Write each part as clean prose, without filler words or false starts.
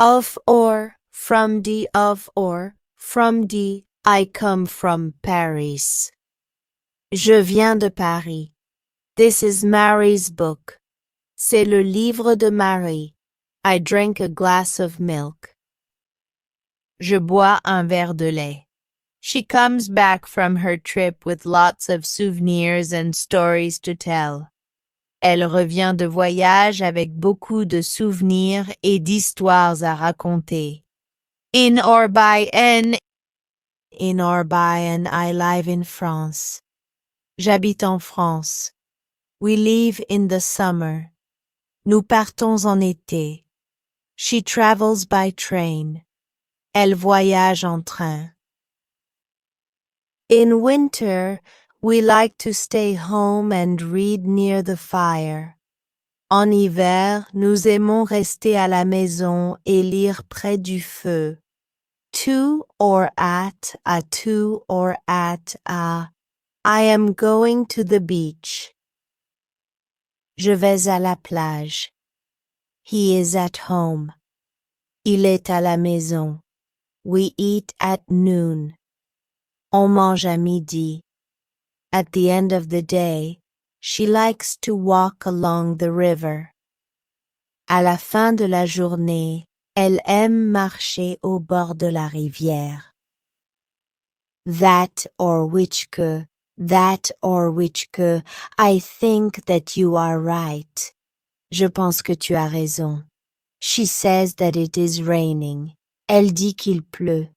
Of or, from the, I come from Paris. Je viens de Paris. This is Mary's book. C'est le livre de Marie. I drink a glass of milk. Je bois un verre de lait. She comes back from her trip with lots of souvenirs and stories to tell. Elle revient de voyage avec beaucoup de souvenirs et d'histoires à raconter. In or by an, I live in France. J'habite en France. We leave in the summer. Nous partons en été. She travels by train. Elle voyage en train. In winter, we like to stay home and read near the fire. En hiver, nous aimons rester à la maison et lire près du feu. To or at, à to or at, à. I am going to the beach. Je vais à la plage. He is at home. Il est à la maison. We eat at noon. On mange à midi. At the end of the day, she likes to walk along the river. À la fin de la journée, elle aime marcher au bord de la rivière. That or which que, I think that you are right. Je pense que tu as raison. She says that it is raining. Elle dit qu'il pleut.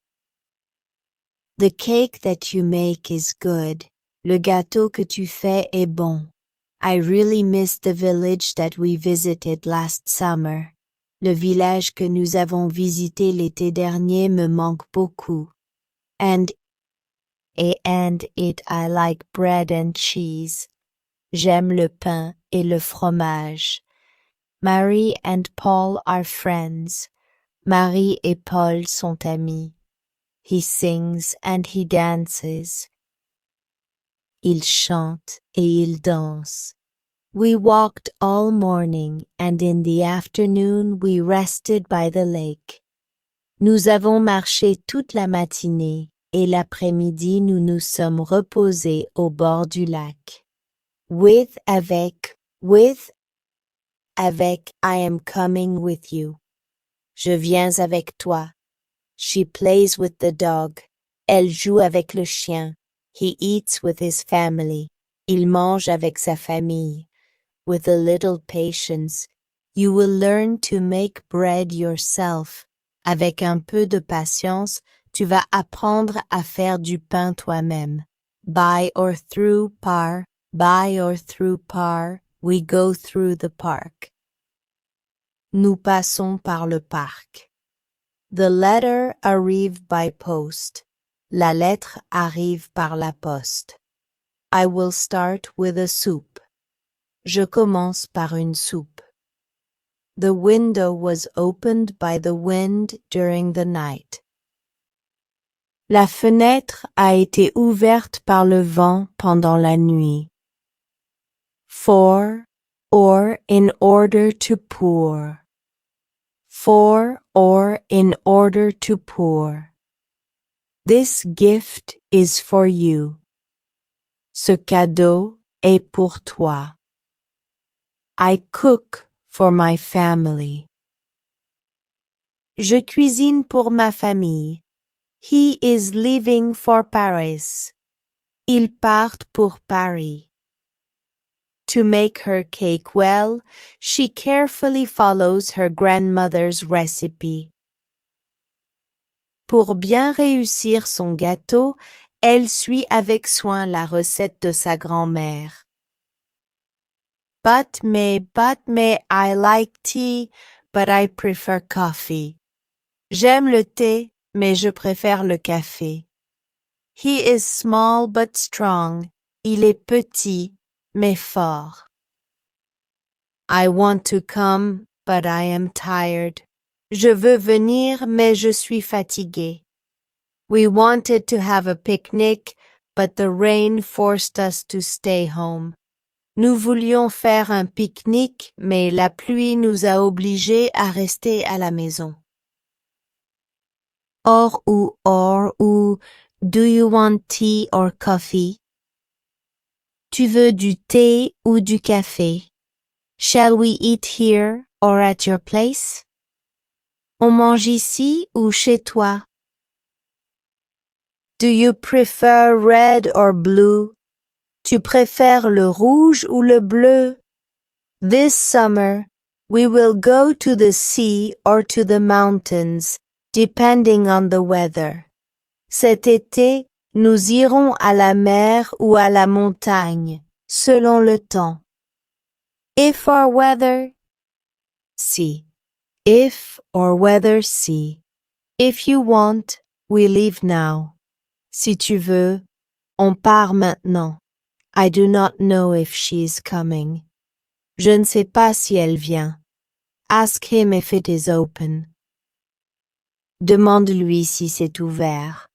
The cake that you make is good. Le gâteau que tu fais est bon. I really miss the village that we visited last summer. Le village que nous avons visité l'été dernier me manque beaucoup. And it I like bread and cheese. J'aime le pain et le fromage. Mary and Paul are friends. Marie et Paul sont amis. He sings and he dances. Il chante et il danse. We walked all morning and in the afternoon we rested by the lake. Nous avons marché toute la matinée et l'après-midi nous nous sommes reposés au bord du lac. With avec, I am coming with you. Je viens avec toi. She plays with the dog. Elle joue avec le chien. He eats with his family. Il mange avec sa famille. With a little patience, you will learn to make bread yourself. Avec un peu de patience, tu vas apprendre à faire du pain toi-même. By or through par, we go through the park. Nous passons par le parc. The letter arrive by post. La lettre arrive par la poste. I will start with a soup. Je commence par une soupe. The window was opened by the wind during the night. La fenêtre a été ouverte par le vent pendant la nuit. For or in order to pour. For or in order to pour. This gift is for you. Ce cadeau est pour toi. I cook for my family. Je cuisine pour ma famille. He is leaving for Paris. Ils partent pour Paris. To make her cake well, she carefully follows her grandmother's recipe. Pour bien réussir son gâteau, elle suit avec soin la recette de sa grand-mère. But may, I like tea, but I prefer coffee. J'aime le thé, mais je préfère le café. He is small but strong. Il est petit, mais fort. I want to come, but I am tired. Je veux venir, mais je suis fatigué. We wanted to have a picnic, but the rain forced us to stay home. Nous voulions faire un pique-nique, mais la pluie nous a obligés à rester à la maison. ou do you want tea or coffee? Tu veux du thé ou du café? Shall we eat here or at your place? On mange ici ou chez toi? Do you prefer red or blue? Tu préfères le rouge ou le bleu? This summer, we will go to the sea or to the mountains, depending on the weather. Cet été, nous irons à la mer ou à la montagne, selon le temps. If or whether, see. If or whether, see. If you want, we leave now. Si tu veux, on part maintenant. I do not know if she is coming. Je ne sais pas si elle vient. Ask him if it is open. Demande-lui si c'est ouvert.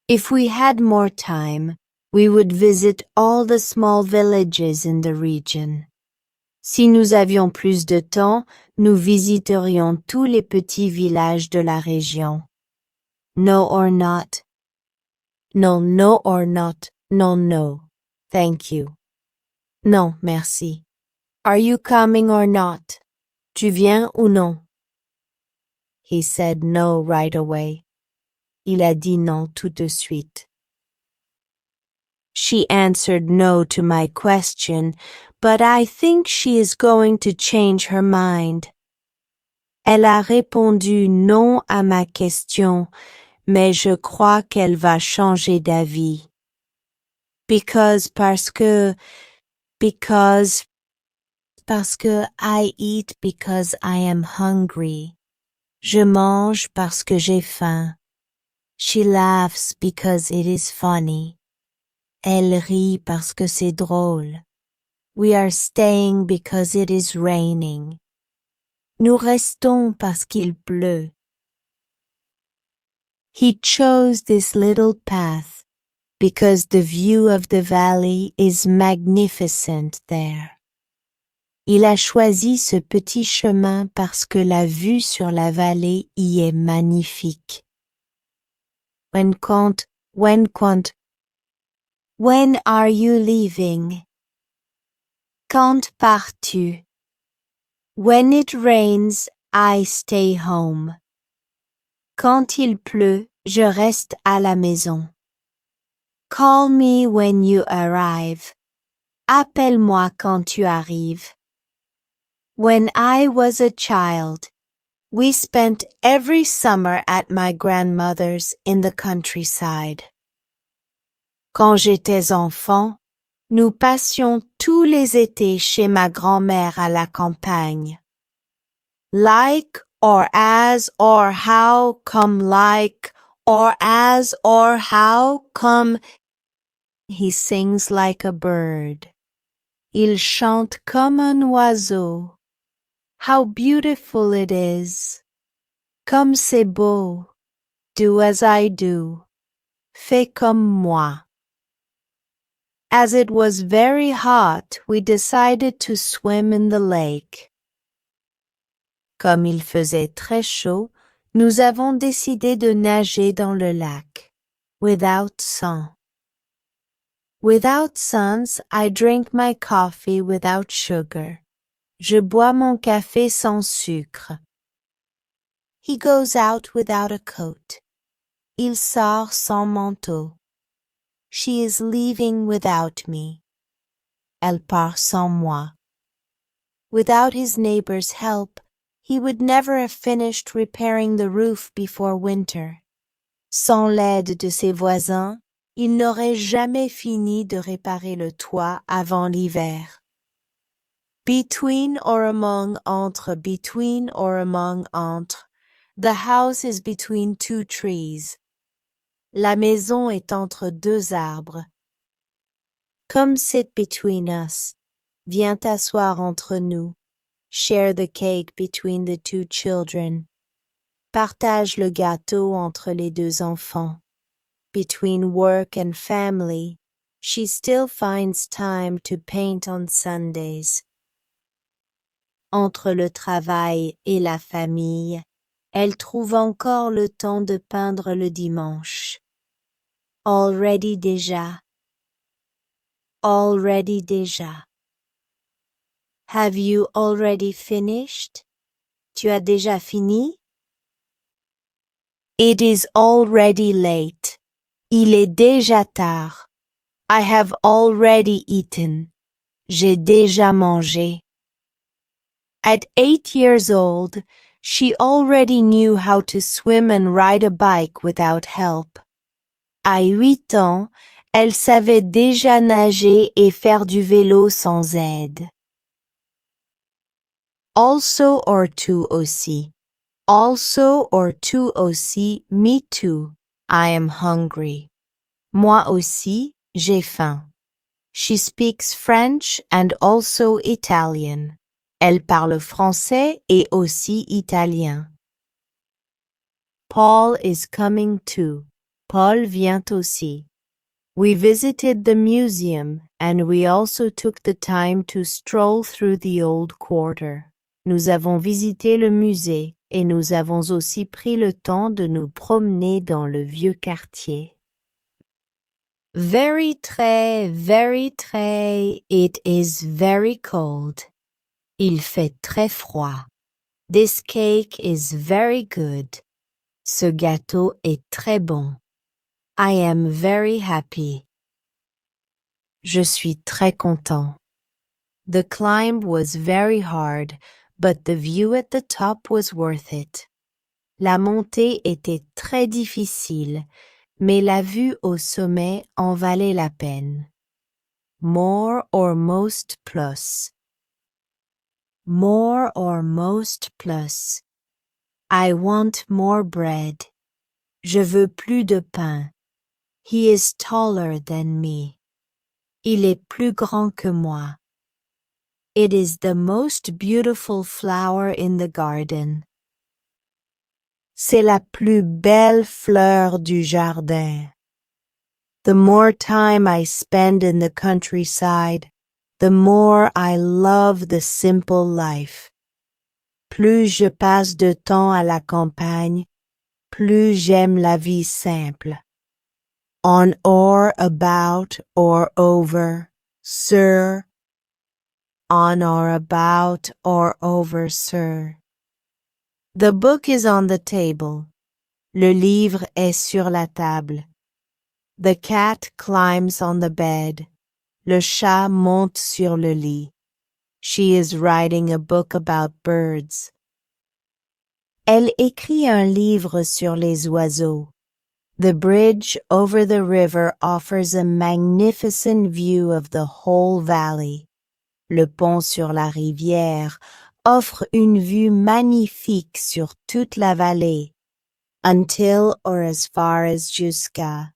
If we had more time, we would visit all the small villages in the region. Si nous avions plus de temps, nous visiterions tous les petits villages de la région. No or not. No, no or not. No, no. Thank you. Non, merci. Are you coming or not? Tu viens ou non? He said no right away. Il a dit non tout de suite. She answered no to my question, but I think she is going to change her mind. Elle a répondu non à ma question, mais je crois qu'elle va changer d'avis. Parce que I eat because I am hungry. Je mange parce que j'ai faim. She laughs because it is funny. Elle rit parce que c'est drôle. We are staying because it is raining. Nous restons parce qu'il pleut. He chose this little path because the view of the valley is magnificent there. Il a choisi ce petit chemin parce que la vue sur la vallée y est magnifique. When are you leaving? Quand pars-tu? When it rains, I stay home. Quand il pleut, je reste à la maison. Call me when you arrive. Appelle-moi quand tu arrives. When I was a child, we spent every summer at my grandmother's in the countryside. Quand j'étais enfant, nous passions tous les étés chez ma grand-mère à la campagne. Like or as or how come like or as or how come. He sings like a bird. Il chante comme un oiseau. How beautiful it is. Comme c'est beau. Do as I do. Fais comme moi. As it was very hot, we decided to swim in the lake. Comme il faisait très chaud, nous avons décidé de nager dans le lac. Without sun. Without suns, I drink my coffee without sugar. Je bois mon café sans sucre. He goes out without a coat. Il sort sans manteau. She is leaving without me. Elle part sans moi. Without his neighbor's help, he would never have finished repairing the roof before winter. Sans l'aide de ses voisins, il n'aurait jamais fini de réparer le toit avant l'hiver. Between or among, entre, between or among, entre. The house is between two trees. La maison est entre deux arbres. Come sit between us. Viens t'asseoir entre nous. Share the cake between the two children. Partage le gâteau entre les deux enfants. Between work and family, she still finds time to paint on Sundays. Entre le travail et la famille, Elle trouve encore le temps de peindre le dimanche. Already déjà. Already déjà. Have you already finished? Tu as déjà fini? It is already late. Il est déjà tard. I have already eaten. J'ai déjà mangé. At 8 years old, she already knew how to swim and ride a bike without help. À 8 ans, elle savait déjà nager et faire du vélo sans aide. Also or to aussi. Also or to aussi, me too. I am hungry. Moi aussi, j'ai faim. She speaks French and also Italian. Elle parle français et aussi italien. Paul is coming too. Paul vient aussi. We visited the museum and we also took the time to stroll through the old quarter. Nous avons visité le musée et nous avons aussi pris le temps de nous promener dans le vieux quartier. Very très, it is very cold. Il fait très froid. This cake is very good. Ce gâteau est très bon. I am very happy. Je suis très content. The climb was very hard, but the view at the top was worth it. La montée était très difficile, mais la vue au sommet en valait la peine. More or most plus. More or most plus. I want more bread. Je veux plus de pain. He is taller than me. Il est plus grand que moi. It is the most beautiful flower in the garden. C'est la plus belle fleur du jardin. The more time I spend in the countryside, the more I love the simple life. Plus je passe de temps à la campagne, plus j'aime la vie simple. On or about or over, sur. On or about or over, sur. The book is on the table. Le livre est sur la table. The cat climbs on the bed. Le chat monte sur le lit. She is writing a book about birds. Elle écrit un livre sur les oiseaux. The bridge over the river offers a magnificent view of the whole valley. Le pont sur la rivière offre une vue magnifique sur toute la vallée. Until or as far as jusqu'à.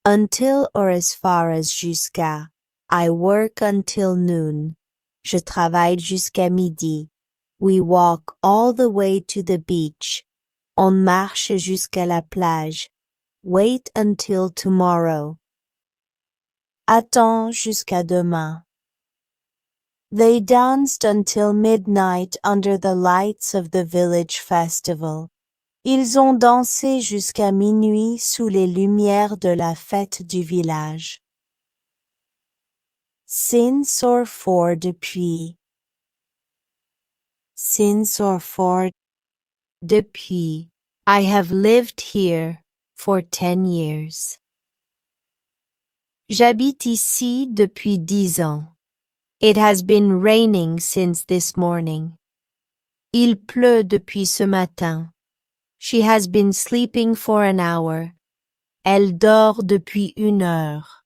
Until or as far as jusqu'à. I work until noon. Je travaille jusqu'à midi. We walk all the way to the beach. On marche jusqu'à la plage. Wait until tomorrow. Attends jusqu'à demain. They danced until midnight under the lights of the village festival. Ils ont dansé jusqu'à minuit sous les lumières de la fête du village. Since or for depuis. Since or for depuis. I have lived here for 10 years. J'habite ici depuis 10 ans. It has been raining since this morning. Il pleut depuis ce matin. She has been sleeping for an hour. Elle dort depuis 1 heure.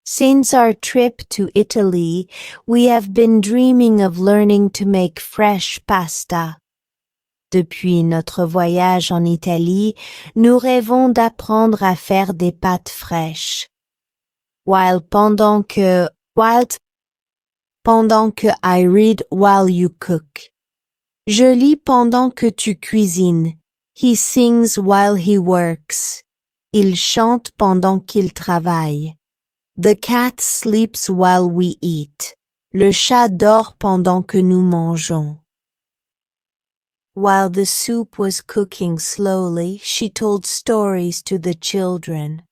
Since our trip to Italy, we have been dreaming of learning to make fresh pasta. Depuis notre voyage en Italie, nous rêvons d'apprendre à faire des pâtes fraîches. Pendant que I read while you cook. Je lis pendant que tu cuisines. He sings while he works. Il chante pendant qu'il travaille. The cat sleeps while we eat. Le chat dort pendant que nous mangeons. While the soup was cooking slowly, she told stories to the children.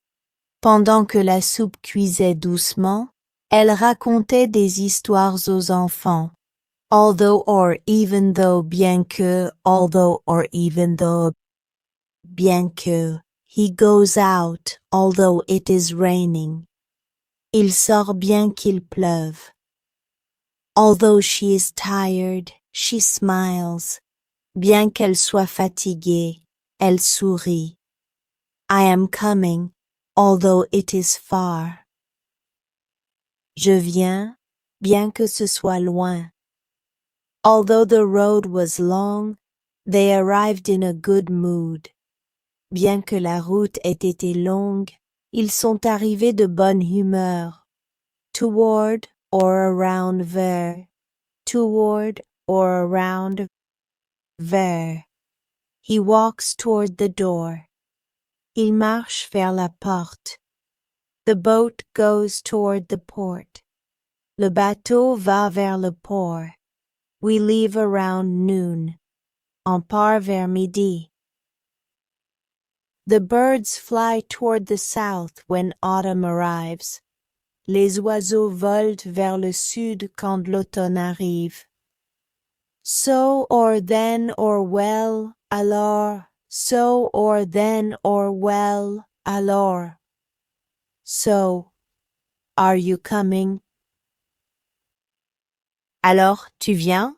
Pendant que la soupe cuisait doucement, elle racontait des histoires aux enfants. Although or even though, bien que, although or even though, bien que. He goes out, although it is raining. Il sort bien qu'il pleuve. Although she is tired, she smiles. Bien qu'elle soit fatiguée, elle sourit. I am coming, although it is far. Je viens, bien que ce soit loin. Although the road was long, they arrived in a good mood. Bien que la route ait été longue, ils sont arrivés de bonne humeur. Toward or around vers. Toward or around vers. He walks toward the door. Il marche vers la porte. The boat goes toward the port. Le bateau va vers le port. We leave around noon. On part vers midi. The birds fly toward the south when autumn arrives. Les oiseaux volent vers le sud quand l'automne arrive. So or then or well, alors. So or then or well, alors. So, are you coming? Alors, tu viens?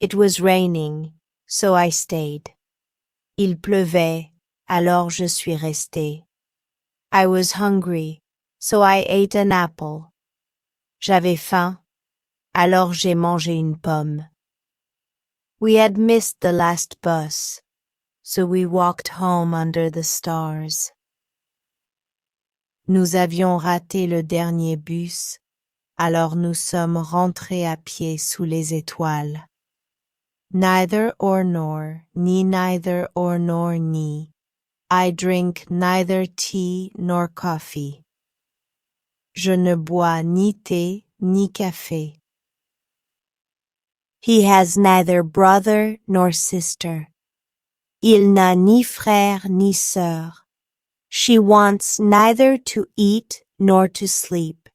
It was raining, so I stayed. Il pleuvait, alors je suis restée. I was hungry, so I ate an apple. J'avais faim, alors j'ai mangé une pomme. We had missed the last bus, so we walked home under the stars. Nous avions raté le dernier bus, alors nous sommes rentrés à pied sous les étoiles. Neither or nor, ni neither or nor ni. I drink neither tea nor coffee. Je ne bois ni thé ni café. He has neither brother nor sister. Il n'a ni frère ni sœur. She wants neither to eat nor to sleep.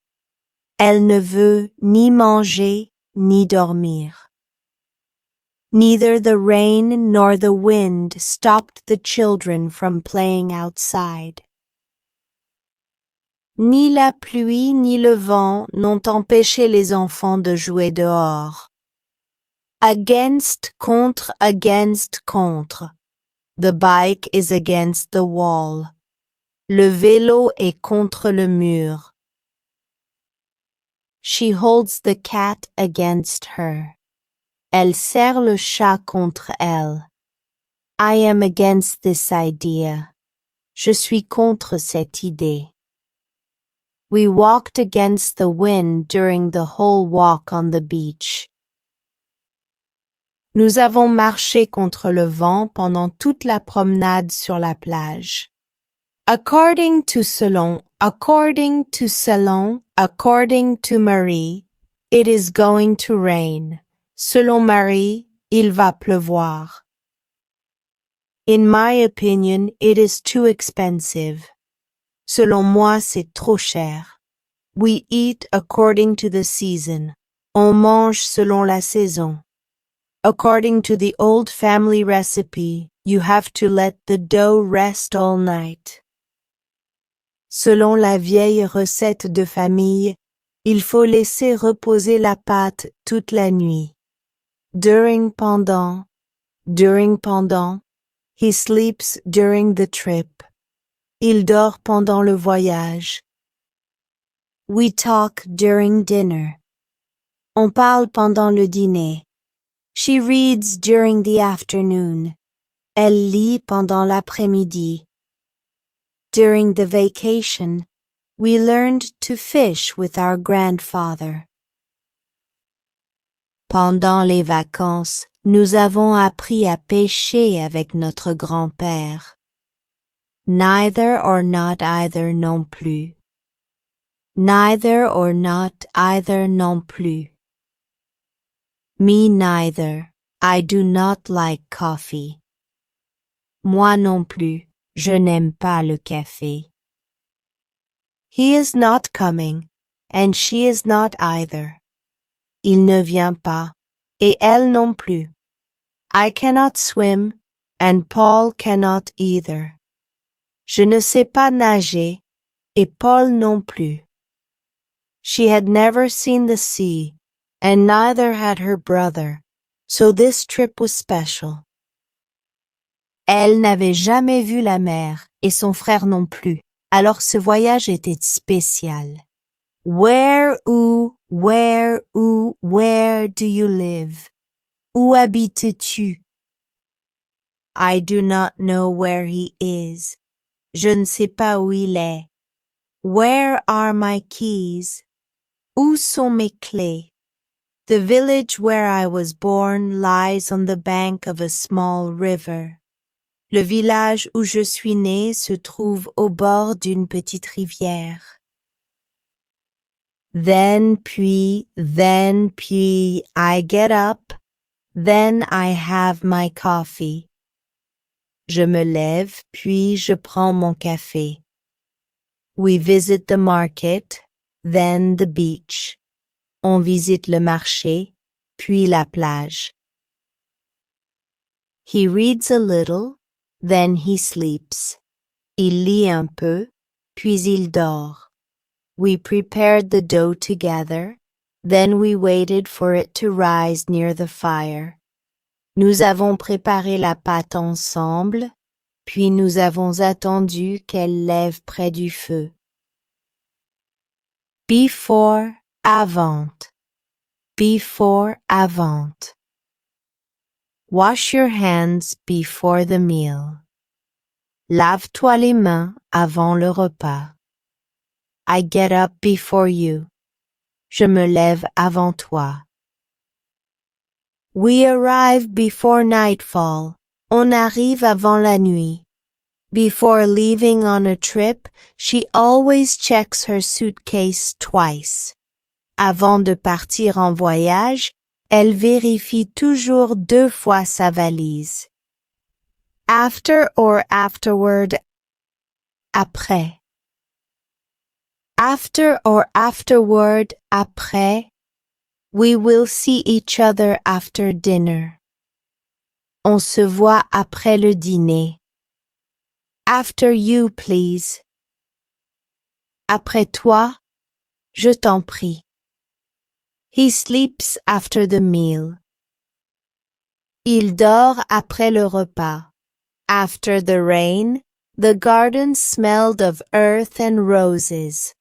Elle ne veut ni manger ni dormir. Neither the rain nor the wind stopped the children from playing outside. Ni la pluie ni le vent n'ont empêché les enfants de jouer dehors. Against, contre, against, contre. The bike is against the wall. Le vélo est contre le mur. She holds the cat against her. Elle serre le chat contre elle. I am against this idea. Je suis contre cette idée. We walked against the wind during the whole walk on the beach. Nous avons marché contre le vent pendant toute la promenade sur la plage. According to selon, according to selon, according to Marie, it is going to rain. Selon Marie, il va pleuvoir. In my opinion, it is too expensive. Selon moi, c'est trop cher. We eat according to the season. On mange selon la saison. According to the old family recipe, you have to let the dough rest all night. Selon la vieille recette de famille, il faut laisser reposer la pâte toute la nuit. During pendant, he sleeps during the trip. Il dort pendant le voyage. We talk during dinner. On parle pendant le dîner. She reads during the afternoon. Elle lit pendant l'après-midi. During the vacation, we learned to fish with our grandfather. Pendant les vacances, nous avons appris à pêcher avec notre grand-père. Neither or not either non plus. Neither or not either non plus. Me neither, I do not like coffee. Moi non plus, je n'aime pas le café. He is not coming, and she is not either. Il ne vient pas, et elle non plus. I cannot swim, and Paul cannot either. Je ne sais pas nager, et Paul non plus. She had never seen the sea, and neither had her brother, so this trip was special. Elle n'avait jamais vu la mer, et son frère non plus, alors ce voyage était spécial. Where do you live? Où habites-tu? I do not know where he is. Je ne sais pas où il est. Where are my keys? Où sont mes clés? The village where I was born lies on the bank of a small river. Le village où je suis né se trouve au bord d'une petite rivière. Then, puis, I get up. Then I have my coffee. Je me lève, puis je prends mon café. We visit the market, then the beach. On visite le marché, puis la plage. He reads a little, then he sleeps. Il lit un peu, puis il dort. We prepared the dough together, then we waited for it to rise near the fire. Nous avons préparé la pâte ensemble, puis nous avons attendu qu'elle lève près du feu. Before, avant. Before, avant. Wash your hands before the meal. Lave-toi les mains avant le repas. I get up before you. Je me lève avant toi. We arrive before nightfall. On arrive avant la nuit. Before leaving on a trip, she always checks her suitcase twice. Avant de partir en voyage, elle vérifie toujours 2 fois sa valise. After or afterward. Après. After or afterward, après. We will see each other after dinner. On se voit après le dîner. After you, please. Après toi, je t'en prie. He sleeps after the meal. Il dort après le repas. After the rain, the garden smelled of earth and roses.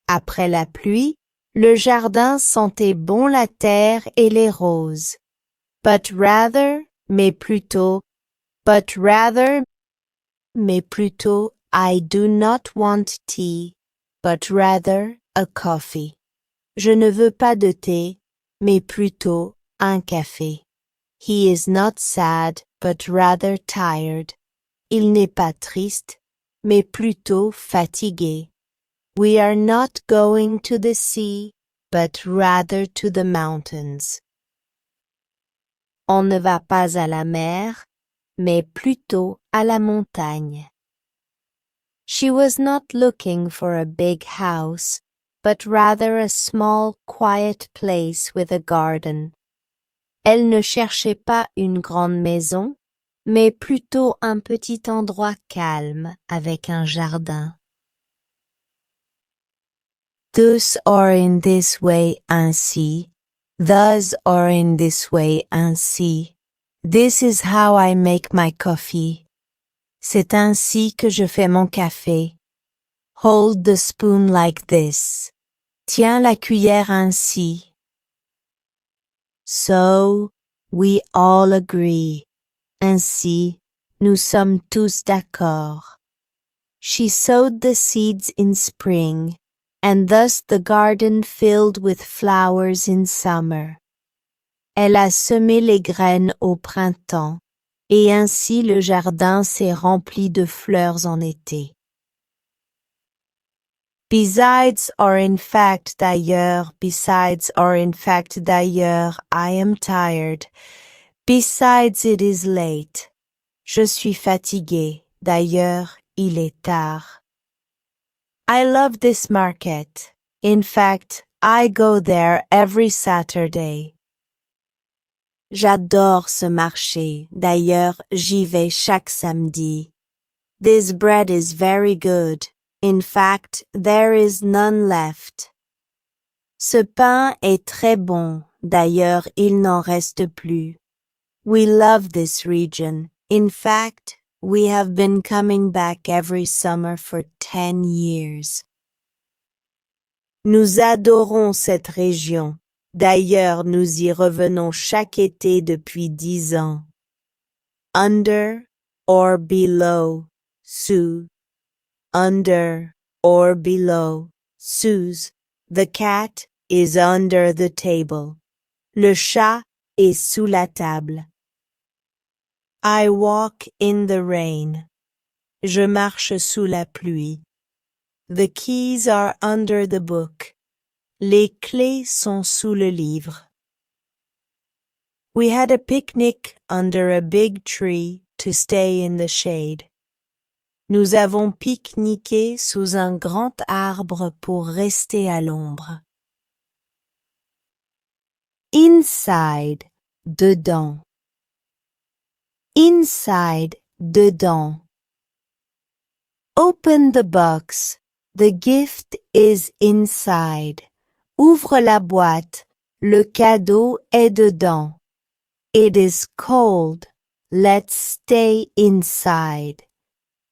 Après la pluie, le jardin sentait bon la terre et les roses. But rather, mais plutôt, I do not want tea, but rather a coffee. Je ne veux pas de thé, mais plutôt un café. He is not sad, but rather tired. Il n'est pas triste, mais plutôt fatigué. We are not going to the sea, but rather to the mountains. On ne va pas à la mer, mais plutôt à la montagne. She was not looking for a big house, but rather a small, quiet place with a garden. Elle ne cherchait pas une grande maison, mais plutôt un petit endroit calme avec un jardin. Thus or in this way, ainsi. Thus or in this way, ainsi. This is how I make my coffee. C'est ainsi que je fais mon café. Hold the spoon like this. Tiens la cuillère ainsi. So, we all agree. Ainsi, nous sommes tous d'accord. She sowed the seeds in spring, and thus the garden filled with flowers in summer. Elle a semé les graines au printemps, et ainsi le jardin s'est rempli de fleurs en été. Besides or in fact d'ailleurs, I am tired. Besides, it is late. Je suis fatigué. D'ailleurs, il est tard. I love this market. In fact, I go there every Saturday. J'adore ce marché. D'ailleurs, j'y vais chaque samedi. This bread is very good. In fact, there is none left. Ce pain est très bon. D'ailleurs, il n'en reste plus. We love this region. In fact, we have been coming back every summer for 10 years. Nous adorons cette région. D'ailleurs, nous y revenons chaque été depuis 10 ans. Under or below, sous. Under or below, sous. The cat is under the table. Le chat est sous la table. I walk in the rain. Je marche sous la pluie. The keys are under the book. Les clés sont sous le livre. We had a picnic under a big tree to stay in the shade. Nous avons pique-niqué sous un grand arbre pour rester à l'ombre. Inside, dedans. Inside, dedans. Open the box. The gift is inside. Ouvre la boîte. Le cadeau est dedans. It is cold. Let's stay inside.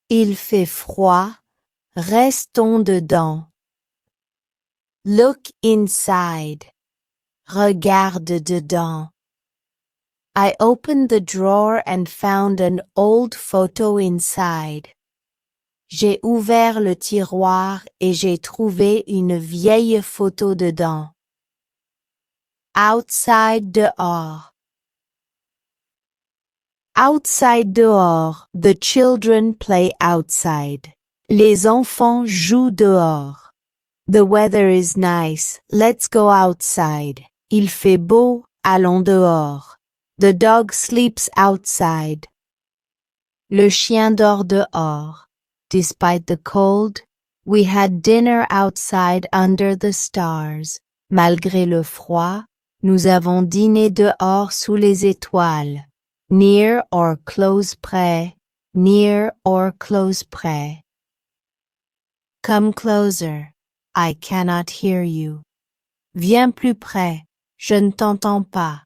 Il fait froid. Restons dedans. Look inside. Regarde dedans. I opened the drawer and found an old photo inside. J'ai ouvert le tiroir et j'ai trouvé une vieille photo dedans. Outside dehors. Outside dehors, the children play outside. Les enfants jouent dehors. The weather is nice, let's go outside. Il fait beau, allons dehors. The dog sleeps outside. Le chien dort dehors. Despite the cold, we had dinner outside under the stars. Malgré le froid, nous avons dîné dehors sous les étoiles. Near or close près, near or close près. Come closer, I cannot hear you. Viens plus près, je ne t'entends pas.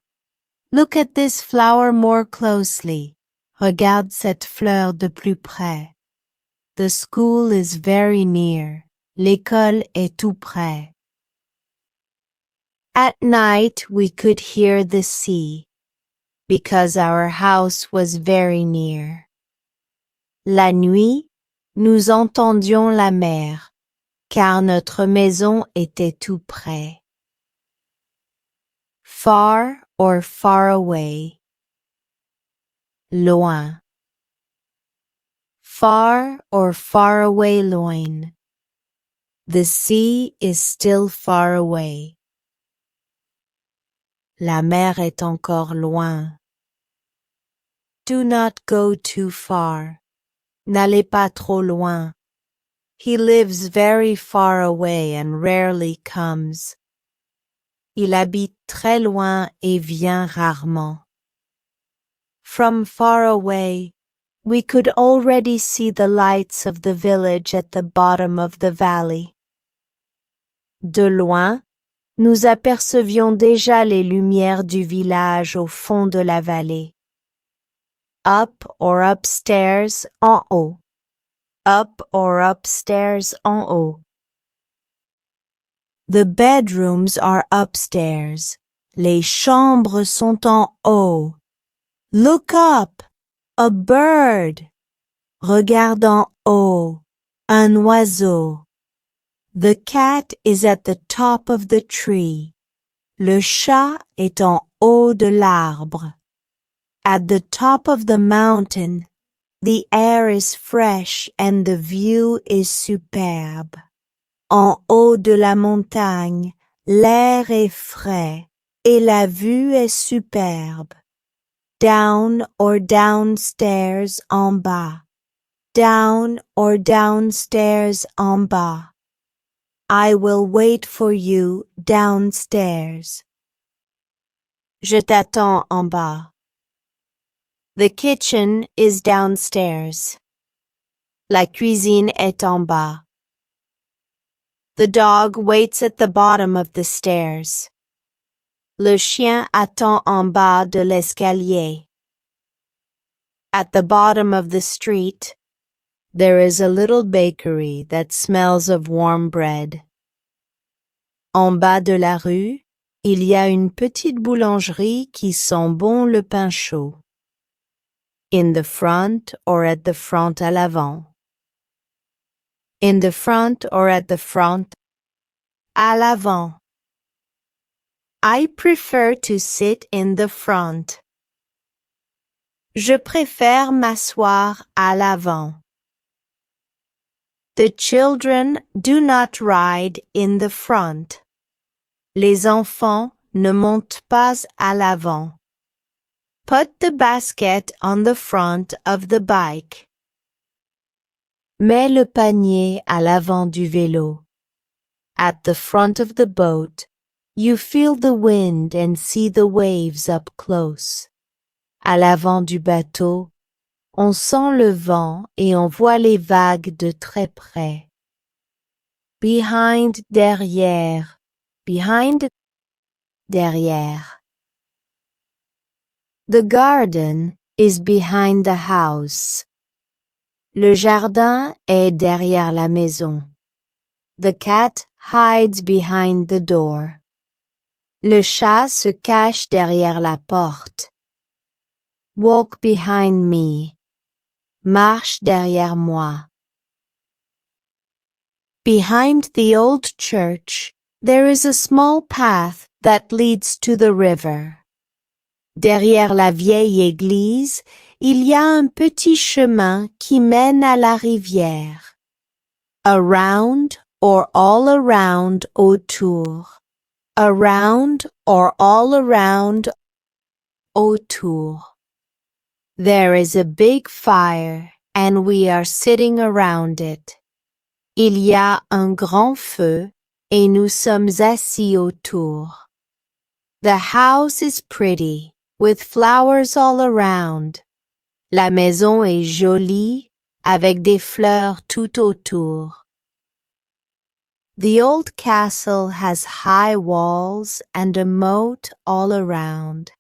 Look at this flower more closely. Regarde cette fleur de plus près. The school is very near. L'école est tout près. At night we could hear the sea, because our house was very near. La nuit, nous entendions la mer, car notre maison était tout près. Far or far away. Loin. Far or far away loin. The sea is still far away. La mer est encore loin. Do not go too far. N'allez pas trop loin. He lives very far away and rarely comes. Il habite très loin et vient rarement. From far away, we could already see the lights of the village at the bottom of the valley. De loin, nous apercevions déjà les lumières du village au fond de la vallée. Up or upstairs, en haut. Up or upstairs, en haut. The bedrooms are upstairs. Les chambres sont en haut. Look up! A bird! Regarde en haut. Un oiseau. The cat is at the top of the tree. Le chat est en haut de l'arbre. At the top of the mountain, the air is fresh and the view is superbe. En haut de la montagne, l'air est frais et la vue est superbe. down or downstairs en bas. Down or downstairs en bas. I will wait for you downstairs. Je t'attends en bas. The kitchen is downstairs. La cuisine est en bas. The dog waits at the bottom of the stairs. Le chien attend en bas de l'escalier. At the bottom of the street, there is a little bakery that smells of warm bread. En bas de la rue, il y a une petite boulangerie qui sent bon le pain chaud. In the front or at the front à l'avant. In the front or at the front à l'avant. I prefer to sit in the front. Je préfère m'asseoir à l'avant. The children do not ride in the front. Les enfants ne montent pas à l'avant. Put the basket on the front of the bike. Mets le panier à l'avant du vélo. At the front of the boat, you feel the wind and see the waves up close. À l'avant du bateau, on sent le vent et on voit les vagues de très près. Behind, derrière. Behind, derrière. The garden is behind the house. Le jardin est derrière la maison. The cat hides behind the door. Le chat se cache derrière la porte. Walk behind me. Marche derrière moi. Behind the old church, there is a small path that leads to the river. Derrière la vieille église, il y a un petit chemin qui mène à la rivière. Around or all around autour. Around or all around autour. There is a big fire and we are sitting around it. Il y a un grand feu et nous sommes assis autour. The house is pretty, with flowers all around. La maison est jolie, avec des fleurs tout autour. The old castle has high walls and a moat all around.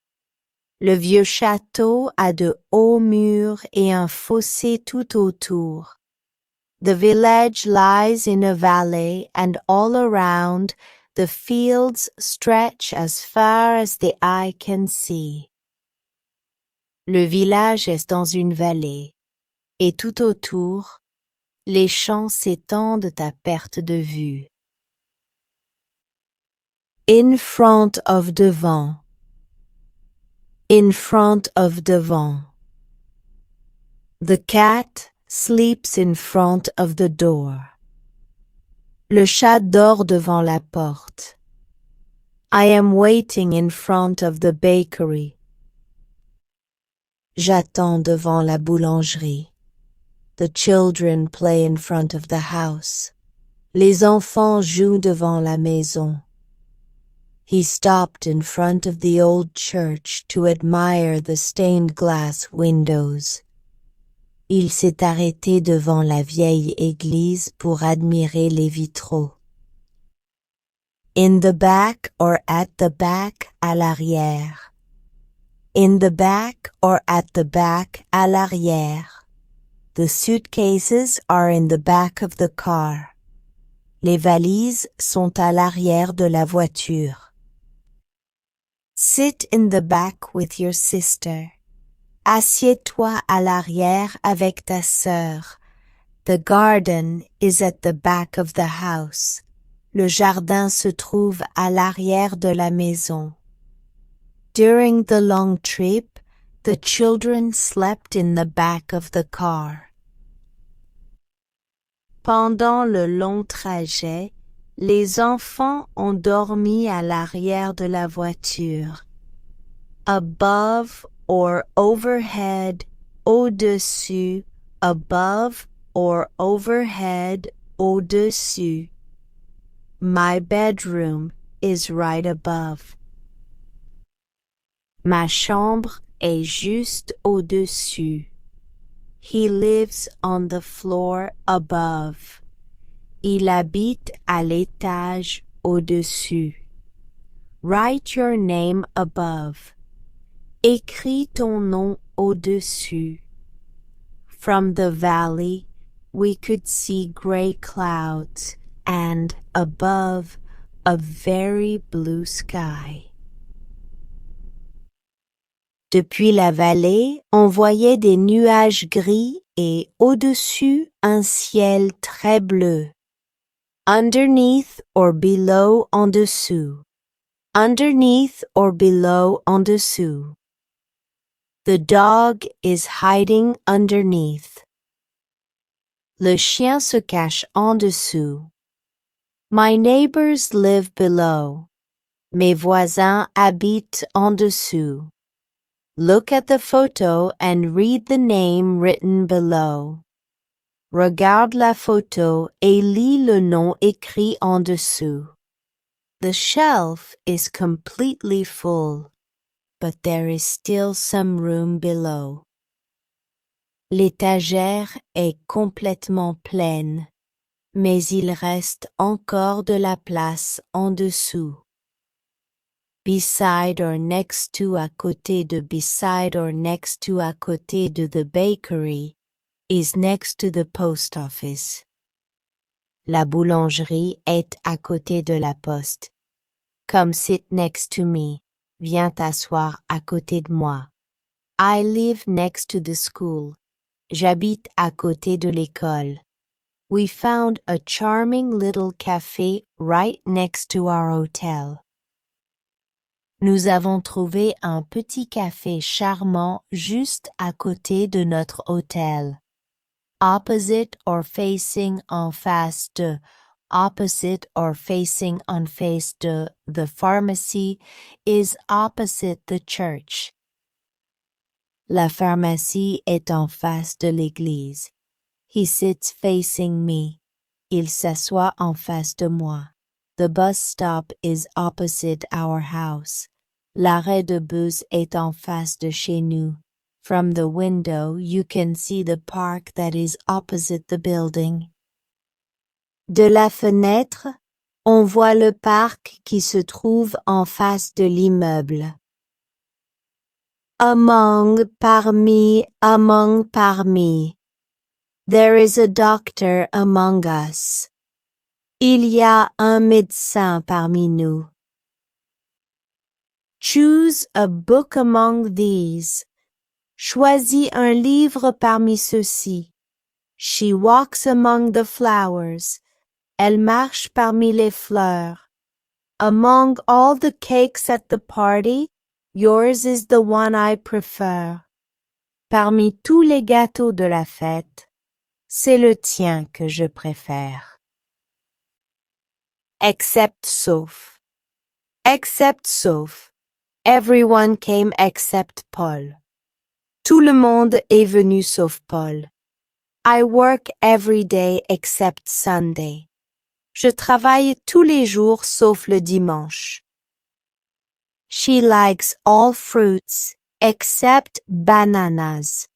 Le vieux château a de hauts murs et un fossé tout autour. The village lies in a valley and all around the fields stretch as far as the eye can see. Le village est dans une vallée et tout autour, les champs s'étendent à perte de vue. In front of devant. In front of devant. The cat sleeps in front of the door. Le chat dort devant la porte. I am waiting in front of the bakery. J'attends devant la boulangerie. The children play in front of the house. Les enfants jouent devant la maison. He stopped in front of the old church to admire the stained glass windows. Il s'est arrêté devant la vieille église pour admirer les vitraux. In the back or at the back, à l'arrière. In the back or at the back, à l'arrière. The suitcases are in the back of the car. Les valises sont à l'arrière de la voiture. Sit in the back with your sister. Assieds-toi à l'arrière avec ta sœur. The garden is at the back of the house. Le jardin se trouve à l'arrière de la maison. During the long trip, the children slept in the back of the car. Pendant le long trajet, les enfants ont dormi à l'arrière de la voiture. Above or overhead, au-dessus, above or overhead, au-dessus. My bedroom is right above. Ma chambre est juste au-dessus. He lives on the floor above. Il habite à l'étage au-dessus. Write your name above. Écris ton nom au-dessus. From the valley, we could see gray clouds and, above, a very blue sky. Depuis la vallée, on voyait des nuages gris et au-dessus un ciel très bleu. Underneath or below en dessous. Underneath or below en dessous. The dog is hiding underneath. Le chien se cache en dessous. My neighbors live below. Mes voisins habitent en dessous. Look at the photo and read the name written below. Regarde la photo et lis le nom écrit en dessous. The shelf is completely full, but there is still some room below. L'étagère est complètement pleine, mais il reste encore de la place en dessous. Beside or next to à côté de beside or next to à côté de the bakery is next to the post office. La boulangerie est à côté de la poste. Come sit next to me. Viens t'asseoir à côté de moi. I live next to the school. J'habite à côté de l'école. We found a charming little café right next to our hotel. Nous avons trouvé un petit café charmant juste à côté de notre hôtel. Opposite or facing en face de. Opposite or facing en face de the pharmacy is opposite the church. La pharmacie est en face de l'église. He sits facing me. Il s'assoit en face de moi. The bus stop is opposite our house. L'arrêt de bus est en face de chez nous. From the window, you can see the park that is opposite the building. De la fenêtre, on voit le parc qui se trouve en face de l'immeuble. Among, parmi, There is a doctor among us. Il y a un médecin parmi nous. Choose a book among these. Choisis un livre parmi ceux-ci. She walks among the flowers. Elle marche parmi les fleurs. Among all the cakes at the party, yours is the one I prefer. Parmi tous les gâteaux de la fête, c'est le tien que je préfère. Except sauf. Except sauf. Everyone came except Paul. Tout le monde est venu sauf Paul. I work every day except Sunday. Je travaille tous les jours sauf le dimanche. She likes all fruits except bananas.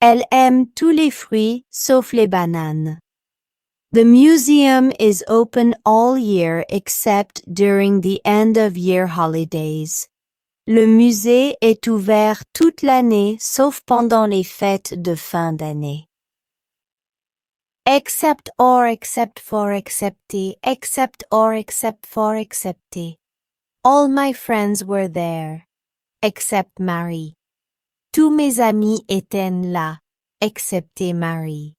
Elle aime tous les fruits sauf les bananes. The museum is open all year except during the end-of-year holidays. Le musée est ouvert toute l'année sauf pendant les fêtes de fin d'année. Except or except for excepté, except or except for excepté. All my friends were there, except Marie. Tous mes amis étaient là, excepté Marie.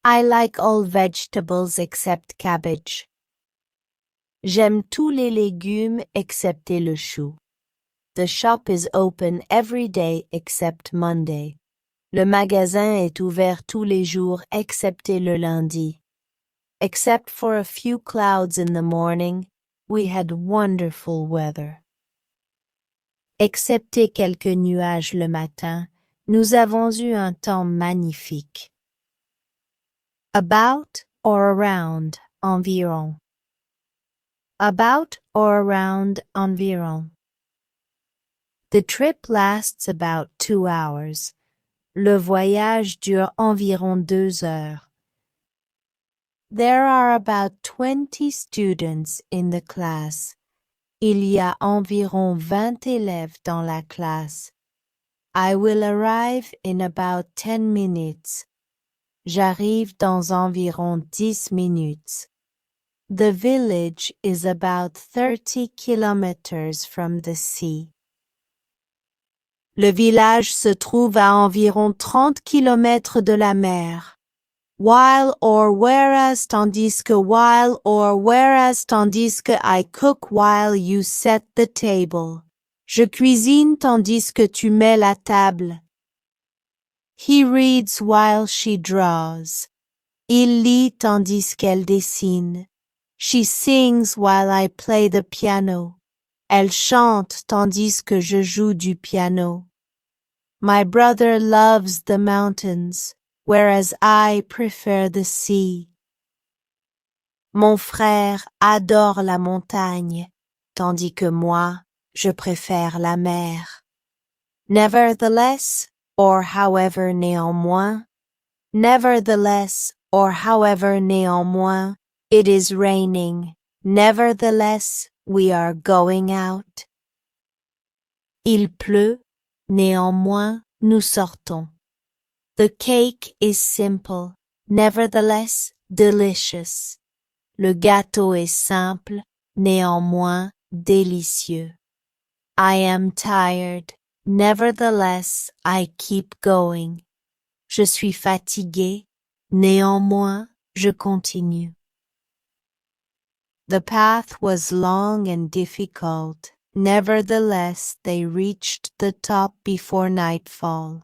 I like all vegetables except cabbage. J'aime tous les légumes excepté le chou. The shop is open every day except Monday. Le magasin est ouvert tous les jours excepté le lundi. Except for a few clouds in the morning, we had wonderful weather. Excepté quelques nuages le matin, nous avons eu un temps magnifique. About or around, environ. About or around, environ. The trip lasts about 2 hours. Le voyage dure environ 2 heures. There are about 20 students in the class. Il y a environ 20 élèves dans la classe. I will arrive in about 10 minutes. J'arrive dans environ 10 minutes. The village is about 30 kilometers from the sea. Le village se trouve à environ 30 kilomètres de la mer. While or whereas, tandis que while or whereas, tandis que I cook while you set the table. Je cuisine tandis que tu mets la table. He reads while she draws. Il lit tandis qu'elle dessine. She sings while I play the piano. Elle chante tandis que je joue du piano. My brother loves the mountains, whereas I prefer the sea. Mon frère adore la montagne, tandis que moi, je préfère la mer. Nevertheless, or however néanmoins, nevertheless, or however néanmoins, it is raining. Nevertheless, we are going out. Il pleut. Néanmoins, nous sortons. The cake is simple. Nevertheless, delicious. Le gâteau est simple. Néanmoins, délicieux. I am tired. Nevertheless, I keep going. Je suis fatigué. Néanmoins, je continue. The path was long and difficult. Nevertheless, they reached the top before nightfall.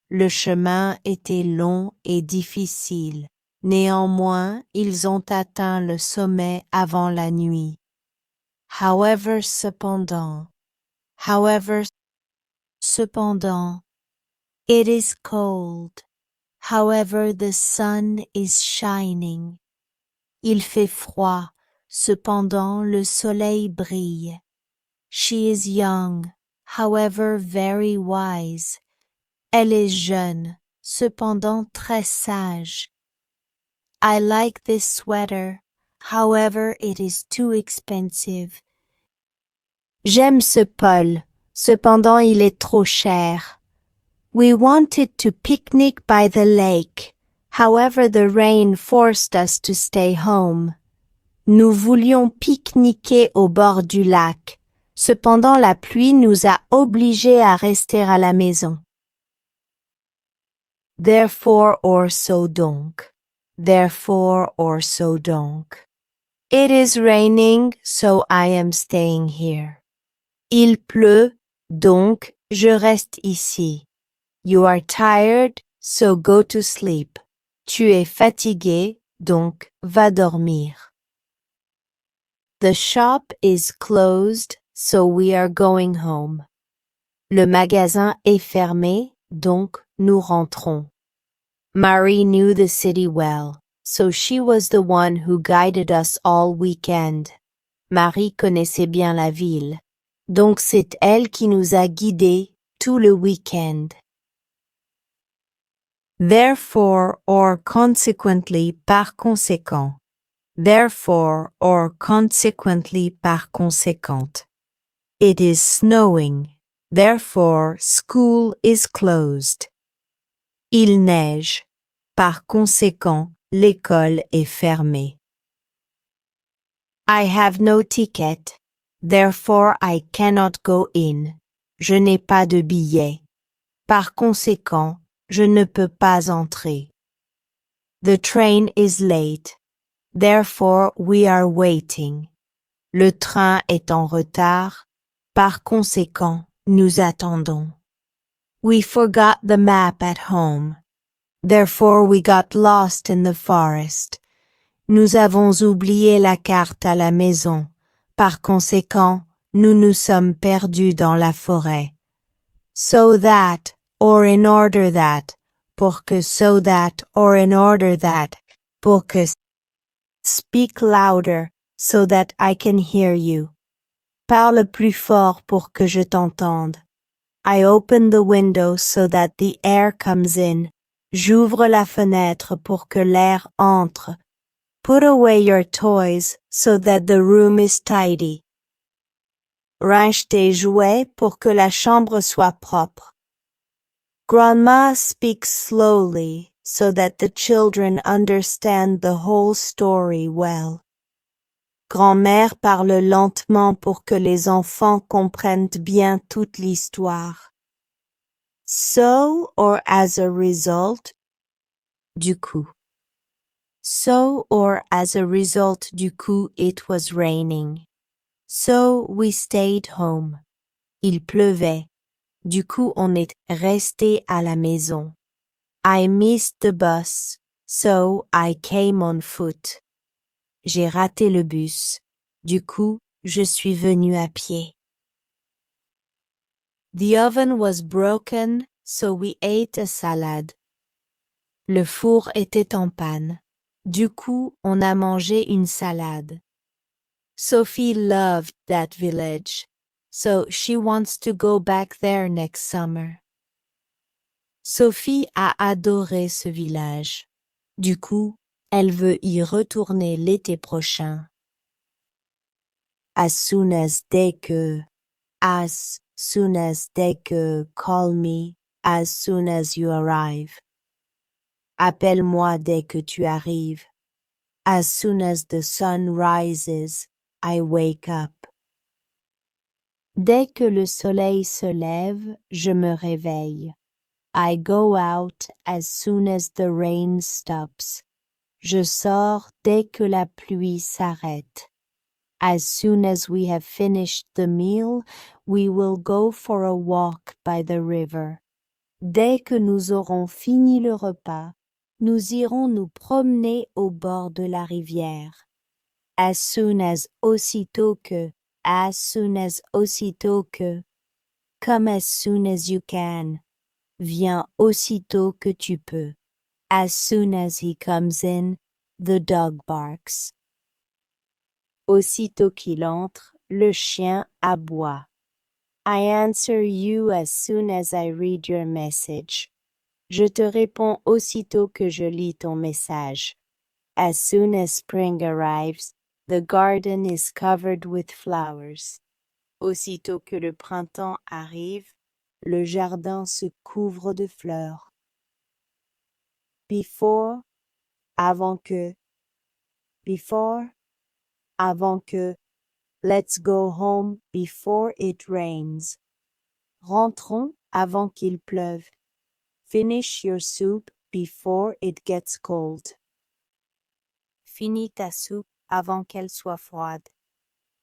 Le chemin était long et difficile. Néanmoins, ils ont atteint le sommet avant la nuit. However, cependant, it is cold. However, the sun is shining. Il fait froid. Cependant, le soleil brille. She is young, however very wise. Elle est jeune, cependant très sage. I like this sweater, however it is too expensive. J'aime ce pull, cependant il est trop cher. We wanted to picnic by the lake, however the rain forced us to stay home. Nous voulions pique-niquer au bord du lac. Cependant, la pluie nous a obligés à rester à la maison. Therefore or so donc. Therefore or so donc. It is raining, so I am staying here. Il pleut, donc je reste ici. You are tired, so go to sleep. Tu es fatigué, donc va dormir. The shop is closed, so we are going home. Le magasin est fermé, donc nous rentrons. Marie knew the city well, so she was the one who guided us all weekend. Marie connaissait bien la ville, donc c'est elle qui nous a guidés tout le week-end. Therefore or consequently, par conséquent. Therefore or consequently, par conséquent. It is snowing, therefore school is closed. Il neige, par conséquent, l'école est fermée. I have no ticket, therefore I cannot go in. Je n'ai pas de billet. Par conséquent, je ne peux pas entrer. The train is late, therefore we are waiting. Le train est en retard, par conséquent, nous attendons. We forgot the map at home, therefore we got lost in the forest. Nous avons oublié la carte à la maison, par conséquent, nous nous sommes perdus dans la forêt. So that, or in order that, pour que so that, or in order that, pour que. Speak louder, so that I can hear you. Parle plus fort pour que je t'entende. I open the window so that the air comes in. J'ouvre la fenêtre pour que l'air entre. Put away your toys so that the room is tidy. Range tes jouets pour que la chambre soit propre. Grandma speaks slowly so that the children understand the whole story well. Grand-mère parle lentement pour que les enfants comprennent bien toute l'histoire. So or as a result, du coup. So or as a result du coup it was raining. So we stayed home. Il pleuvait. Du coup on est resté à la maison. I missed the bus, so I came on foot. J'ai raté le bus. Du coup, je suis venu à pied. The oven was broken, so we ate a salad. Le four était en panne. Du coup, on a mangé une salade. Sophie loved that village, so she wants to go back there next summer. Sophie a adoré ce village. Du coup, elle veut y retourner l'été prochain. As soon as dès que, call me, as soon as you arrive. Appelle-moi dès que tu arrives. As soon as the sun rises, I wake up. Dès que le soleil se lève, je me réveille. I go out as soon as the rain stops. Je sors dès que la pluie s'arrête. As soon as we have finished the meal, we will go for a walk by the river. Dès que nous aurons fini le repas, nous irons nous promener au bord de la rivière. As soon as aussitôt que, come as soon as you can, viens aussitôt que tu peux. As soon as he comes in, the dog barks. Aussitôt qu'il entre, le chien aboie. I answer you as soon as I read your message. Je te réponds aussitôt que je lis ton message. As soon as spring arrives, the garden is covered with flowers. Aussitôt que le printemps arrive, le jardin se couvre de fleurs. Before, avant que. Before, avant que. Let's go home before it rains. Rentrons avant qu'il pleuve. Finish your soup before it gets cold. Finis ta soupe avant qu'elle soit froide.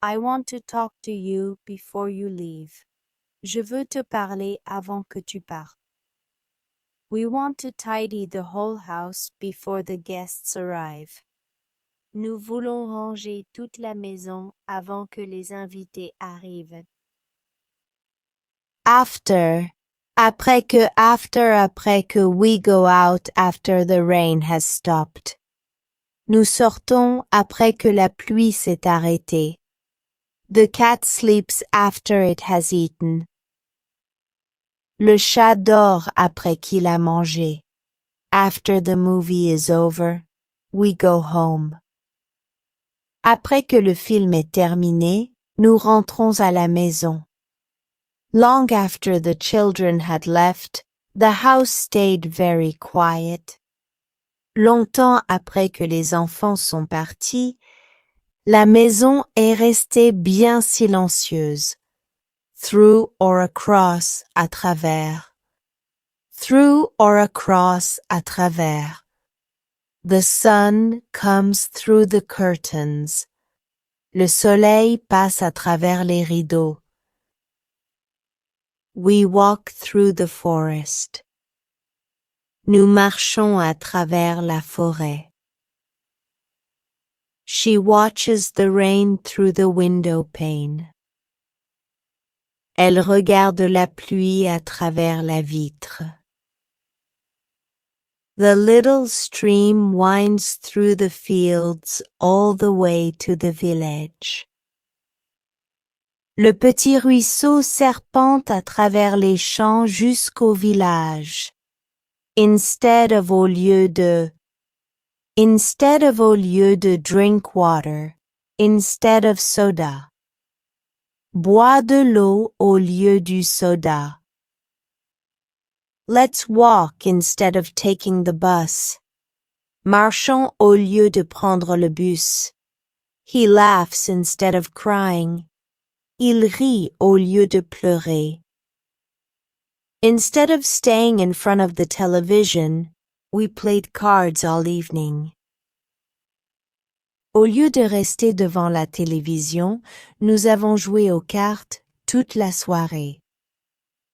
I want to talk to you before you leave. Je veux te parler avant que tu partes. We want to tidy the whole house before the guests arrive. Nous voulons ranger toute la maison avant que les invités arrivent. After, après que we go out after the rain has stopped. Nous sortons après que la pluie s'est arrêtée. The cat sleeps after it has eaten. Le chat dort après qu'il a mangé. After the movie is over, we go home. Après que le film est terminé, nous rentrons à la maison. Long after the children had left, the house stayed very quiet. Longtemps après que les enfants sont partis, la maison est restée bien silencieuse. Through or across, à travers. Through or across, à travers. The sun comes through the curtains. Le soleil passe à travers les rideaux. We walk through the forest. Nous marchons à travers la forêt. She watches the rain through the window pane. Elle regarde la pluie à travers la vitre. The little stream winds through the fields all the way to the village. Le petit ruisseau serpente à travers les champs jusqu'au village. Instead of au lieu de drink water, instead of soda. Bois de l'eau au lieu du soda. Let's walk instead of taking the bus. Marchons au lieu de prendre le bus. He laughs instead of crying. Il rit au lieu de pleurer. Instead of staying in front of the television, we played cards all evening. Au lieu de rester devant la télévision, nous avons joué aux cartes toute la soirée.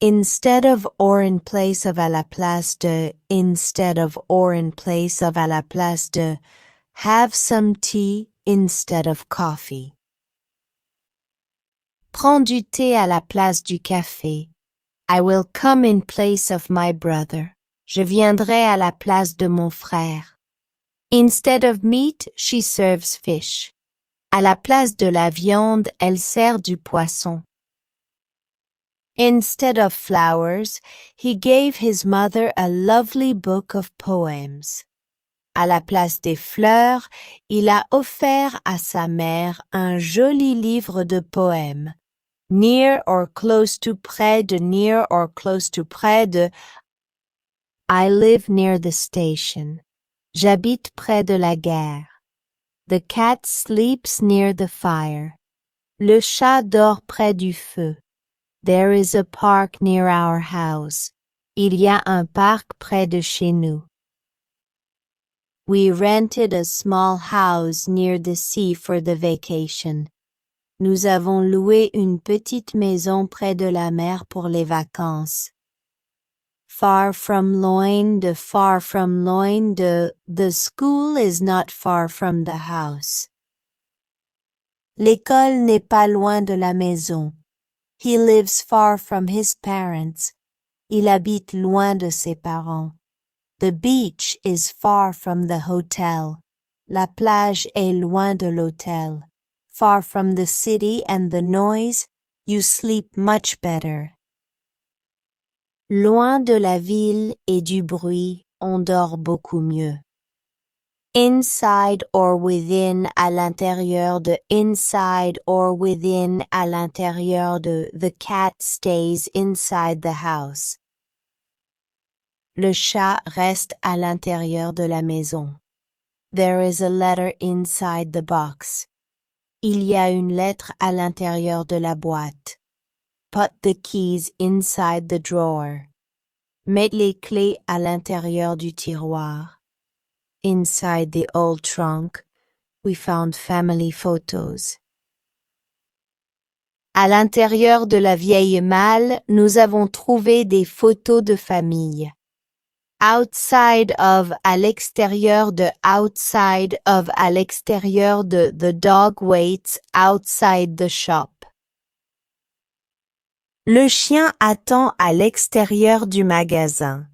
Instead of or in place of à la place de, instead of or in place of à la place de, have some tea instead of coffee. Prends du thé à la place du café. I will come in place of my brother. Je viendrai à la place de mon frère. Instead of meat, she serves fish. À la place de la viande, elle sert du poisson. Instead of flowers, he gave his mother a lovely book of poems. À la place des fleurs, il a offert à sa mère un joli livre de poèmes. Near or close to près de, near or close to près de. I live near the station. J'habite près de la gare. The cat sleeps near the fire. Le chat dort près du feu. There is a park near our house. Il y a un parc près de chez nous. We rented a small house near the sea for the vacation. Nous avons loué une petite maison près de la mer pour les vacances. Far from loin de, far from loin de, the school is not far from the house. L'école n'est pas loin de la maison. He lives far from his parents. Il habite loin de ses parents. The beach is far from the hotel. La plage est loin de l'hôtel. Far from the city and the noise, you sleep much better. Loin de la ville et du bruit, on dort beaucoup mieux. Inside or within, à l'intérieur de, inside or within, à l'intérieur de, the cat stays inside the house. Le chat reste à l'intérieur de la maison. There is a letter inside the box. Il y a une lettre à l'intérieur de la boîte. Put the keys inside the drawer. Mets les clés à l'intérieur du tiroir. Inside the old trunk, we found family photos. À l'intérieur de la vieille malle, nous avons trouvé des photos de famille. Outside of, à l'extérieur de, outside of, à l'extérieur de, the dog waits outside the shop. Le chien attend à l'extérieur du magasin.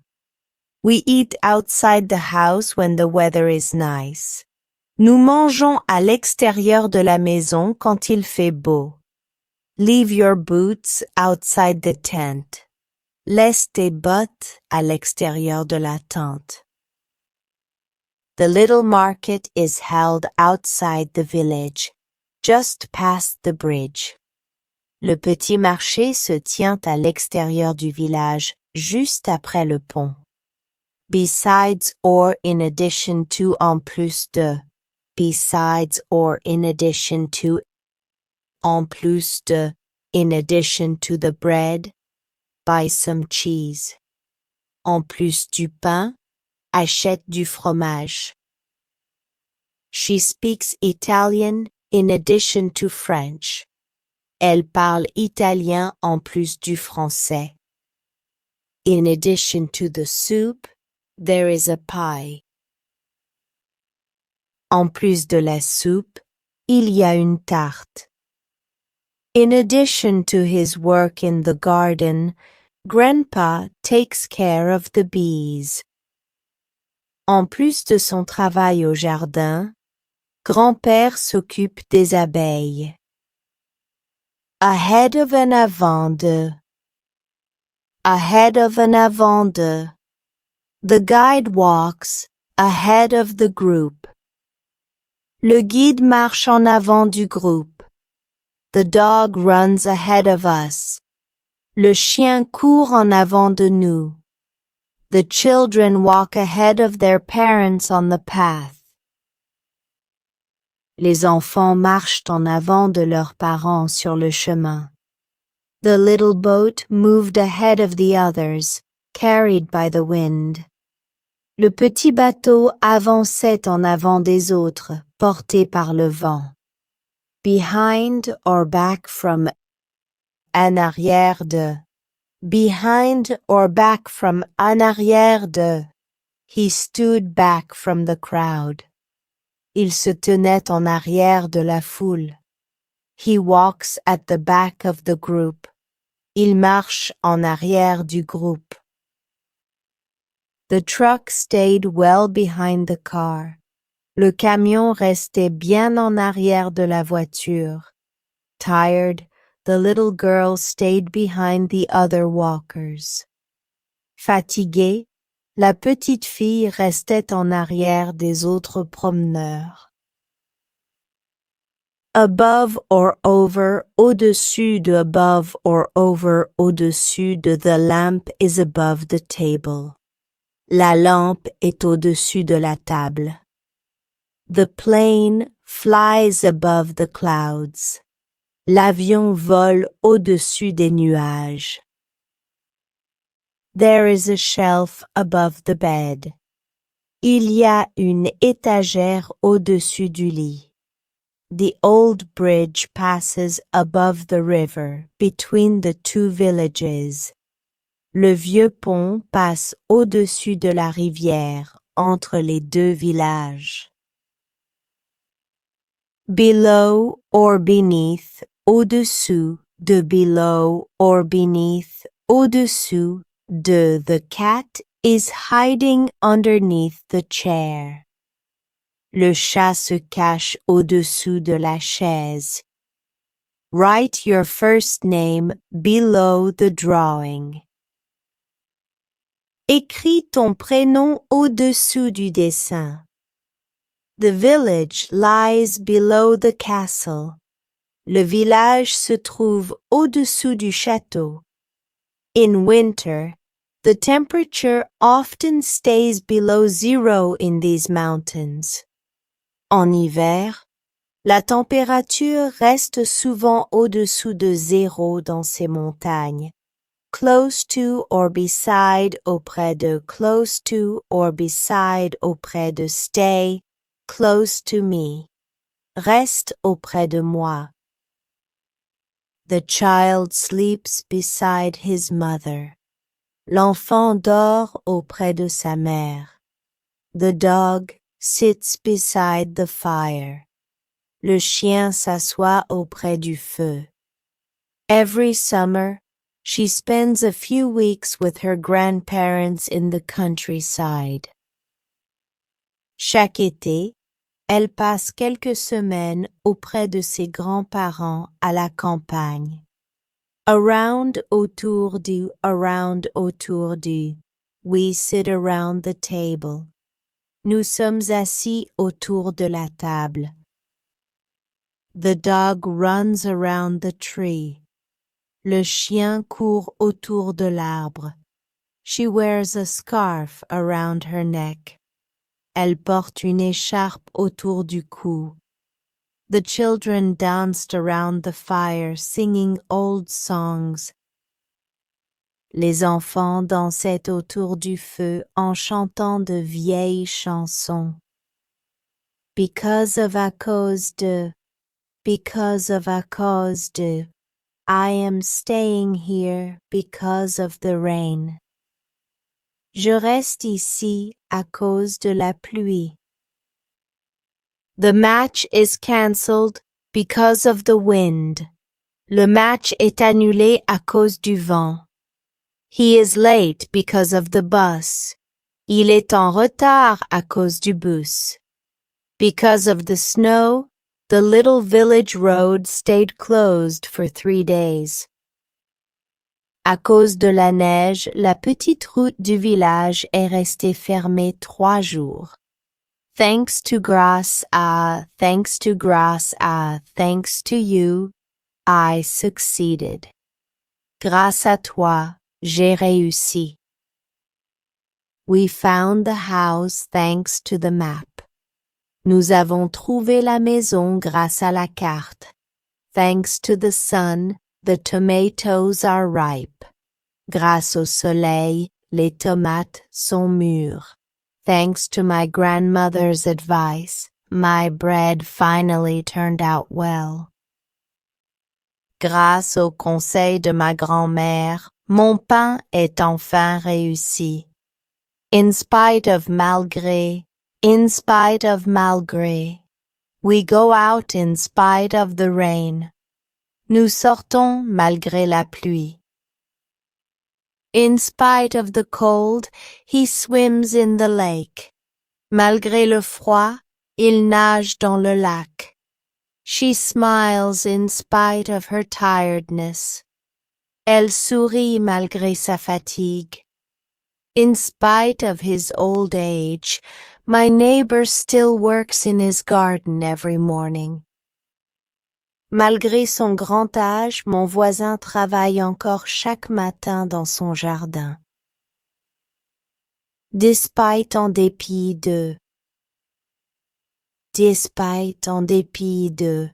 We eat outside the house when the weather is nice. Nous mangeons à l'extérieur de la maison quand il fait beau. Leave your boots outside the tent. Laisse tes bottes à l'extérieur de la tente. The little market is held outside the village, just past the bridge. Le petit marché se tient à l'extérieur du village, juste après le pont. Besides or in addition to, en plus de. Besides or in addition to. En plus de. In addition to the bread. Buy some cheese. En plus du pain. Achète du fromage. She speaks Italian in addition to French. Elle parle italien en plus du français. In addition to the soup, there is a pie. En plus de la soupe, il y a une tarte. In addition to his work in the garden, Grandpa takes care of the bees. En plus de son travail au jardin, Grand-père s'occupe des abeilles. Ahead of an avant de. Ahead of an avant de. The guide walks ahead of the group. Le guide marche en avant du groupe. The dog runs ahead of us. Le chien court en avant de nous. The children walk ahead of their parents on the path. Les enfants marchent en avant de leurs parents sur le chemin. The little boat moved ahead of the others, carried by the wind. Le petit bateau avançait en avant des autres, porté par le vent. Behind or back from. En arrière de. Behind or back from. En arrière de. He stood back from the crowd. Il se tenait en arrière de la foule. He walks at the back of the group. Il marche en arrière du groupe. The truck stayed well behind the car. Le camion restait bien en arrière de la voiture. Tired, the little girl stayed behind the other walkers. Fatiguée, la petite fille restait en arrière des autres promeneurs. Above or over, au-dessus de. Above or over, au-dessus de. The lamp is above the table. La lampe est au-dessus de la table. The plane flies above the clouds. L'avion vole au-dessus des nuages. There is a shelf above the bed. Il y a une étagère au-dessus du lit. The old bridge passes above the river, between the two villages. Le vieux pont passe au-dessus de la rivière, entre les deux villages. Below or beneath, au-dessous de. Below or beneath, au-dessous de. The cat is hiding underneath the chair. Le chat se cache au-dessous de la chaise. Write your first name below the drawing. Écris ton prénom au-dessous du dessin. The village lies below the castle. Le village se trouve au-dessous du château. In winter, the temperature often stays below zero in these mountains. En hiver, la température reste souvent au-dessous de zéro dans ces montagnes. Close to or beside, auprès de. Close to or beside, auprès de. Stay, close to me. Reste auprès de moi. The child sleeps beside his mother. L'enfant dort auprès de sa mère. The dog sits beside the fire. Le chien s'assoit auprès du feu. Every summer, she spends a few weeks with her grandparents in the countryside. Chaque été, elle passe quelques semaines auprès de ses grands-parents à la campagne. Around autour du. Around autour du. We sit around the table. Nous sommes assis autour de la table. The dog runs around the tree. Le chien court autour de l'arbre. She wears a scarf around her neck. Elle porte une écharpe autour du cou. The children danced around the fire singing old songs. Les enfants dansaient autour du feu en chantant de vieilles chansons. Because of à cause de. Because of à cause de. I am staying here because of the rain. Je reste ici à cause de la pluie. The match is cancelled because of the wind. Le match est annulé à cause du vent. He is late because of the bus. Il est en retard à cause du bus. Because of the snow, the little village road stayed closed for 3 days. À cause de la neige, la petite route du village est restée fermée 3 jours. Thanks to grâce à, thanks to grâce à, thanks to you, I succeeded. Grâce à toi, j'ai réussi. We found the house thanks to the map. Nous avons trouvé la maison grâce à la carte. Thanks to the sun, the tomatoes are ripe. Grâce au soleil, les tomates sont mûres. Thanks to my grandmother's advice, my bread finally turned out well. Grâce au conseil de ma grand-mère, mon pain est enfin réussi. In spite of malgré, we go out in spite of the rain. Nous sortons malgré la pluie. In spite of the cold, he swims in the lake. Malgré le froid, il nage dans le lac. She smiles in spite of her tiredness. Elle sourit malgré sa fatigue. In spite of his old age, my neighbor still works in his garden every morning. Malgré son grand âge, mon voisin travaille encore chaque matin dans son jardin. Despite en dépit de. Despite en dépit de.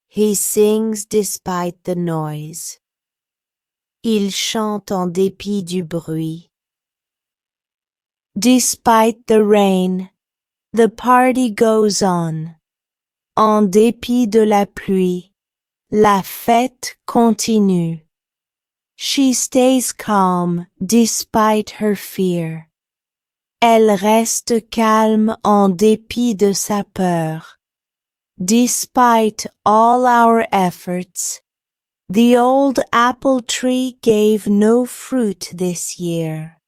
He sings despite the noise. Il chante en dépit du bruit. Despite the rain, the party goes on. En dépit de la pluie, la fête continue. She stays calm despite her fear. Elle reste calme en dépit de sa peur. Despite all our efforts, the old apple tree gave no fruit this year.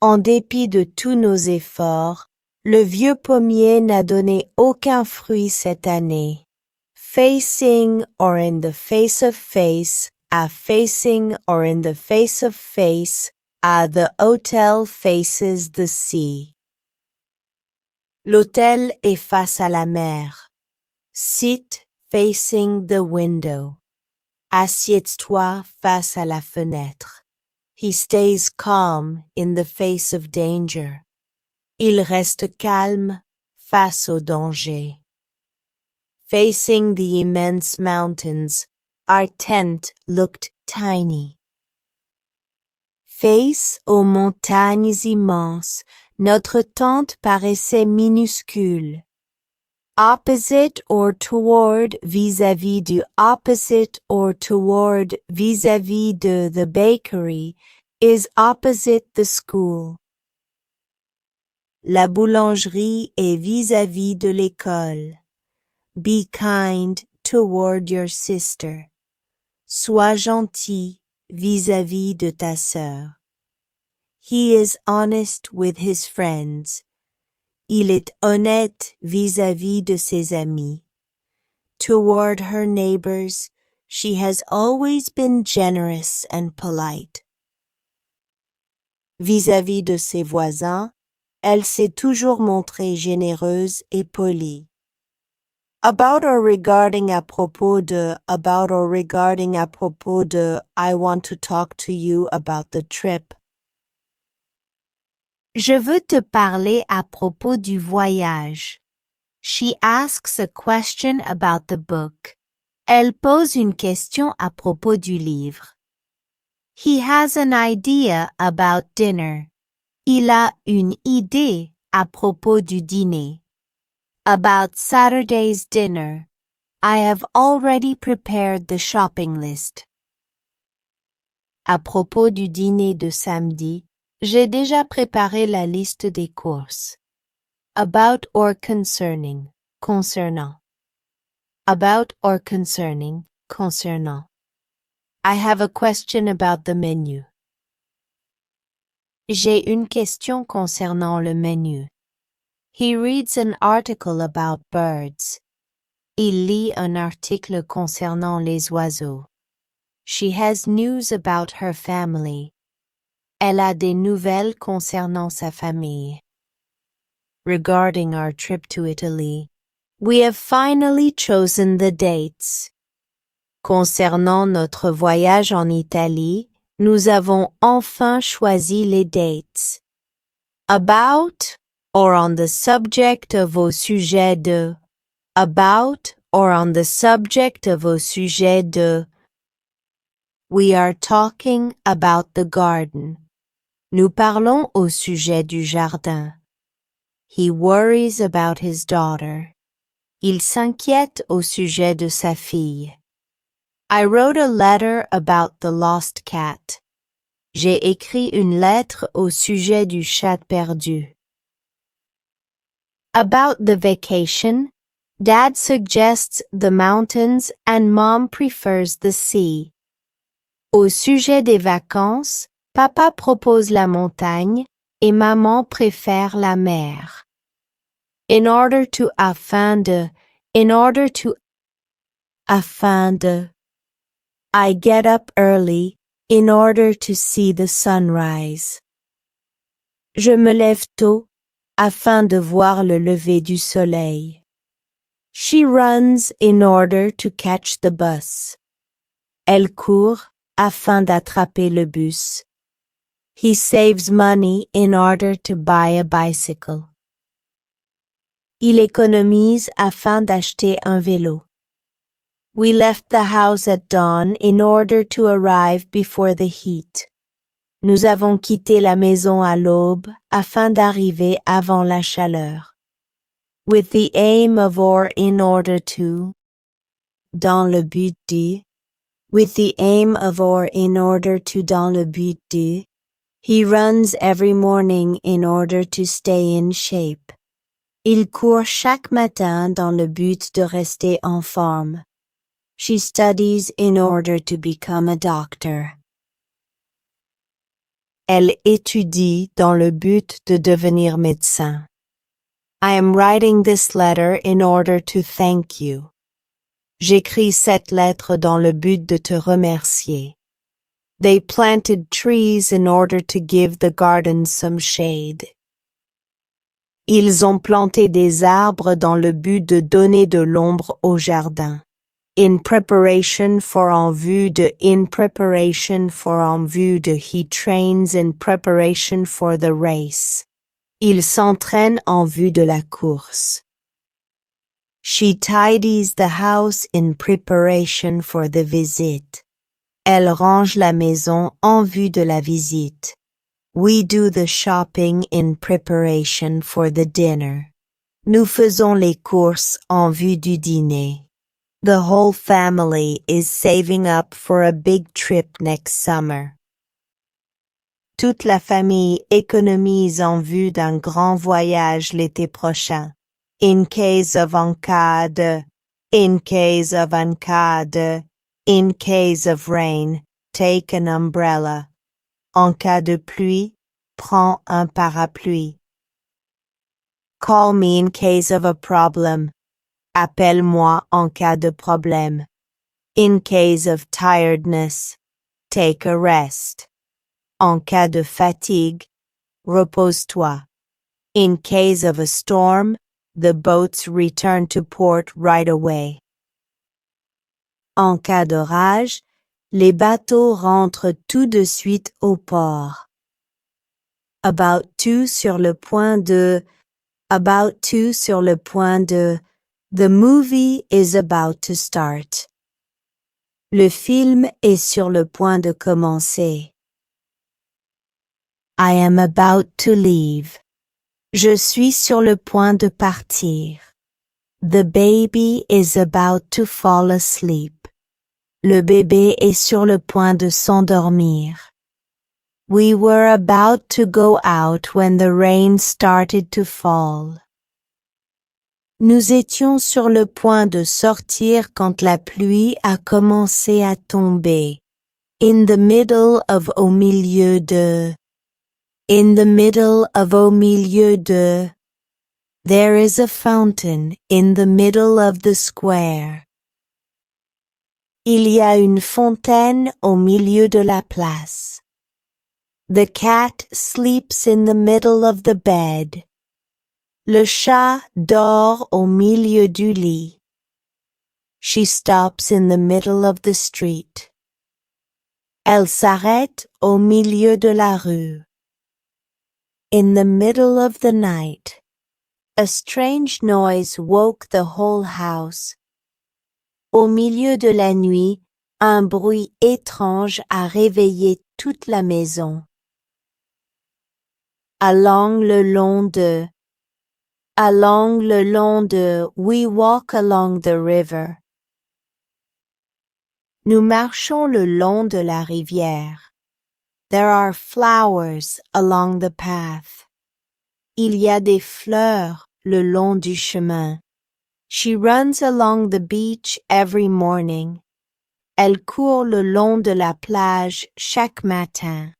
En dépit de tous nos efforts, le vieux pommier n'a donné aucun fruit cette année. Facing or in the face of face, facing or in the face of face, the hotel faces the sea. L'hôtel est face à la mer. Sit facing the window. Assieds-toi face à la fenêtre. He stays calm in the face of danger. Il reste calme face au danger. Facing the immense mountains, our tent looked tiny. Face aux montagnes immenses, notre tente paraissait minuscule. Opposite or toward vis-à-vis du opposite or toward vis-à-vis de the bakery is opposite the school. La boulangerie est vis-à-vis de l'école. Be kind toward your sister. Sois gentil vis-à-vis de ta sœur. He is honest with his friends. Il est honnête vis-à-vis de ses amis. Toward her neighbors, she has always been generous and polite. Vis-à-vis de ses voisins, elle s'est toujours montrée généreuse et polie. About or regarding à propos de, I want to talk to you about the trip. Je veux te parler à propos du voyage. She asks a question about the book. Elle pose une question à propos du livre. He has an idea about dinner. Il a une idée à propos du dîner. About Saturday's dinner. I have already prepared the shopping list. À propos du dîner de samedi, j'ai déjà préparé la liste des courses. About or concerning, concernant. About or concerning, concernant. I have a question about the menu. J'ai une question concernant le menu. He reads an article about birds. Il lit un article concernant les oiseaux. She has news about her family. Elle a des nouvelles concernant sa famille. Regarding our trip to Italy, we have finally chosen the dates. Concernant notre voyage en Italie, nous avons enfin choisi les dates. About or on the subject of au sujet de. About or on the subject of au sujet de. We are talking about the garden. Nous parlons au sujet du jardin. He worries about his daughter. Il s'inquiète au sujet de sa fille. I wrote a letter about the lost cat. J'ai écrit une lettre au sujet du chat perdu. About the vacation, Dad suggests the mountains and Mom prefers the sea. Au sujet des vacances, Papa propose la montagne et Maman préfère la mer. Afin de. I get up early in order to see the sunrise. Je me lève tôt afin de voir le lever du soleil. She runs in order to catch the bus. Elle court afin d'attraper le bus. He saves money in order to buy a bicycle. Il économise afin d'acheter un vélo. We left the house at dawn in order to arrive before the heat. Nous avons quitté la maison à l'aube afin d'arriver avant la chaleur. With the aim of or in order to. Dans le but de. With the aim of or in order to dans le but de. He runs every morning in order to stay in shape. Il court chaque matin dans le but de rester en forme. She studies in order to become a doctor. Elle étudie dans le but de devenir médecin. I am writing this letter in order to thank you. J'écris cette lettre dans le but de te remercier. They planted trees in order to give the garden some shade. Ils ont planté des arbres dans le but de donner de l'ombre au jardin. In preparation for en vue de. He trains in preparation for the race. Il s'entraîne en vue de la course. She tidies the house in preparation for the visit. Elle range la maison en vue de la visite. We do the shopping in preparation for the dinner. Nous faisons les courses en vue du dîner. The whole family is saving up for a big trip next summer. Toute la famille économise en vue d'un grand voyage l'été prochain. In case of en cas de. In case of en cas de. In case of rain, take an umbrella. En cas de pluie, prends un parapluie. Call me in case of a problem. Appelle-moi en cas de problème. In case of tiredness, take a rest. En cas de fatigue, repose-toi. In case of a storm, the boats return to port right away. En cas d'orage, les bateaux rentrent tout de suite au port. About to sur le point de. About to sur le point de. The movie is about to start. Le film est sur le point de commencer. I am about to leave. Je suis sur le point de partir. The baby is about to fall asleep. Le bébé est sur le point de s'endormir. We were about to go out when the rain started to fall. Nous étions sur le point de sortir quand la pluie a commencé à tomber. In the middle of au milieu de. In the middle of au milieu de. There is a fountain in the middle of the square. Il y a une fontaine au milieu de la place. The cat sleeps in the middle of the bed. Le chat dort au milieu du lit. She stops in the middle of the street. Elle s'arrête au milieu de la rue. In the middle of the night. A strange noise woke the whole house. Au milieu de la nuit, un bruit étrange a réveillé toute la maison. Along le long de. Along le long de, we walk along the river. Nous marchons le long de la rivière. There are flowers along the path. Il y a des fleurs le long du chemin. She runs along the beach every morning. Elle court le long de la plage chaque matin.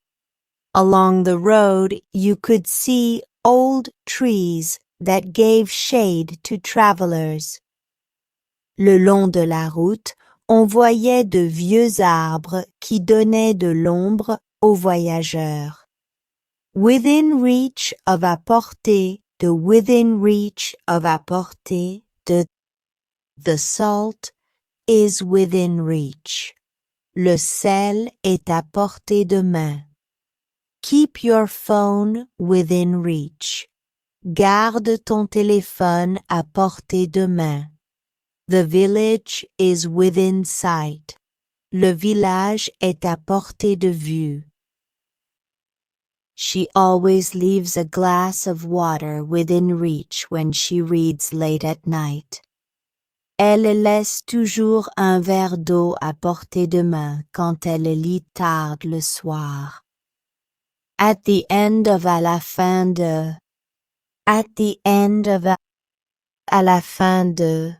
Along the road, you could see old trees that gave shade to travelers. Le long de la route, on voyait de vieux arbres qui donnaient de l'ombre aux voyageurs. Within reach of à portée, de within reach of à portée, de the salt is within reach. Le sel est à portée de main. Keep your phone within reach. Garde ton téléphone à portée de main. The village is within sight. Le village est à portée de vue. She always leaves a glass of water within reach when she reads late at night. Elle laisse toujours un verre d'eau à portée de main quand elle lit tard le soir. At the end of à la fin de. At the end of à la fin de.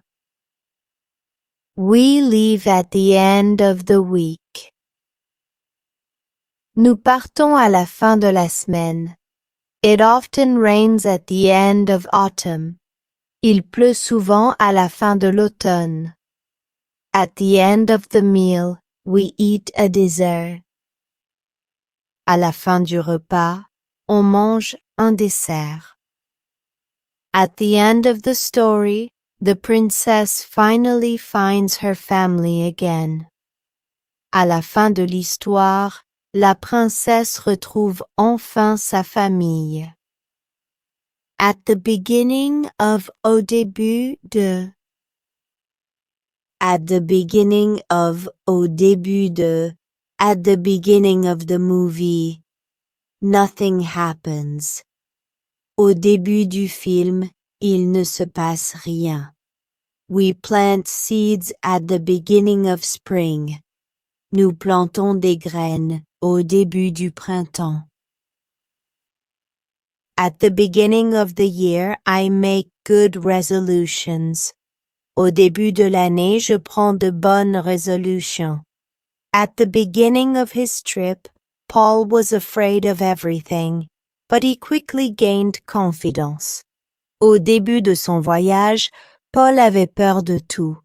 We leave at the end of the week. Nous partons à la fin de la semaine. It often rains at the end of autumn. Il pleut souvent à la fin de l'automne. At the end of the meal, we eat a dessert. À la fin du repas, on mange un dessert. At the end of the story, the princess finally finds her family again. À la fin de l'histoire, la princesse retrouve enfin sa famille. At the beginning of au début de. At the beginning of au début de. At the beginning of the movie. Nothing happens. Au début du film, il ne se passe rien. We plant seeds at the beginning of spring. Nous plantons des graines au début du printemps. At the beginning of the year, I make good resolutions. Au début de l'année, je prends de bonnes résolutions. At the beginning of his trip, Paul was afraid of everything, but he quickly gained confidence. Au début de son voyage, Paul avait peur de tout,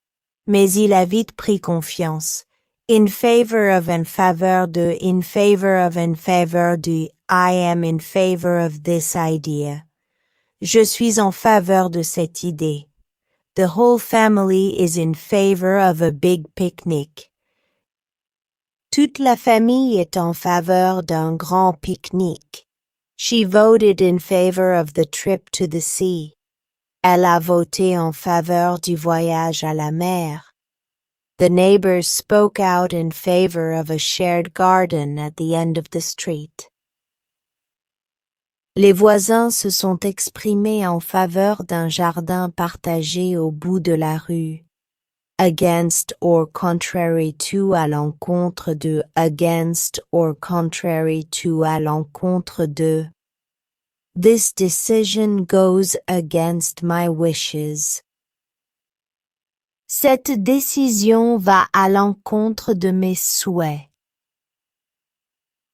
mais il a vite pris confiance. In favor of en faveur de, in favor of en faveur du, I am in favor of this idea. Je suis en faveur de cette idée. The whole family is in favor of a big picnic. Toute la famille est en faveur d'un grand pique-nique. She voted in favor of the trip to the sea. Elle a voté en faveur du voyage à la mer. The neighbors spoke out in favor of a shared garden at the end of the street. Les voisins se sont exprimés en faveur d'un jardin partagé au bout de la rue. Against or contrary to à l'encontre de, against or contrary to à l'encontre de. This decision goes against my wishes. Cette décision va à l'encontre de mes souhaits.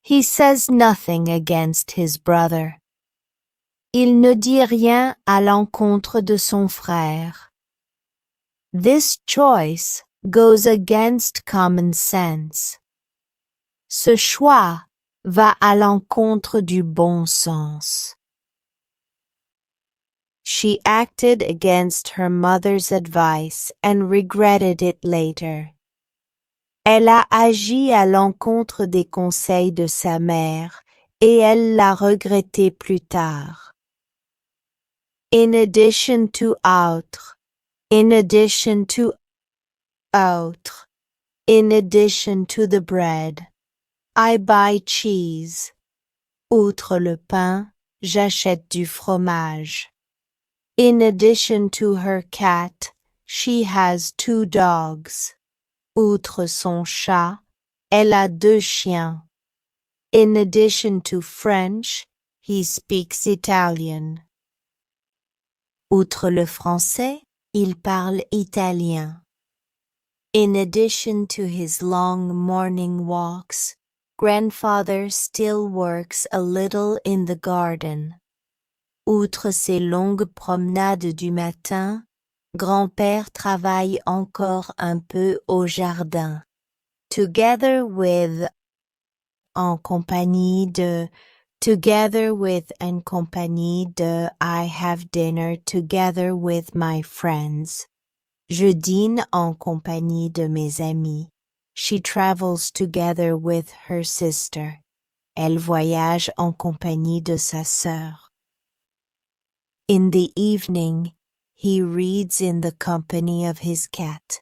He says nothing against his brother. Il ne dit rien à l'encontre de son frère. This choice goes against common sense. Ce choix va à l'encontre du bon sens. She acted against her mother's advice and regretted it later. Elle a agi à l'encontre des conseils de sa mère et elle l'a regretté plus tard. In addition to autre, in addition to autre, in addition to the bread, I buy cheese. Outre le pain, j'achète du fromage. In addition to her cat, she has 2 dogs. Outre son chat, elle a 2 chiens. In addition to French, he speaks Italian. Outre le français, il parle italien. In addition to his long morning walks, grandfather still works a little in the garden. Outre ses longues promenades du matin, grand-père travaille encore un peu au jardin. Together with, en compagnie de, together with en compagnie de, I have dinner together with my friends. Je dîne en compagnie de mes amis. She travels together with her sister. Elle voyage en compagnie de sa sœur. In the evening, he reads in the company of his cat.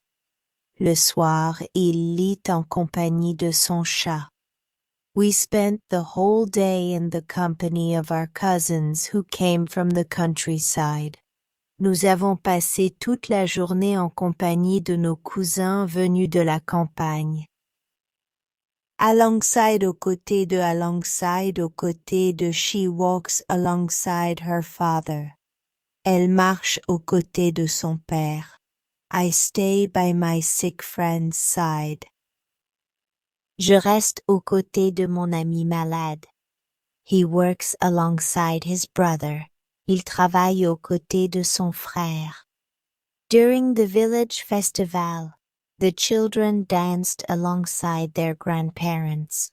Le soir, il lit en compagnie de son chat. We spent the whole day in the company of our cousins who came from the countryside. Nous avons passé toute la journée en compagnie de nos cousins venus de la campagne. Alongside aux côtés de she walks alongside her father. Elle marche aux côtés de son père. I stay by my sick friend's side. Je reste aux côtés de mon ami malade. He works alongside his brother. Il travaille aux côtés de son frère. During the village festival, the children danced alongside their grandparents.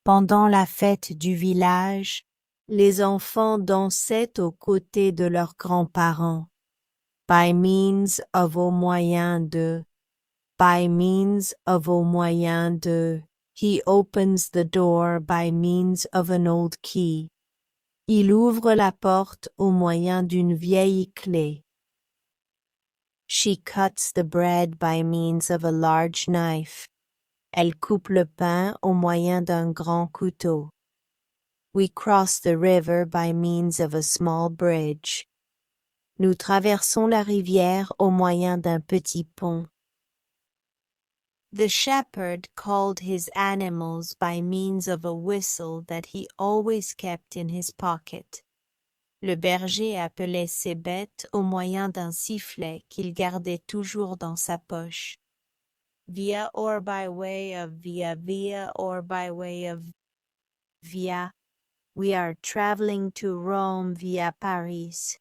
Pendant la fête du village, les enfants dansaient aux côtés de leurs grands-parents. By means of au moyen de, by means of au moyen de, he opens the door by means of an old key. Il ouvre la porte au moyen d'une vieille clé. She cuts the bread by means of a large knife. Elle coupe le pain au moyen d'un grand couteau. We cross the river by means of a small bridge. Nous traversons la rivière au moyen d'un petit pont. The shepherd called his animals by means of a whistle that he always kept in his pocket. Le berger appelait ses bêtes au moyen d'un sifflet qu'il gardait toujours dans sa poche. Via or by way of via or by way of via. We are traveling to Rome via Paris.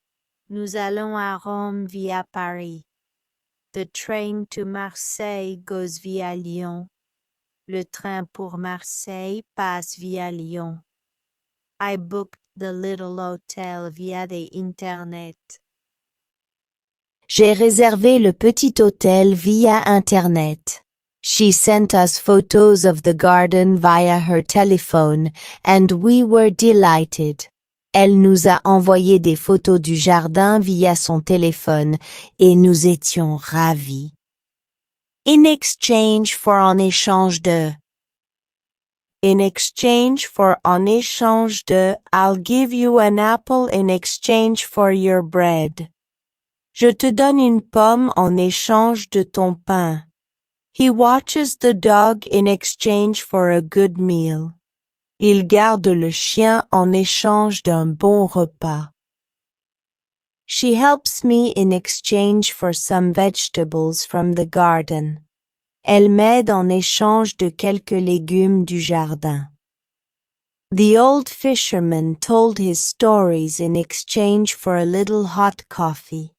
Nous allons à Rome via Paris. The train to Marseille goes via Lyon. Le train pour Marseille passe via Lyon. I booked the little hotel via the internet. J'ai réservé le petit hôtel via Internet. She sent us photos of the garden via her telephone, and we were delighted. Elle nous a envoyé des photos du jardin via son téléphone, et nous étions ravis. In exchange for en échange de. In exchange for en échange de, I'll give you an apple in exchange for your bread. Je te donne une pomme en échange de ton pain. He watches the dog in exchange for a good meal. Il garde le chien en échange d'un bon repas. She helps me in exchange for some vegetables from the garden. Elle m'aide en échange de quelques légumes du jardin. The old fisherman told his stories in exchange for a little hot coffee.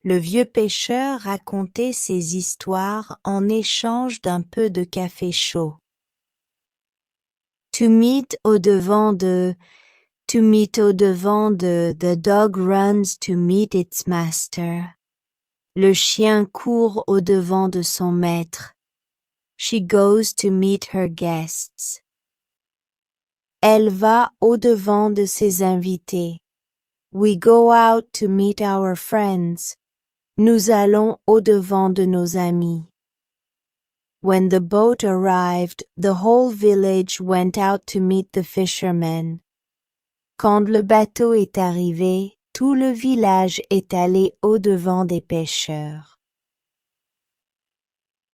Le vieux pêcheur racontait ses histoires en échange d'un peu de café chaud. To meet au-devant de, the dog runs to meet its master. Le chien court au-devant de son maître. She goes to meet her guests. Elle va au-devant de ses invités. We go out to meet our friends. Nous allons au-devant de nos amis. When the boat arrived, the whole village went out to meet the fishermen. Quand le bateau est arrivé, tout le village est allé au-devant des pêcheurs.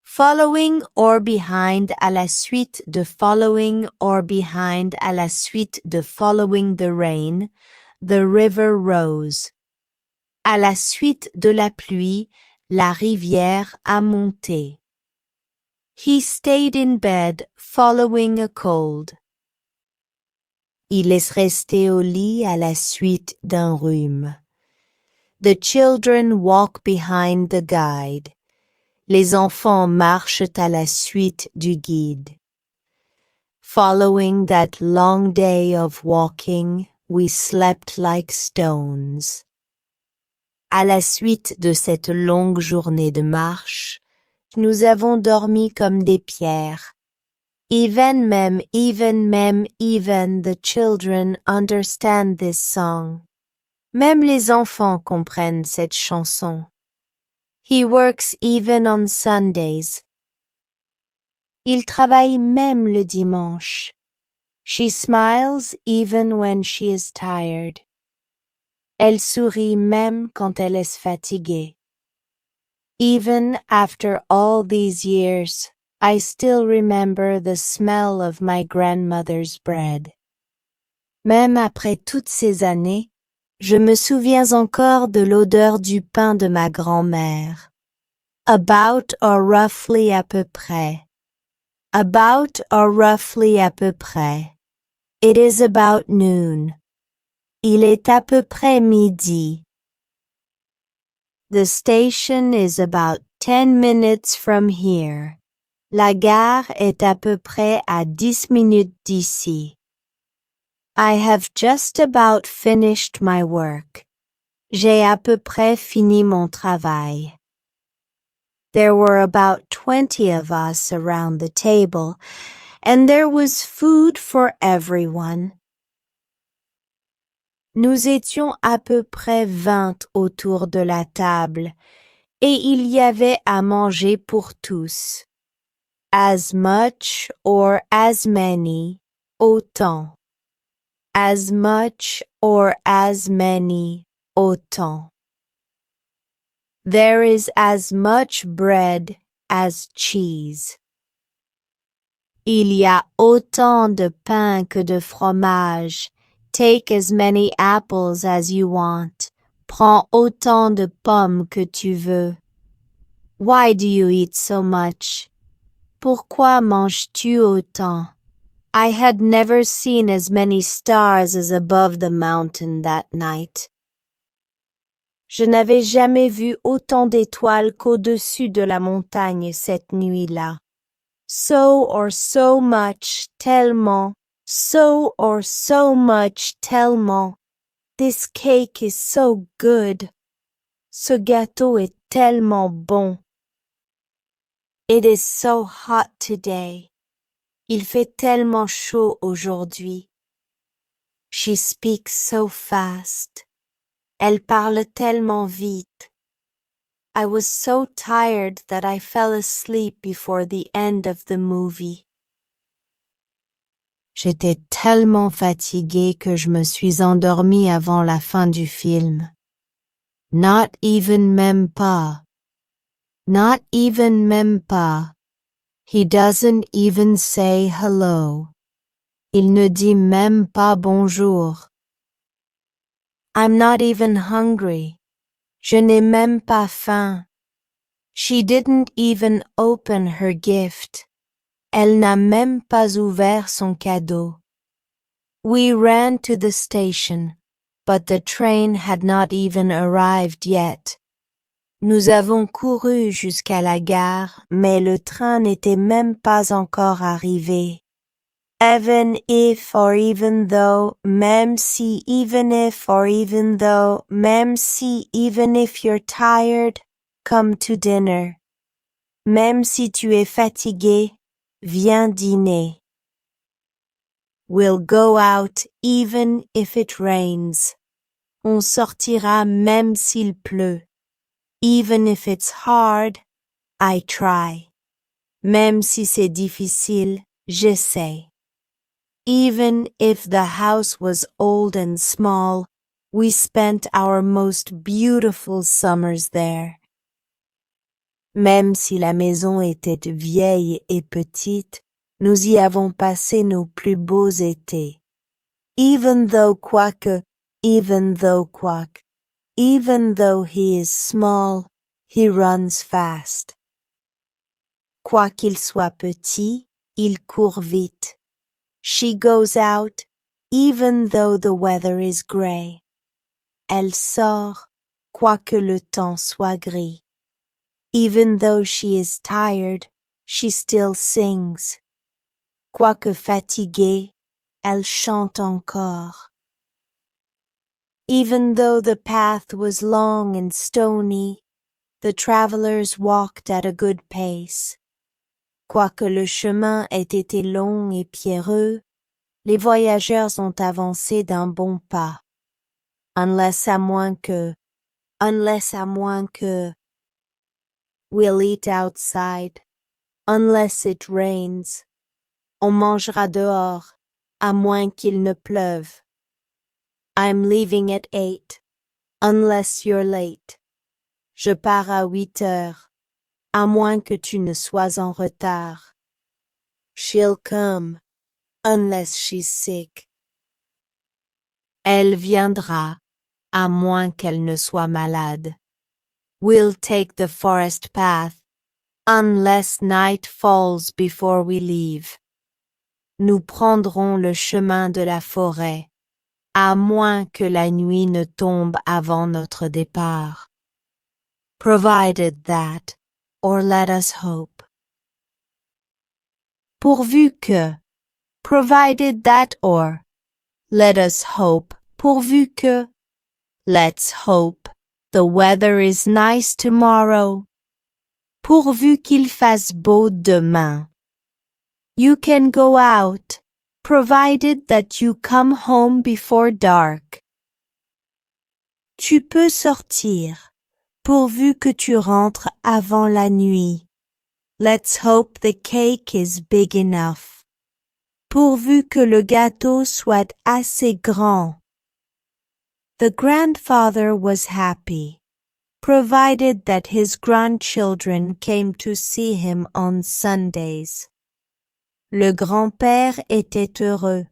Following or behind à la suite de following or behind à la suite de following the rain, the river rose. À la suite de la pluie, la rivière a monté. He stayed in bed following a cold. Il est resté au lit à la suite d'un rhume. The children walk behind the guide. Les enfants marchent à la suite du guide. Following that long day of walking, we slept like stones. À la suite de cette longue journée de marche, nous avons dormi comme des pierres. Even the children understand this song. Même les enfants comprennent cette chanson. He works even on Sundays. Il travaille même le dimanche. She smiles even when she is tired. Elle sourit même quand elle est fatiguée. Even after all these years, I still remember the smell of my grandmother's bread. Même après toutes ces années, je me souviens encore de l'odeur du pain de ma grand-mère. About or roughly à peu près. About or roughly à peu près. It is about noon. Il est à peu près midi. The station is about 10 minutes from here. La gare est à peu près à 10 minutes d'ici. I have just about finished my work. J'ai à peu près fini mon travail. There were about 20 of us around the table, and there was food for everyone. Nous étions à peu près 20 autour de la table, et il y avait à manger pour tous. As much or as many, autant. As much or as many, autant. There is as much bread as cheese. Il y a autant de pain que de fromage. Take as many apples as you want. Prends autant de pommes que tu veux. Why do you eat so much? Pourquoi manges-tu autant? I had never seen as many stars as above the mountain that night. Je n'avais jamais vu autant d'étoiles qu'au-dessus de la montagne cette nuit-là. So or so much, tellement. So or so much, tellement. This cake is so good. Ce gâteau est tellement bon. It is so hot today. Il fait tellement chaud aujourd'hui. She speaks so fast. Elle parle tellement vite. I was so tired that I fell asleep before the end of the movie. J'étais tellement fatiguée que je me suis endormie avant la fin du film. Not even même pas. Not even même pas. He doesn't even say hello. Il ne dit même pas bonjour. I'm not even hungry. Je n'ai même pas faim. She didn't even open her gift. Elle n'a même pas ouvert son cadeau. We ran to the station, but the train had not even arrived yet. Nous avons couru jusqu'à la gare, mais le train n'était même pas encore arrivé. Even if or even though, même si, even if or even though, même si, even if you're tired, come to dinner. Même si tu es fatigué, viens dîner. We'll go out even if it rains. On sortira même s'il pleut. Even if it's hard, I try. Même si c'est difficile, j'essaie. Even if the house was old and small, we spent our most beautiful summers there. Même si la maison était vieille et petite, nous y avons passé nos plus beaux étés. Even though quoique, even though quoique, even though he is small, he runs fast. Quoiqu'il soit petit, il court vite. She goes out, even though the weather is gray. Elle sort, quoique le temps soit gris. Even though she is tired, she still sings. Quoique fatiguée, elle chante encore. Even though the path was long and stony, the travelers walked at a good pace. Quoique le chemin ait été long et pierreux, les voyageurs ont avancé d'un bon pas. Unless à moins que, we'll eat outside, unless it rains. On mangera dehors, à moins qu'il ne pleuve. I'm leaving at 8, unless you're late. Je pars à 8 heures, à moins que tu ne sois en retard. She'll come, unless she's sick. Elle viendra, à moins qu'elle ne soit malade. We'll take the forest path, unless night falls before we leave. Nous prendrons le chemin de la forêt, à moins que la nuit ne tombe avant notre départ. Provided that, or let us hope. Pourvu que, provided that or, let us hope, pourvu que, let's hope, the weather is nice tomorrow, pourvu qu'il fasse beau demain. You can go out, provided that you come home before dark. Tu peux sortir, pourvu que tu rentres avant la nuit. Let's hope the cake is big enough. Pourvu que le gâteau soit assez grand. The grandfather was happy, provided that his grandchildren came to see him on Sundays. Le grand-père était heureux,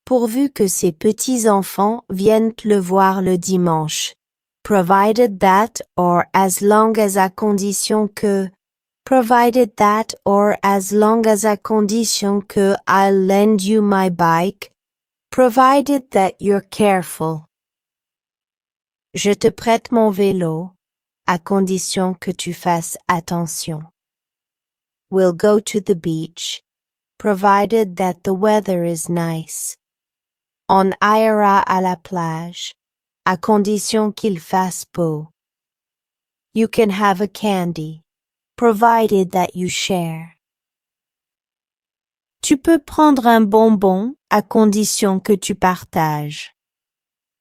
pourvu que ses petits-enfants viennent le voir le dimanche. Provided that, or as long as à condition que, provided that, or as long as à condition que I'll lend you my bike, provided that you're careful. Je te prête mon vélo, à condition que tu fasses attention. We'll go to the beach, provided that the weather is nice. On ira à la plage, à condition qu'il fasse beau. You can have a candy, provided that you share. Tu peux prendre un bonbon, à condition que tu partages.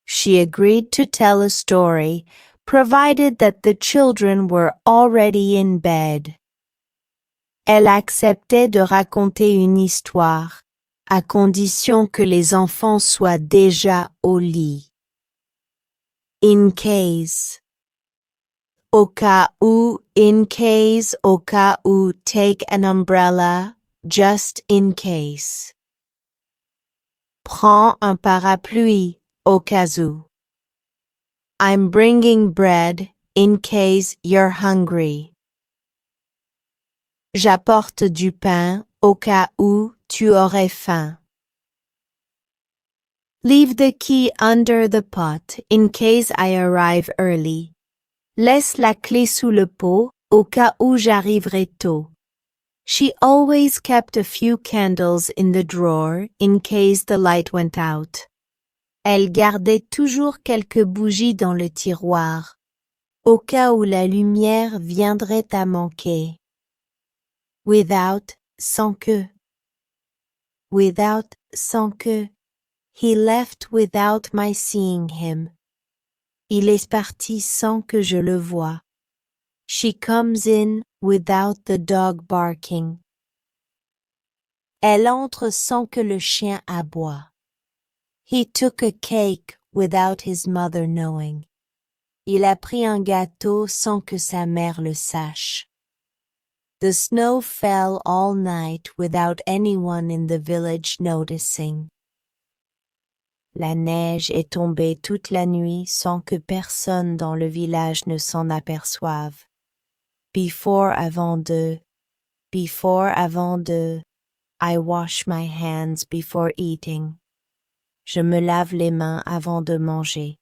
She agreed to tell a story, provided that the children were already in bed. Elle acceptait de raconter une histoire, à condition que les enfants soient déjà au lit. In case. Au cas où, in case, au cas où, take an umbrella, just in case. Prends un parapluie, au cas où. I'm bringing bread, in case you're hungry. J'apporte du pain au cas où tu aurais faim. Leave the key under the pot in case I arrive early. Laisse la clé sous le pot au cas où j'arriverai tôt. She always kept a few candles in the drawer in case the light went out. Elle gardait toujours quelques bougies dans le tiroir, au cas où la lumière viendrait à manquer. Without, sans que. Without, sans que. He left without my seeing him. Il est parti sans que je le voie. She comes in without the dog barking. Elle entre sans que le chien aboie. He took a cake without his mother knowing. Il a pris un gâteau sans que sa mère le sache. The snow fell all night without anyone in the village noticing. La neige est tombée toute la nuit sans que personne dans le village ne s'en aperçoive. Before avant de, I wash my hands before eating. Je me lave les mains avant de manger.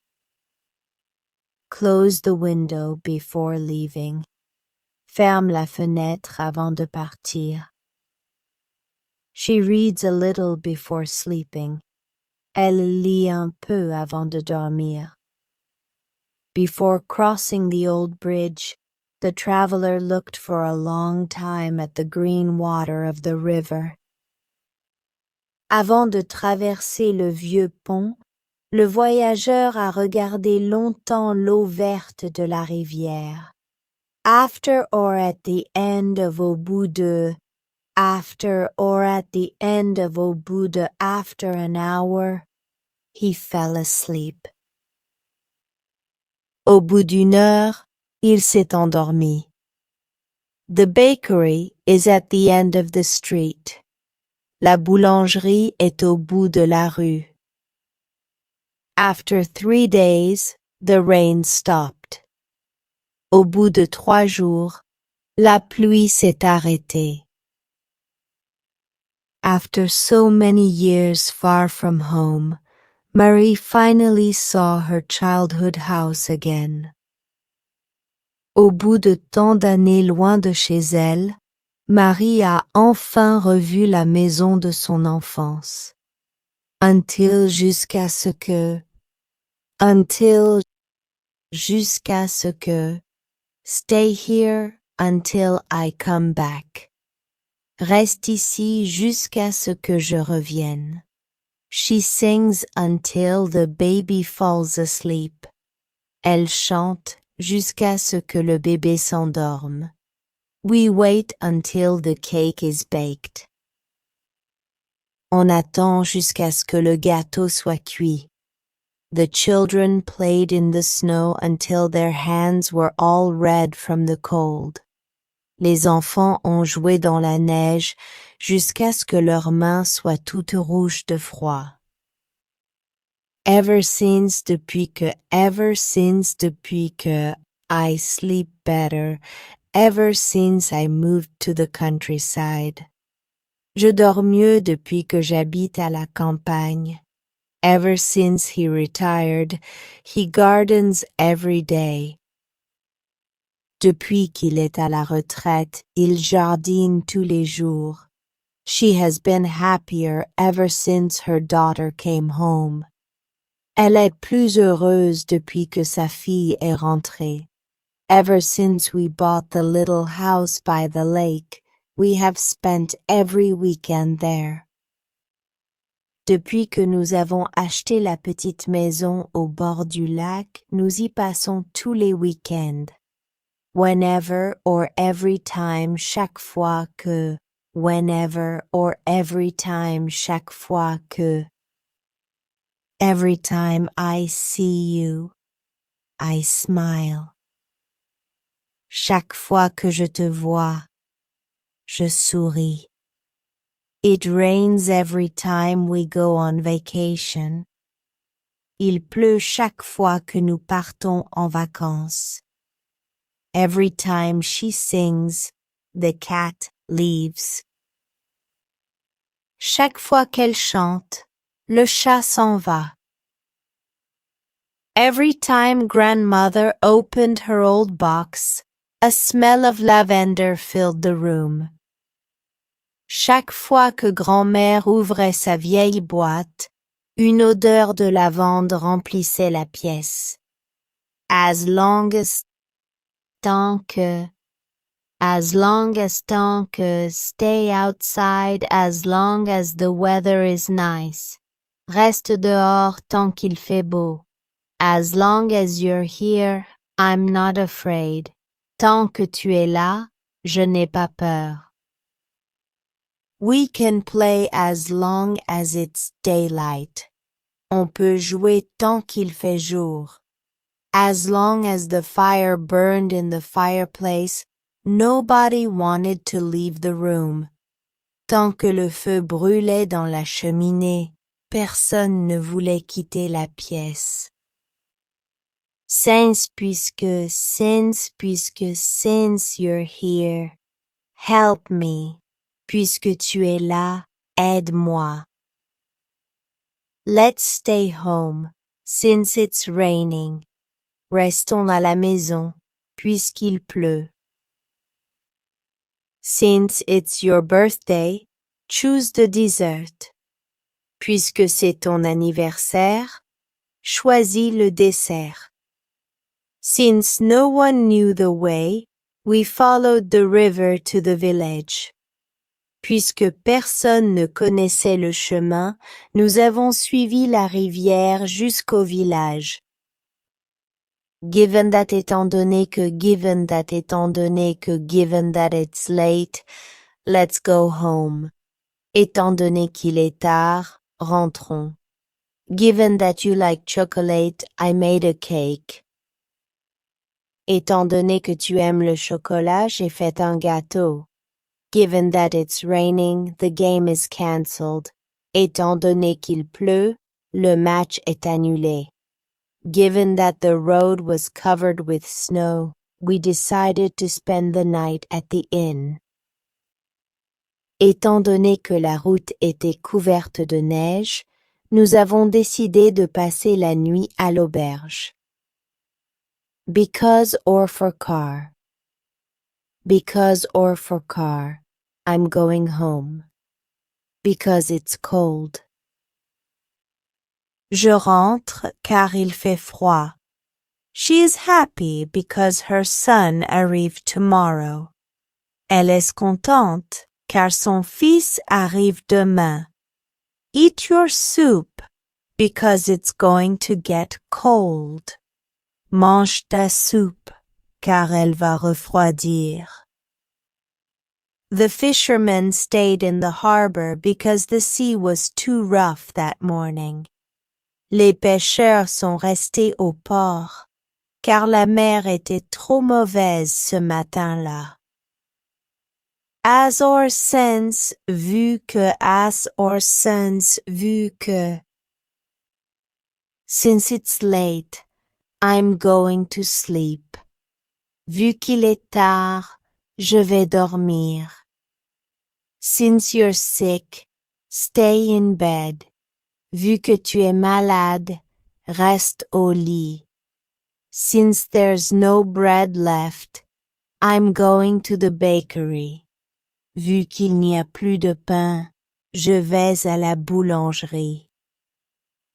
Close the window before leaving. Ferme la fenêtre avant de partir. She reads a little before sleeping. Elle lit un peu avant de dormir. Before crossing the old bridge, the traveler looked for a long time at the green water of the river. Avant de traverser le vieux pont, le voyageur a regardé longtemps l'eau verte de la rivière. After or at the end of au bout de, after or at the end of au bout de, after an hour, he fell asleep. Au bout d'une heure, il s'est endormi. The bakery is at the end of the street. La boulangerie est au bout de la rue. After 3 days, the rain stopped. Au bout de 3 jours, la pluie s'est arrêtée. After so many years far from home, Marie finally saw her childhood house again. Au bout de tant d'années loin de chez elle, Marie a enfin revu la maison de son enfance. Until jusqu'à ce que, stay here until I come back. Reste ici jusqu'à ce que je revienne. She sings until the baby falls asleep. Elle chante jusqu'à ce que le bébé s'endorme. We wait until the cake is baked. On attend jusqu'à ce que le gâteau soit cuit. The children played in the snow until their hands were all red from the cold. Les enfants ont joué dans la neige jusqu'à ce que leurs mains soient toutes rouges de froid. Ever since depuis que, I sleep better, ever since I moved to the countryside. Je dors mieux depuis que j'habite à la campagne. Ever since he retired, he gardens every day. Depuis qu'il est à la retraite, il jardine tous les jours. She has been happier ever since her daughter came home. Elle est plus heureuse depuis que sa fille est rentrée. Ever since we bought the little house by the lake, we have spent every weekend there. Depuis que nous avons acheté la petite maison au bord du lac, nous y passons tous les week-ends. Whenever or every time, chaque fois que. Whenever or every time, chaque fois que. Every time I see you, I smile. Chaque fois que je te vois, je souris. It rains every time we go on vacation. Il pleut chaque fois que nous partons en vacances. Every time she sings, the cat leaves. Chaque fois qu'elle chante, le chat s'en va. Every time grandmother opened her old box, a smell of lavender filled the room. Chaque fois que grand-mère ouvrait sa vieille boîte, une odeur de lavande remplissait la pièce. As long as tant que stay outside as long as the weather is nice. Reste dehors tant qu'il fait beau. As long as you're here, I'm not afraid. Tant que tu es là, je n'ai pas peur. We can play as long as it's daylight. On peut jouer tant qu'il fait jour. As long as the fire burned in the fireplace, nobody wanted to leave the room. Tant que le feu brûlait dans la cheminée, personne ne voulait quitter la pièce. Since you're here, help me. Puisque tu es là, aide-moi. Let's stay home, since it's raining. Restons à la maison, puisqu'il pleut. Since it's your birthday, choose the dessert. Puisque c'est ton anniversaire, choisis le dessert. Since no one knew the way, we followed the river to the village. Puisque personne ne connaissait le chemin, nous avons suivi la rivière jusqu'au village. Given that étant donné que given that it's late, let's go home. Étant donné qu'il est tard, rentrons. Given that you like chocolate, I made a cake. Étant donné que tu aimes le chocolat, j'ai fait un gâteau. Given that it's raining, the game is cancelled. Étant donné qu'il pleut, le match est annulé. Given that the road was covered with snow, we decided to spend the night at the inn. Étant donné que la route était couverte de neige, nous avons décidé de passer la nuit à l'auberge. Because or for car. Because or for car. I'm going home. Because it's cold. Je rentre car il fait froid. She is happy because her son arrive tomorrow. Elle est contente car son fils arrive demain. Eat your soup because it's going to get cold. Mange ta soupe car elle va refroidir. The fishermen stayed in the harbor because the sea was too rough that morning. Les pêcheurs sont restés au port car la mer était trop mauvaise ce matin-là. As or since, vu que, as or since, vu que. Since it's late, I'm going to sleep. Vu qu'il est tard, je vais dormir. Since you're sick, stay in bed. Vu que tu es malade, reste au lit. Since there's no bread left, I'm going to the bakery. Vu qu'il n'y a plus de pain, je vais à la boulangerie.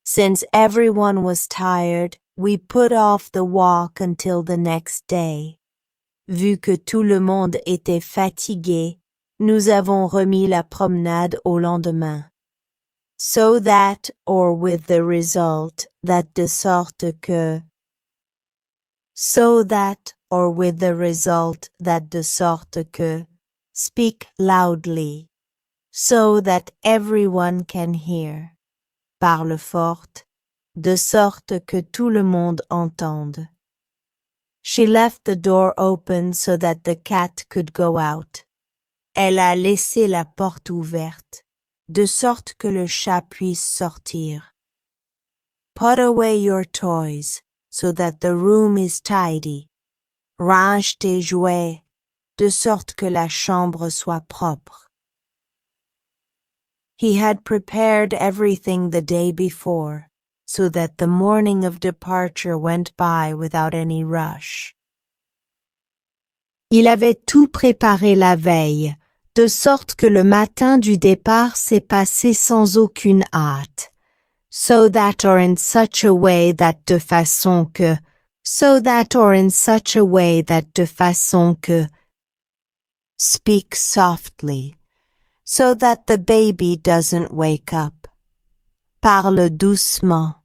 Since everyone was tired, we put off the walk until the next day. Vu que tout le monde était fatigué, nous avons remis la promenade au lendemain. So that, or with the result, that de sorte que. So that, or with the result, that de sorte que. Speak loudly, so that everyone can hear. Parle forte, de sorte que tout le monde entende. She left the door open so that the cat could go out. Elle a laissé la porte ouverte, de sorte que le chat puisse sortir. Put away your toys, so that the room is tidy. Range tes jouets, de sorte que la chambre soit propre. He had prepared everything the day before, so that the morning of departure went by without any rush. Il avait tout préparé la veille, de sorte que le matin du départ s'est passé sans aucune hâte. So that or in such a way that de façon que, so that or in such a way that de façon que. Speak softly, so that the baby doesn't wake up. Parle doucement,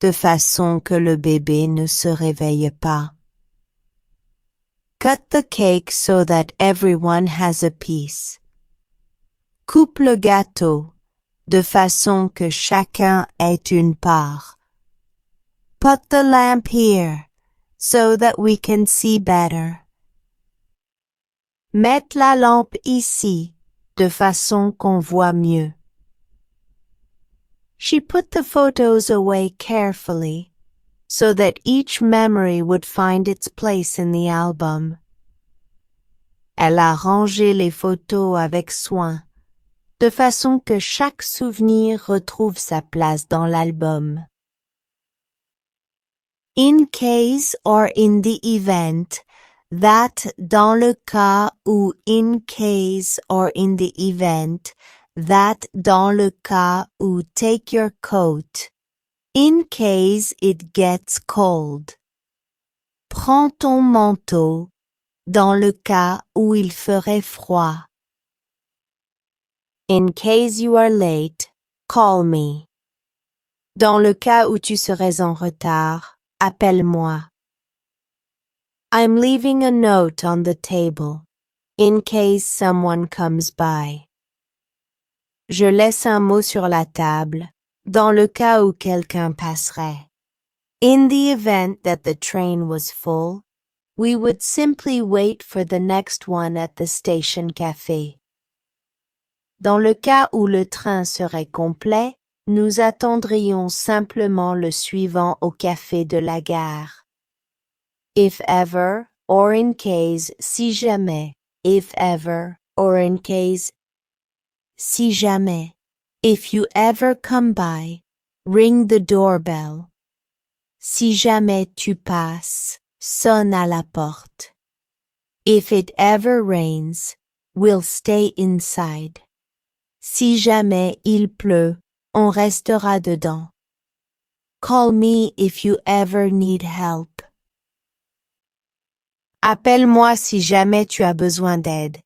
de façon que le bébé ne se réveille pas. Cut the cake so that everyone has a piece. Coupe le gâteau, de façon que chacun ait une part. Put the lamp here, so that we can see better. Mette la lampe ici, de façon qu'on voit mieux. She put the photos away carefully, so that each memory would find its place in the album. Elle a rangé les photos avec soin, de façon que chaque souvenir retrouve sa place dans l'album. In case or in the event that, dans le cas où, in case or in the event that, dans le cas où, take your coat, in case it gets cold. Prends ton manteau, dans le cas où il ferait froid. In case you are late, call me. Dans le cas où tu serais en retard, appelle-moi. I'm leaving a note on the table, in case someone comes by. Je laisse un mot sur la table, dans le cas où quelqu'un passerait. In the event that the train was full, we would simply wait for the next one at the station café. Dans le cas où le train serait complet, nous attendrions simplement le suivant au café de la gare. If ever, or in case, si jamais. If ever, or in case, si jamais. If you ever come by, ring the doorbell. Si jamais tu passes, sonne à la porte. If it ever rains, we'll stay inside. Si jamais il pleut, on restera dedans. Call me if you ever need help. Appelle-moi si jamais tu as besoin d'aide.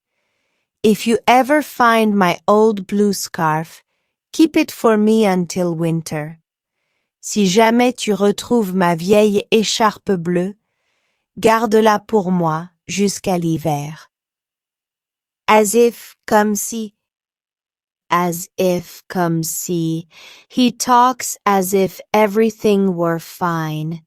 If you ever find my old blue scarf, keep it for me until winter. Si jamais tu retrouves ma vieille écharpe bleue, garde-la pour moi jusqu'à l'hiver. As if, comme si. As if, comme si. He talks as if everything were fine.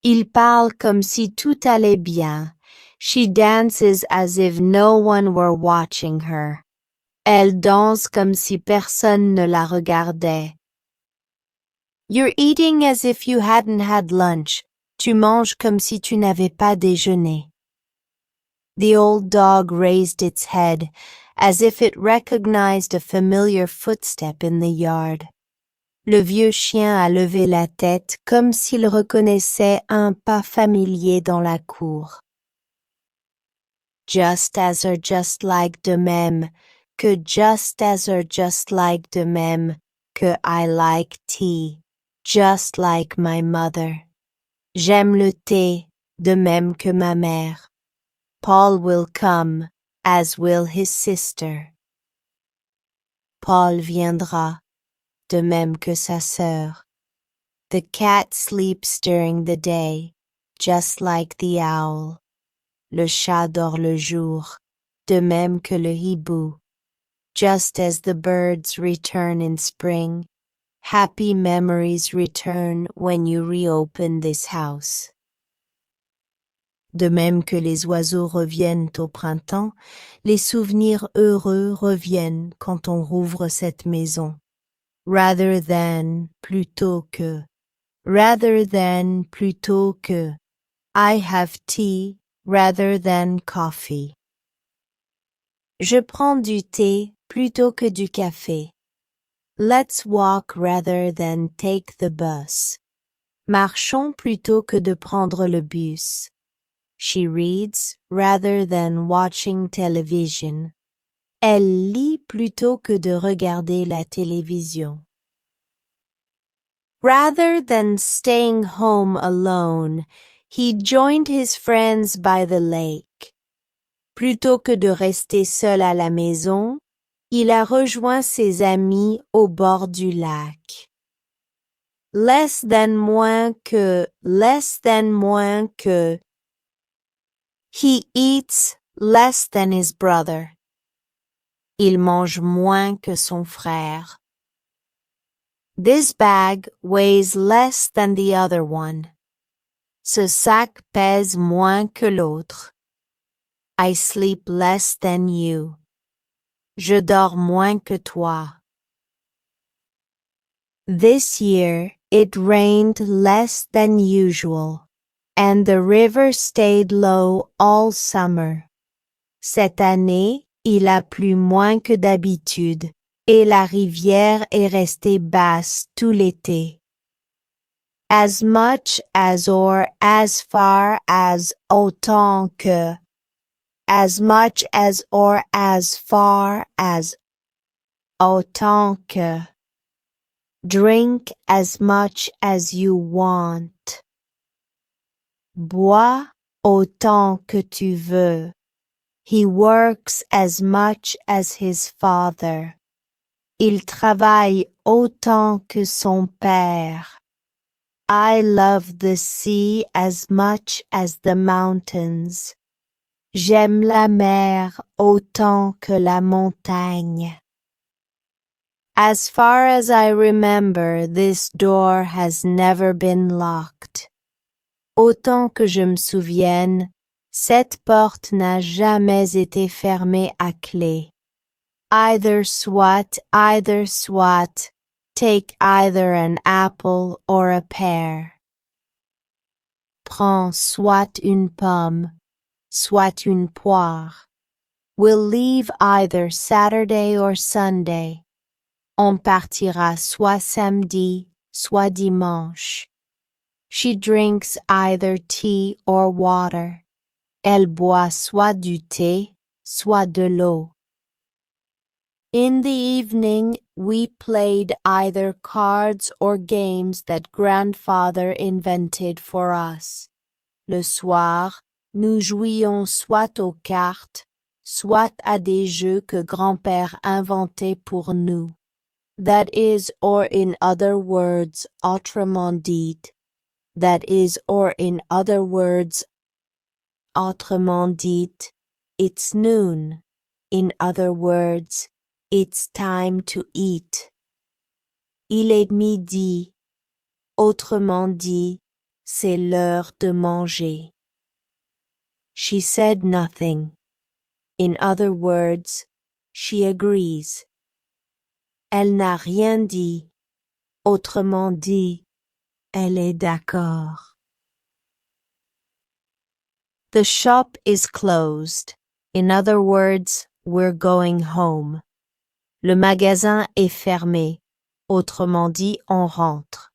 Il parle comme si tout allait bien. She dances as if no one were watching her. Elle danse comme si personne ne la regardait. You're eating as if you hadn't had lunch. Tu manges comme si tu n'avais pas déjeuné. The old dog raised its head, as if it recognized a familiar footstep in the yard. Le vieux chien a levé la tête comme s'il reconnaissait un pas familier dans la cour. Just as or just like de même, que just as or just like de même, que I like tea, just like my mother. J'aime le thé, de même que ma mère. Paul will come, as will his sister. Paul viendra, de même que sa sœur. The cat sleeps during the day, just like the owl. Le chat dort le jour, de même que le hibou. Just as the birds return in spring, happy memories return when you reopen this house. De même que les oiseaux reviennent au printemps, les souvenirs heureux reviennent quand on rouvre cette maison. Rather than, plutôt que. Rather than, plutôt que. I have tea, rather than coffee. Je prends du thé plutôt que du café. Let's walk rather than take the bus. Marchons plutôt que de prendre le bus. She reads rather than watching television. Elle lit plutôt que de regarder la télévision. Rather than staying home alone, he joined his friends by the lake. Plutôt que de rester seul à la maison, il a rejoint ses amis au bord du lac. Less than moins que, less than moins que. He eats less than his brother. Il mange moins que son frère. This bag weighs less than the other one. Ce sac pèse moins que l'autre. I sleep less than you. Je dors moins que toi. This year it rained less than usual, and the river stayed low all summer. Cette année, il a plu moins que d'habitude, et la rivière est restée basse tout l'été. As much as or as far as autant que. As much as or as far as autant que. Drink as much as you want. Bois autant que tu veux. He works as much as his father. Il travaille autant que son père. I love the sea as much as the mountains. J'aime la mer autant que la montagne. As far as I remember, this door has never been locked. Autant que je me souvienne, cette porte n'a jamais été fermée à clé. Either soit, take either an apple or a pear. Prends soit une pomme, soit une poire. We'll leave either Saturday or Sunday. On partira soit samedi, soit dimanche. She drinks either tea or water. Elle boit soit du thé, soit de l'eau. In the evening, we played either cards or games that grandfather invented for us. Le soir, nous jouions soit aux cartes, soit à des jeux que grand-père inventait pour nous. That is, or in other words, autrement dit. That is, or in other words, autrement dit, it's noon. In other words, it's time to eat. Il est midi. Autrement dit, c'est l'heure de manger. She said nothing. In other words, she agrees. Elle n'a rien dit. Autrement dit, elle est d'accord. The shop is closed. In other words, we're going home. Le magasin est fermé. Autrement dit, on rentre.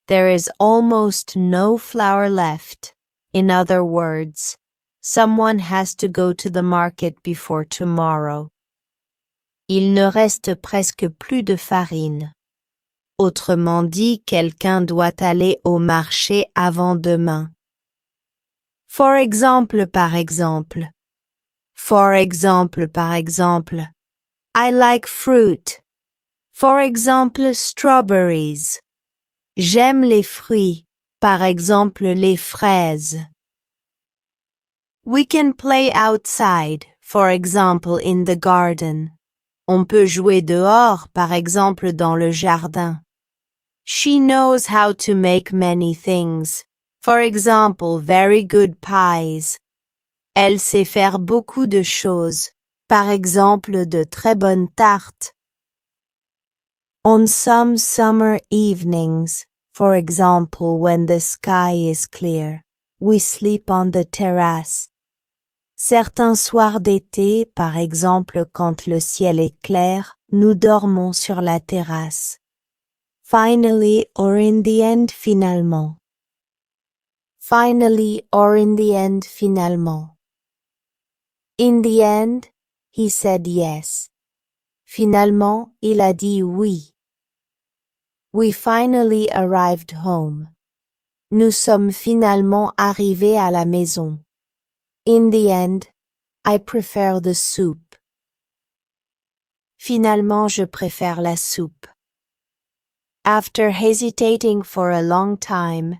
There is almost no flour left. In other words, someone has to go to the market before tomorrow. Il ne reste presque plus de farine. Autrement dit, quelqu'un doit aller au marché avant demain. For example, par exemple. For example, par exemple. I like fruit. For example, strawberries. J'aime les fruits. Par exemple, les fraises. We can play outside. For example, in the garden. On peut jouer dehors, par exemple, dans le jardin. She knows how to make many things. For example, very good pies. Elle sait faire beaucoup de choses. Par exemple, de très bonnes tartes. On some summer evenings, for example, when the sky is clear, we sleep on the terrace. Certains soirs d'été, par exemple quand le ciel est clair, nous dormons sur la terrasse. Finally or in the end, finalement. Finally or in the end, finalement. In the end, he said yes. Finalement, il a dit oui. We finally arrived home. Nous sommes finalement arrivés à la maison. In the end, I prefer the soup. Finalement, je préfère la soupe. After hesitating for a long time,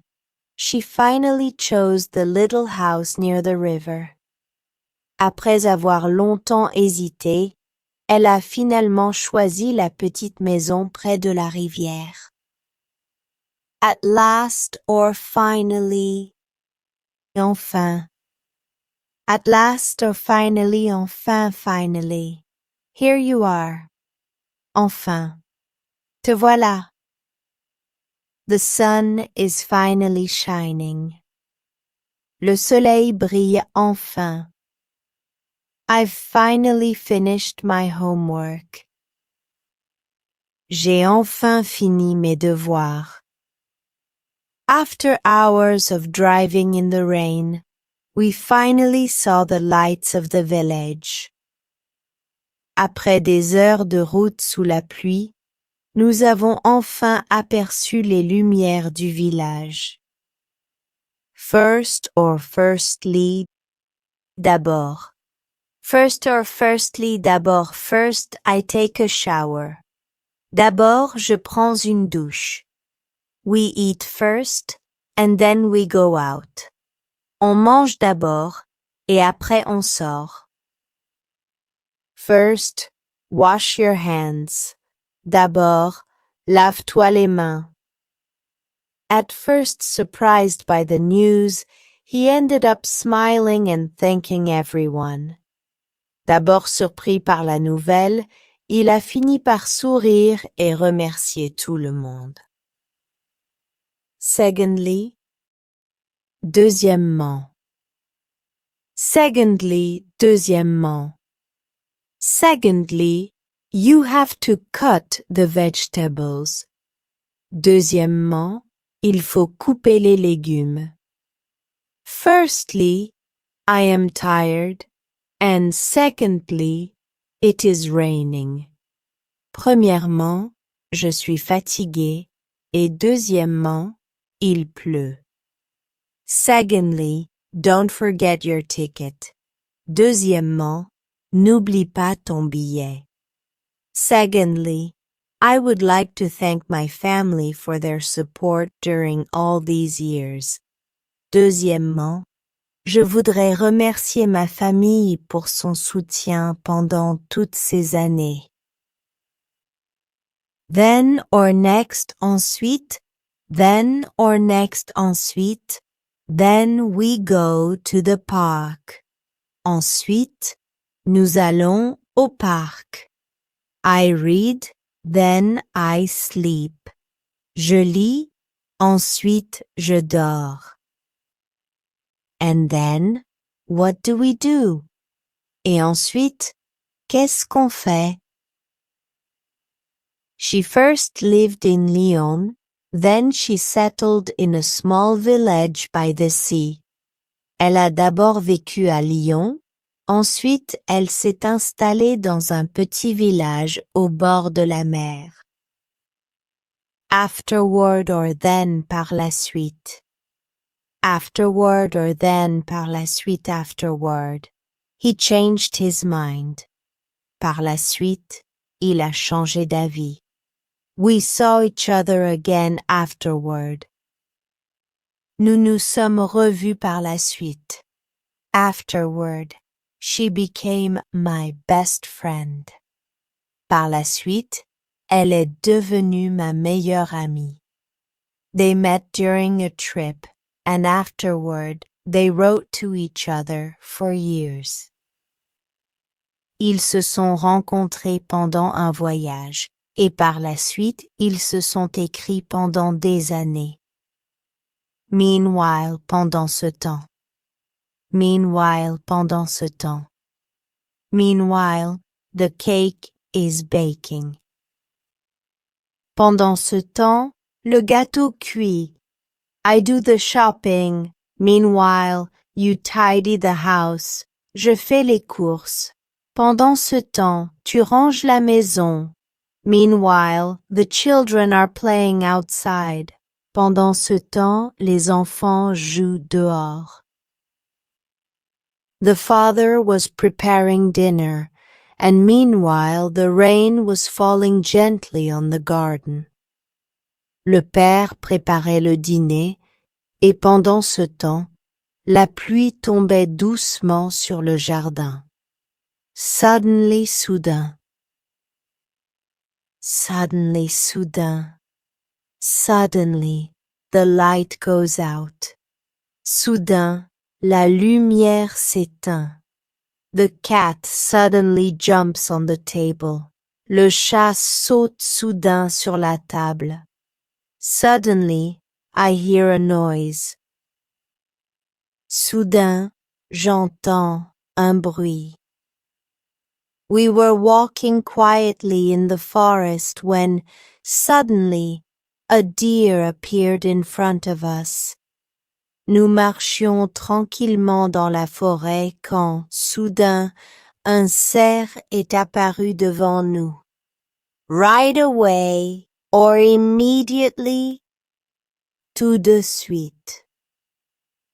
she finally chose the little house near the river. Après avoir longtemps hésité, elle a finalement choisi la petite maison près de la rivière. At last or finally, enfin. At last or finally, enfin, finally. Here you are. Enfin. Te voilà. The sun is finally shining. Le soleil brille enfin. I've finally finished my homework. J'ai enfin fini mes devoirs. After hours of driving in the rain, we finally saw the lights of the village. Après des heures de route sous la pluie, nous avons enfin aperçu les lumières du village. First or firstly, d'abord. First or firstly, d'abord. First, I take a shower. D'abord, je prends une douche. We eat first, and then we go out. On mange d'abord, et après on sort. First, wash your hands. D'abord, lave-toi les mains. At first surprised by the news, he ended up smiling and thanking everyone. D'abord surpris par la nouvelle, il a fini par sourire et remercier tout le monde. Secondly, deuxièmement. Secondly, deuxièmement. Secondly, you have to cut the vegetables. Deuxièmement, il faut couper les légumes. Firstly, I am tired, and secondly, it is raining. Premièrement, je suis fatigué, et deuxièmement, il pleut. Secondly, don't forget your ticket. Deuxièmement, n'oublie pas ton billet. Secondly, I would like to thank my family for their support during all these years. Deuxièmement, je voudrais remercier ma famille pour son soutien pendant toutes ces années. Then or next, ensuite. Then or next, ensuite. Then we go to the park. Ensuite, nous allons au parc. I read, then I sleep. Je lis, ensuite je dors. And then, what do we do? Et ensuite, qu'est-ce qu'on fait? She first lived in Lyon, then she settled in a small village by the sea. Elle a d'abord vécu à Lyon, ensuite elle s'est installée dans un petit village au bord de la mer. Afterward or then, par la suite. Afterward or then, par la suite, afterward. He changed his mind. Par la suite, il a changé d'avis. We saw each other again afterward. Nous nous sommes revus par la suite. Afterward, she became my best friend. Par la suite, elle est devenue ma meilleure amie. They met during a trip, and afterward, they wrote to each other for years. Ils se sont rencontrés pendant un voyage, et par la suite, ils se sont écrits pendant des années. Meanwhile, pendant ce temps. Meanwhile, pendant ce temps. Meanwhile, the cake is baking. Pendant ce temps, le gâteau cuit. I do the shopping. Meanwhile, you tidy the house. Je fais les courses. Pendant ce temps, tu ranges la maison. Meanwhile, the children are playing outside. Pendant ce temps, les enfants jouent dehors. The father was preparing dinner, and meanwhile the rain was falling gently on the garden. Le père préparait le dîner, et pendant ce temps, la pluie tombait doucement sur le jardin. Suddenly, soudain. Suddenly, soudain. Suddenly, the light goes out. Soudain, la lumière s'éteint. The cat suddenly jumps on the table. Le chat saute soudain sur la table. Suddenly, I hear a noise. Soudain, j'entends un bruit. We were walking quietly in the forest when, suddenly, a deer appeared in front of us. Nous marchions tranquillement dans la forêt quand, soudain, un cerf est apparu devant nous. Right away or immediately, tout de suite.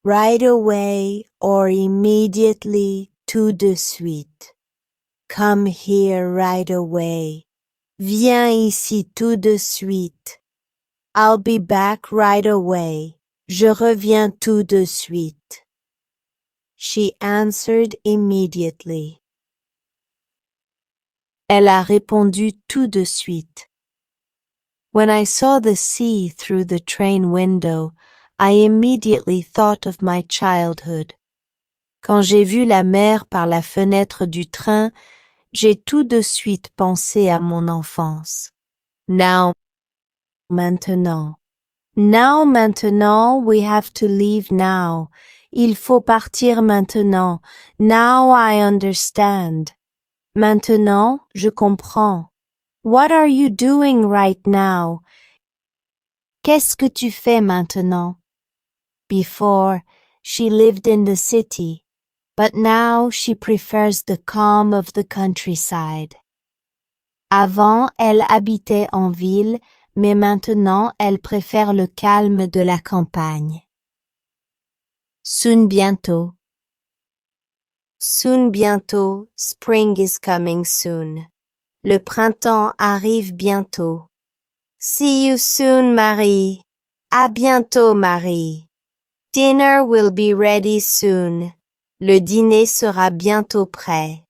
Right away or immediately, tout de suite. Come here right away. Viens ici tout de suite. I'll be back right away. Je reviens tout de suite. She answered immediately. Elle a répondu tout de suite. When I saw the sea through the train window, I immediately thought of my childhood. Quand j'ai vu la mer par la fenêtre du train, j'ai tout de suite pensé à mon enfance. Now, maintenant. Now, maintenant, we have to leave now. Il faut partir maintenant. Now I understand. Maintenant, je comprends. What are you doing right now? Qu'est-ce que tu fais maintenant? Before, she lived in the city, but now she prefers the calm of the countryside. Avant, elle habitait en ville, mais maintenant, elle préfère le calme de la campagne. Soon, bientôt. Soon, bientôt, spring is coming soon. Le printemps arrive bientôt. See you soon, Marie. À bientôt, Marie. Dinner will be ready soon. Le dîner sera bientôt prêt.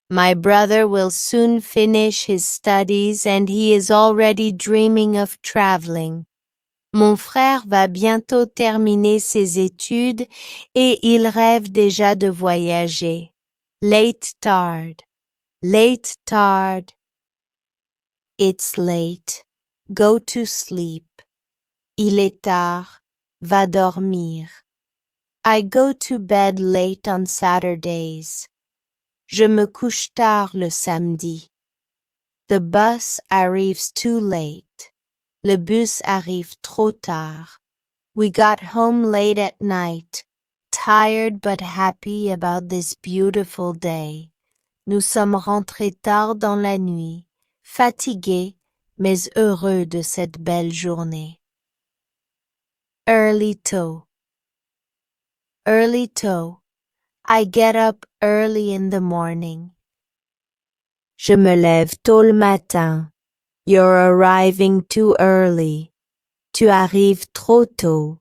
My brother will soon finish his studies and he is already dreaming of traveling. Mon frère va bientôt terminer ses études et il rêve déjà de voyager. Late tard. Late tard. It's late. Go to sleep. Il est tard. Va dormir. I go to bed late on Saturdays. Je me couche tard le samedi. The bus arrives too late. Le bus arrive trop tard. We got home late at night, tired but happy about this beautiful day. Nous sommes rentrés tard dans la nuit, fatigués mais heureux de cette belle journée. Early toe. Early toe. I get up early in the morning. Je me lève tôt le matin. You're arriving too early. Tu arrives trop tôt.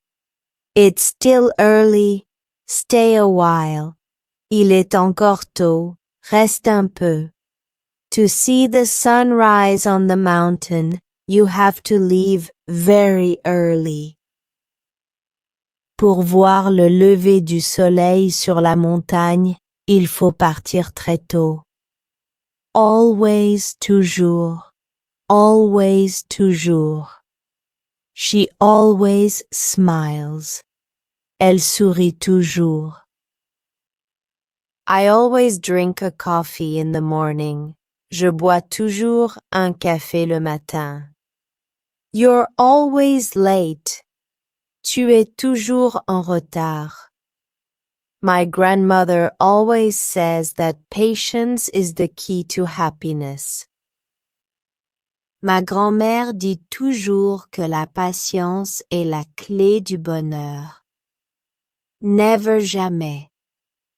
It's still early. Stay a while. Il est encore tôt. Reste un peu. To see the sun rise on the mountain, you have to leave very early. Pour voir le lever du soleil sur la montagne, il faut partir très tôt. Always, toujours. Always, toujours. She always smiles. Elle sourit toujours. I always drink a coffee in the morning. Je bois toujours un café le matin. You're always late. Tu es toujours en retard. My grandmother always says that patience is the key to happiness. Ma grand-mère dit toujours que la patience est la clé du bonheur. Never jamais.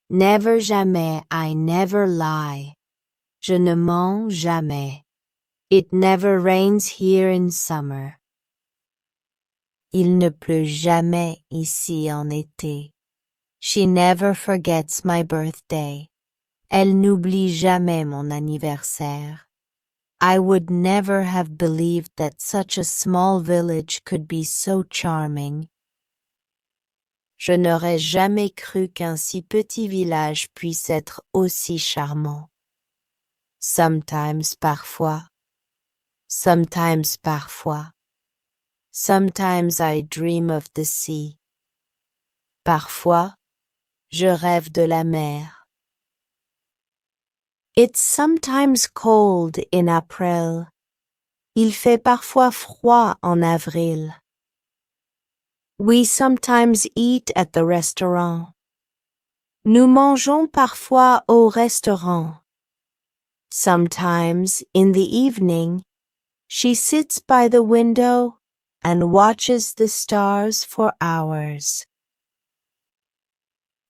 Never jamais, I never lie. Je ne mens jamais. It never rains here in summer. Il ne pleut jamais ici en été. She never forgets my birthday. Elle n'oublie jamais mon anniversaire. I would never have believed that such a small village could be so charming. Je n'aurais jamais cru qu'un si petit village puisse être aussi charmant. Sometimes, parfois. Sometimes, parfois. Sometimes I dream of the sea. Parfois, je rêve de la mer. It's sometimes cold in April. Il fait parfois froid en avril. We sometimes eat at the restaurant. Nous mangeons parfois au restaurant. Sometimes, in the evening, she sits by the window and watches the stars for hours.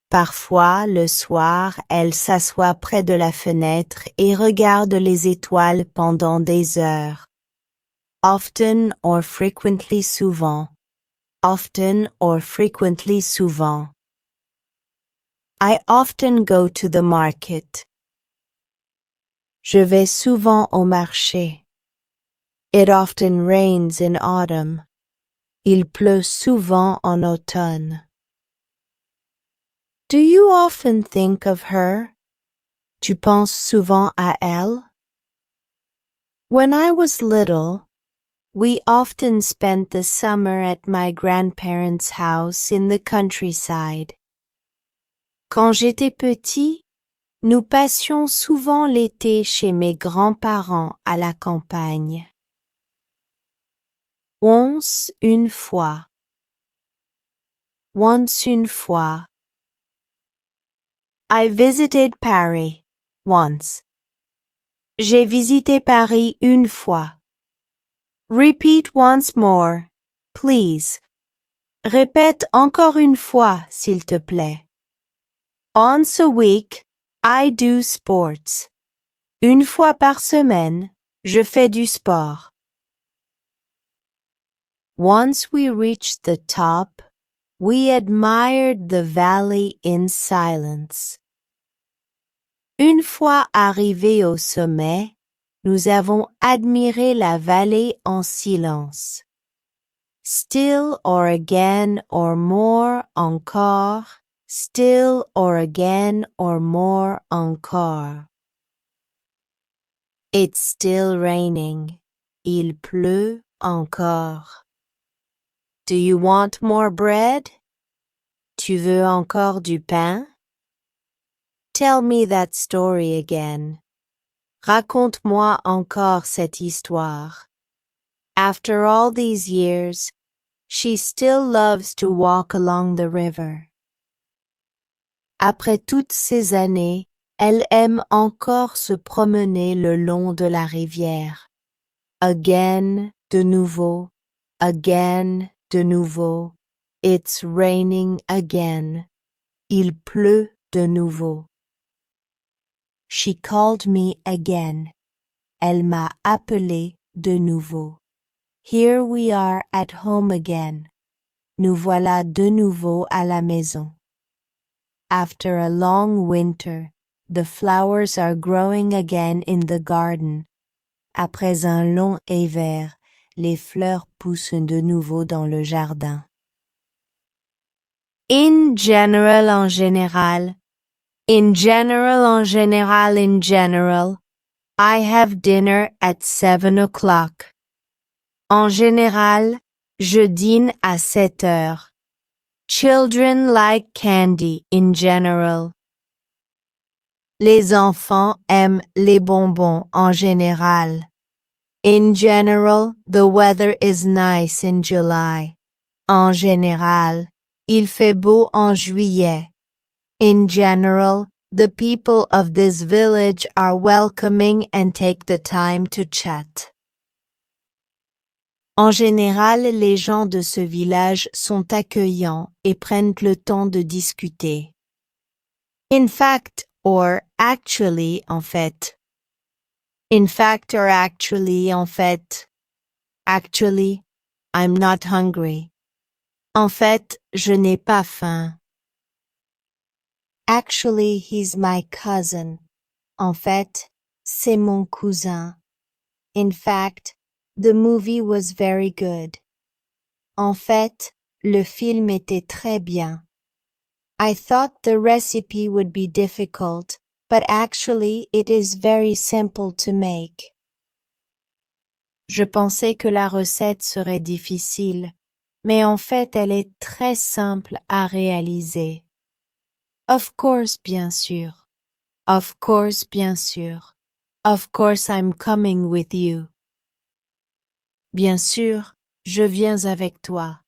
Parfois, le soir, elle s'assoit près de la fenêtre et regarde les étoiles pendant des heures. Often or frequently souvent. Often or frequently souvent. I often go to the market. Je vais souvent au marché. It often rains in autumn. Il pleut souvent en automne. Do you often think of her? Tu penses souvent à elle? When I was little, we often spent the summer at my grandparents' house in the countryside. Quand j'étais petit, nous passions souvent l'été chez mes grands-parents à la campagne. Once une fois. Once une fois. I visited Paris once. J'ai visité Paris une fois. Repeat once more, please. Répète encore une fois, s'il te plaît. Once a week, I do sports. Une fois par semaine, je fais du sport. Once we reached the top, we admired the valley in silence. Une fois arrivés au sommet, nous avons admiré la vallée en silence. Still or again or more encore, still or again or more encore. It's still raining. Il pleut encore. Do you want more bread? Tu veux encore du pain? Tell me that story again. Raconte-moi encore cette histoire. After all these years, she still loves to walk along the river. Après toutes ces années, elle aime encore se promener le long de la rivière. Again, de nouveau, again, de nouveau. It's raining again. Il pleut de nouveau. She called me again. Elle m'a appelé de nouveau. Here we are at home again. Nous voilà de nouveau à la maison. After a long winter, the flowers are growing again in the garden. Après un long hiver, les fleurs poussent de nouveau dans le jardin. In general, en général. In general, en général, in general. I have dinner at 7 o'clock. En général, Je dîne à 7 heures. Children like candy in general. Les enfants aiment les bonbons en général. In general, the weather is nice in July. En général, il fait beau en juillet. In general, the people of this village are welcoming and take the time to chat. En général, les gens de ce village sont accueillants et prennent le temps de discuter. In fact, or actually, en fait. In fact or actually, en fait. Actually, I'm not hungry. En fait, je n'ai pas faim. Actually, he's my cousin. En fait, c'est mon cousin. In fact, the movie was very good. En fait, le film était très bien. I thought the recipe would be difficult, but actually it is very simple to make. Je pensais que la recette serait difficile, mais en fait elle est très simple à réaliser. Of course, bien sûr. Of course, bien sûr. Of course I'm coming with you. Bien sûr, je viens avec toi.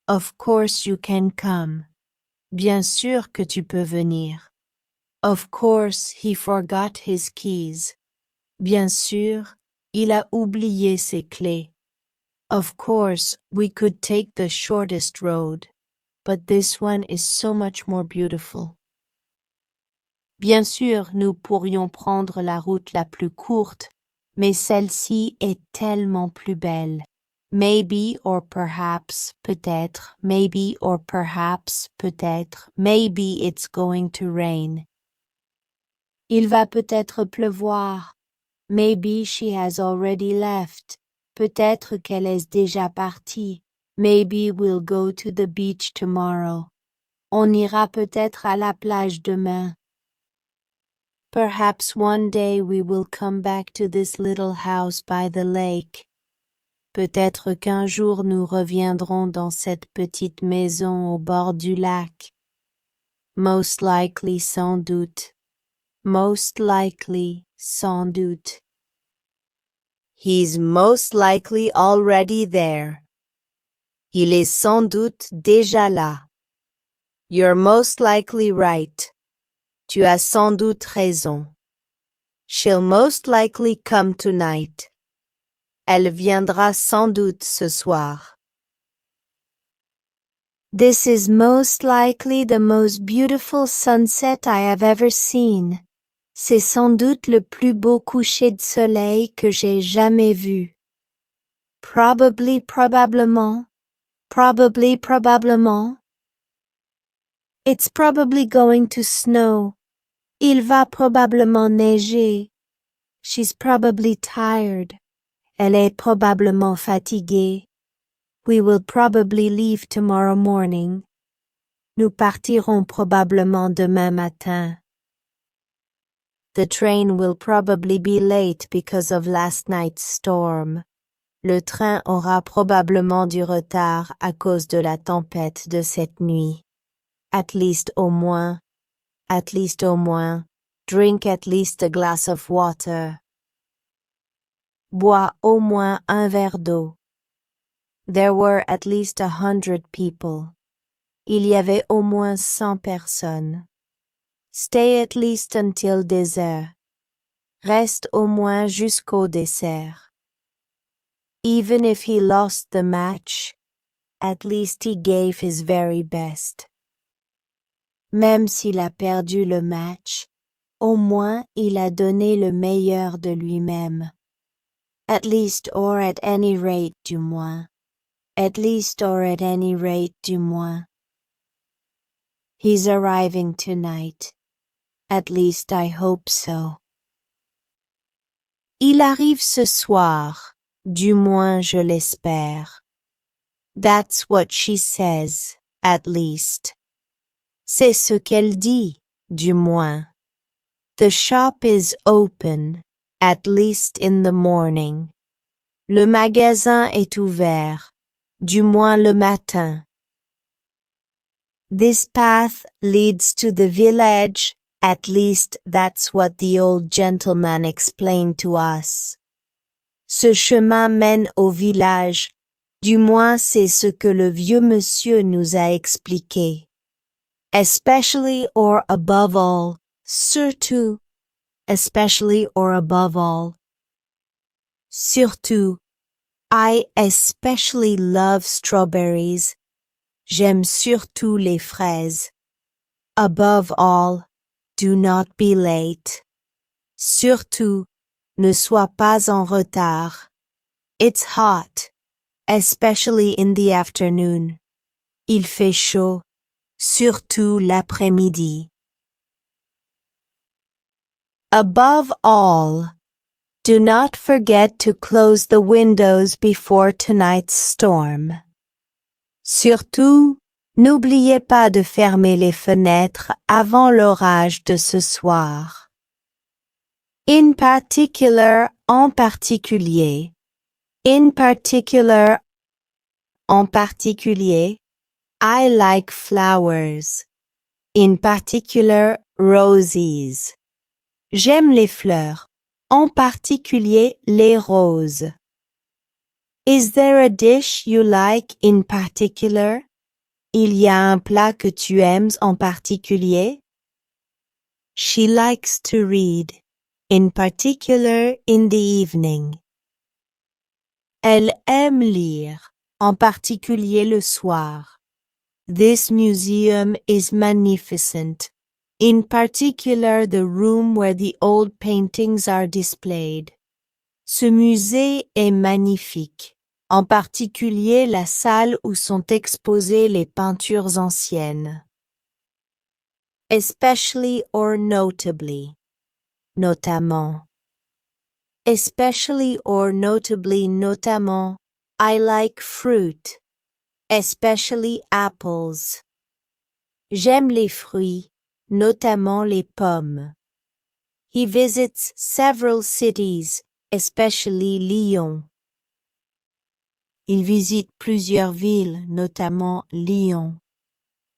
Of course you can come. Bien sûr que tu peux venir. Of course he forgot his keys. Bien sûr, il a oublié ses clés. Of course we could take the shortest road, but this one is so much more beautiful. Bien sûr, nous pourrions prendre la route la plus courte, mais celle-ci est tellement plus belle. Maybe or perhaps, peut-être, maybe or perhaps, peut-être, maybe it's going to rain. Il va peut-être pleuvoir. Maybe she has already left. Peut-être qu'elle est déjà partie. Maybe we'll go to the beach tomorrow. On ira peut-être à la plage demain. Perhaps one day we will come back to this little house by the lake. Peut-être qu'un jour nous reviendrons dans cette petite maison au bord du lac. Most likely, sans doute. Most likely, sans doute. He's most likely already there. Il est sans doute déjà là. You're most likely right. Tu as sans doute raison. She'll most likely come tonight. Elle viendra sans doute ce soir. This is most likely the most beautiful sunset I have ever seen. C'est sans doute le plus beau coucher de soleil que j'ai jamais vu. Probably, probablement. Probably, probablement. It's probably going to snow. Il va probablement neiger. She's probably tired. Elle est probablement fatiguée. We will probably leave tomorrow morning. Nous partirons probablement demain matin. The train will probably be late because of last night's storm. Le train aura probablement du retard à cause de la tempête de cette nuit. At least au moins. At least au moins. Drink at least a glass of water. Bois au moins un verre d'eau. There were at least 100 people. Il y avait au moins 100 personnes. Stay at least until dessert. Reste au moins jusqu'au dessert. Even if he lost the match, at least he gave his very best. Même s'il a perdu le match, au moins il a donné le meilleur de lui-même. At least or at any rate du moins. At least or at any rate du moins. He's arriving tonight. At least I hope so. Il arrive ce soir. Du moins je l'espère. That's what she says, at least. C'est ce qu'elle dit, du moins. The shop is open, at least in the morning. Le magasin est ouvert, du moins le matin. This path leads to the village, at least that's what the old gentleman explained to us. Ce chemin mène au village, du moins c'est ce que le vieux monsieur nous a expliqué. Especially or above all, surtout, especially or above all. Surtout, I especially love strawberries. J'aime surtout les fraises. Above all, do not be late. Surtout, ne sois pas en retard. It's hot, especially in the afternoon. Il fait chaud, surtout l'après-midi. Above all, do not forget to close the windows before tonight's storm. Surtout, n'oubliez pas de fermer les fenêtres avant l'orage de ce soir. In particular, en particulier. In particular, en particulier. I like flowers. In particular, roses. J'aime les fleurs, en particulier les roses. Is there a dish you like in particular? Il y a un plat que tu aimes en particulier? She likes to read, in particular in the evening. Elle aime lire, en particulier le soir. This museum is magnificent. In particular the room where the old paintings are displayed. Ce musée est magnifique, en particulier la salle où sont exposées les peintures anciennes. Especially or notably, notamment. Especially or notably, notamment, I like fruit, especially apples. J'aime les fruits, notamment les pommes. He visits several cities, especially Lyon. Il visite plusieurs villes, notamment Lyon.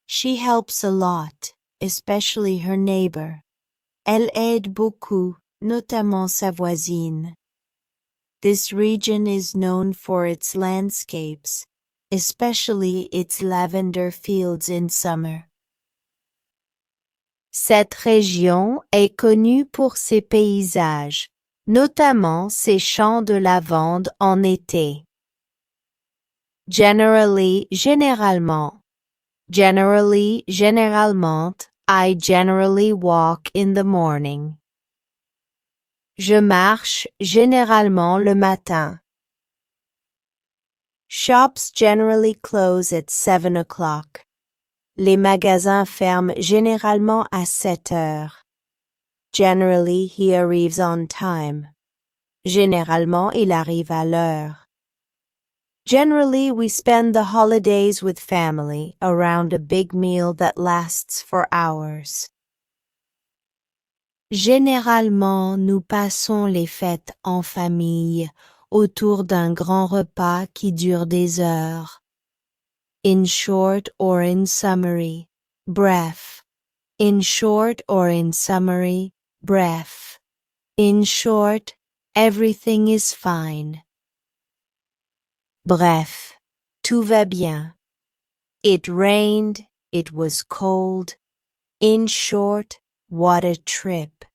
She helps a lot, especially her neighbor. Elle aide beaucoup, notamment sa voisine. This region is known for its landscapes, especially its lavender fields in summer. Cette région est connue pour ses paysages, notamment ses champs de lavande en été. Generally, généralement. Generally, généralement, I generally walk in the morning. Je marche généralement le matin. Shops generally close at 7 o'clock. Les magasins ferment généralement à 7 heures. Generally, he arrives on time. Généralement, il arrive à l'heure. Generally, we spend the holidays with family around a big meal that lasts for hours. Généralement, nous passons les fêtes en famille autour d'un grand repas qui dure des heures. In short or in summary, bref. In short or in summary, bref. In short, everything is fine. Bref, tout va bien. It rained, it was cold. In short, what a trip.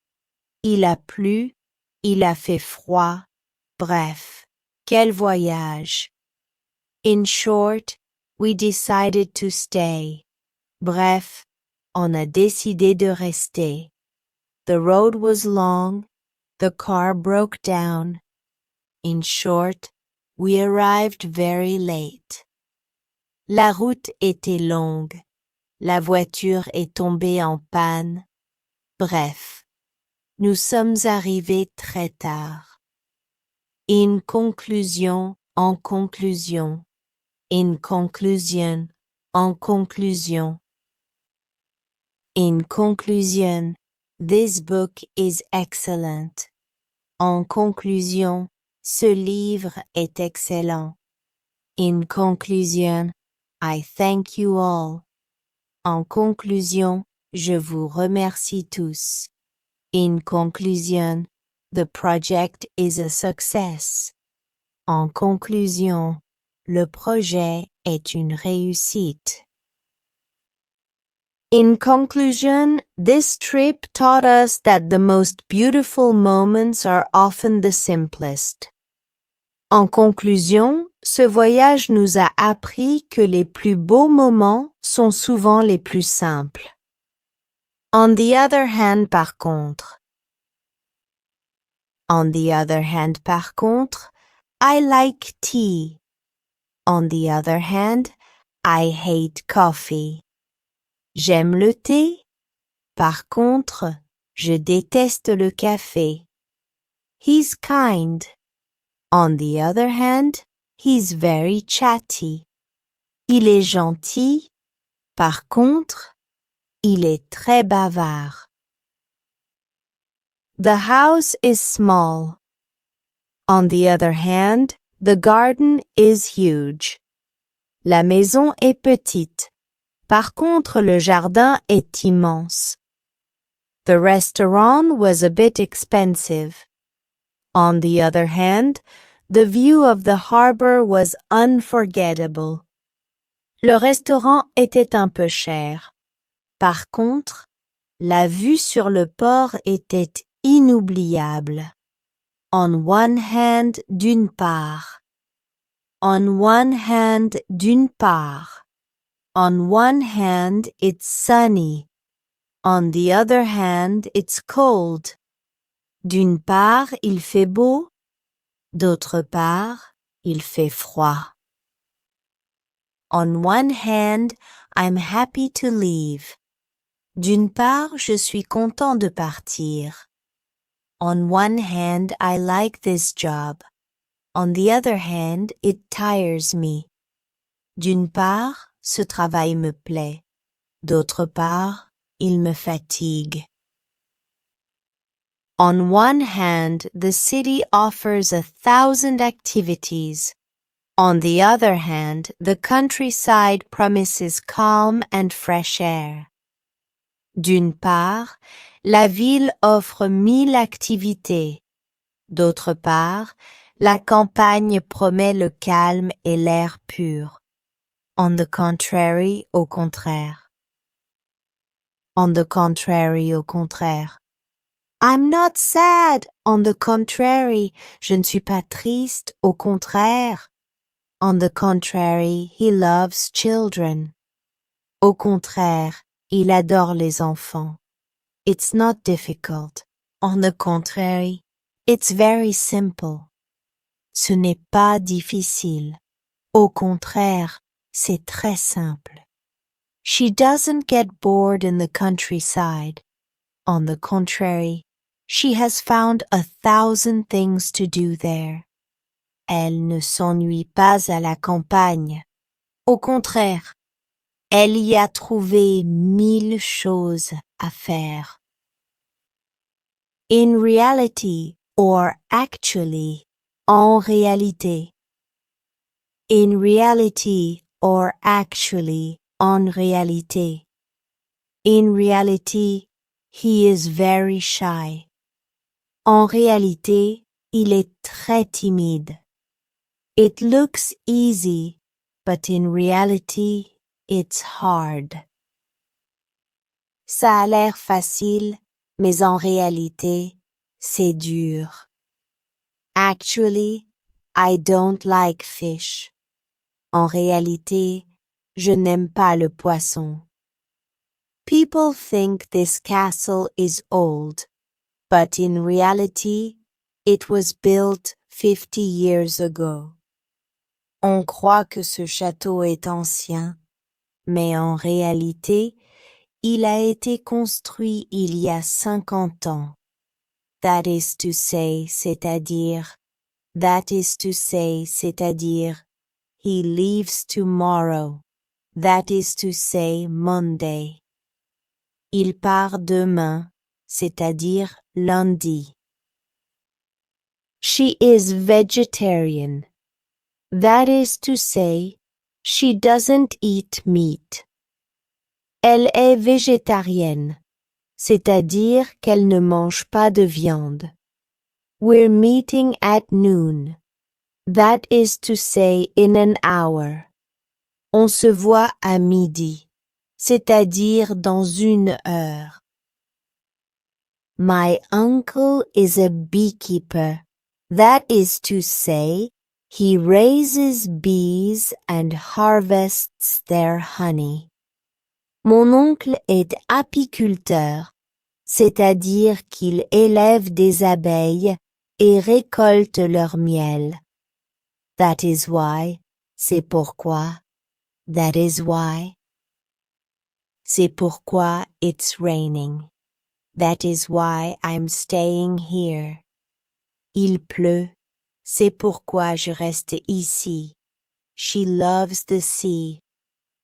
Il a plu, il a fait froid. Bref, quel voyage. In short, we decided to stay. Bref, on a décidé de rester. The road was long, the car broke down. In short, we arrived very late. La route était longue. La voiture est tombée en panne. Bref, nous sommes arrivés très tard. In conclusion, en conclusion. In conclusion, en conclusion. In conclusion, this book is excellent. En conclusion, ce livre est excellent. In conclusion, I thank you all. En conclusion, je vous remercie tous. In conclusion, the project is a success. En conclusion, le projet est une réussite. In conclusion, this trip taught us that the most beautiful moments are often the simplest. En conclusion, ce voyage nous a appris que les plus beaux moments sont souvent les plus simples. On the other hand, par contre. On the other hand, par contre, I like tea. On the other hand, I hate coffee. J'aime le thé. Par contre, je déteste le café. He's kind. On the other hand, he's very chatty. Il est gentil. Par contre, il est très bavard. The house is small. On the other hand, the garden is huge. La maison est petite. Par contre, le jardin est immense. The restaurant was a bit expensive. On the other hand, the view of the harbor was unforgettable. Le restaurant était un peu cher. Par contre, la vue sur le port était inoubliable. On one hand, d'une part. On one hand, d'une part. On one hand, it's sunny. On the other hand, it's cold. D'une part, il fait beau. D'autre part, il fait froid. On one hand, I'm happy to leave. D'une part, je suis content de partir. On one hand, I like this job. On the other hand, it tires me. D'une part, ce travail me plaît. D'autre part, il me fatigue. On one hand, the city offers 1,000 activities. On the other hand, the countryside promises calm and fresh air. D'une part, la ville offre 1,000 activités. D'autre part, la campagne promet le calme et l'air pur. On the contrary, au contraire. On the contrary, au contraire. I'm not sad. On the contrary, je ne suis pas triste, au contraire. On the contrary, he loves children. Au contraire, il adore les enfants. It's not difficult. On the contrary, it's very simple. Ce n'est pas difficile. Au contraire, c'est très simple. She doesn't get bored in the countryside. On the contrary, she has found 1,000 things to do there. Elle ne s'ennuie pas à la campagne. Au contraire, elle y a trouvé 1,000 choses à faire. In reality or actually, en réalité. In reality or actually, en réalité. In reality, he is very shy. En réalité, il est très timide. It looks easy, but in reality, it's hard. Ça a l'air facile, mais en réalité, c'est dur. Actually, I don't like fish. En réalité, je n'aime pas le poisson. People think this castle is old, but in reality, it was built 50 years ago. On croit que ce château est ancien, mais en réalité, il a été construit il y a 50 ans. That is to say, c'est-à-dire, he leaves tomorrow. That is to say, Monday. Il part demain, c'est-à-dire lundi. She is vegetarian. That is to say, she doesn't eat meat. Elle est végétarienne, c'est-à-dire qu'elle ne mange pas de viande. We're meeting at noon. That is to say, in an hour. On se voit à midi, c'est-à-dire dans 1 heure. My uncle is a beekeeper. That is to say, he raises bees and harvests their honey. Mon oncle est apiculteur, c'est-à-dire qu'il élève des abeilles et récolte leur miel. That is why, c'est pourquoi. That is why. C'est pourquoi it's raining. That is why I'm staying here. Il pleut. C'est pourquoi je reste ici. She loves the sea.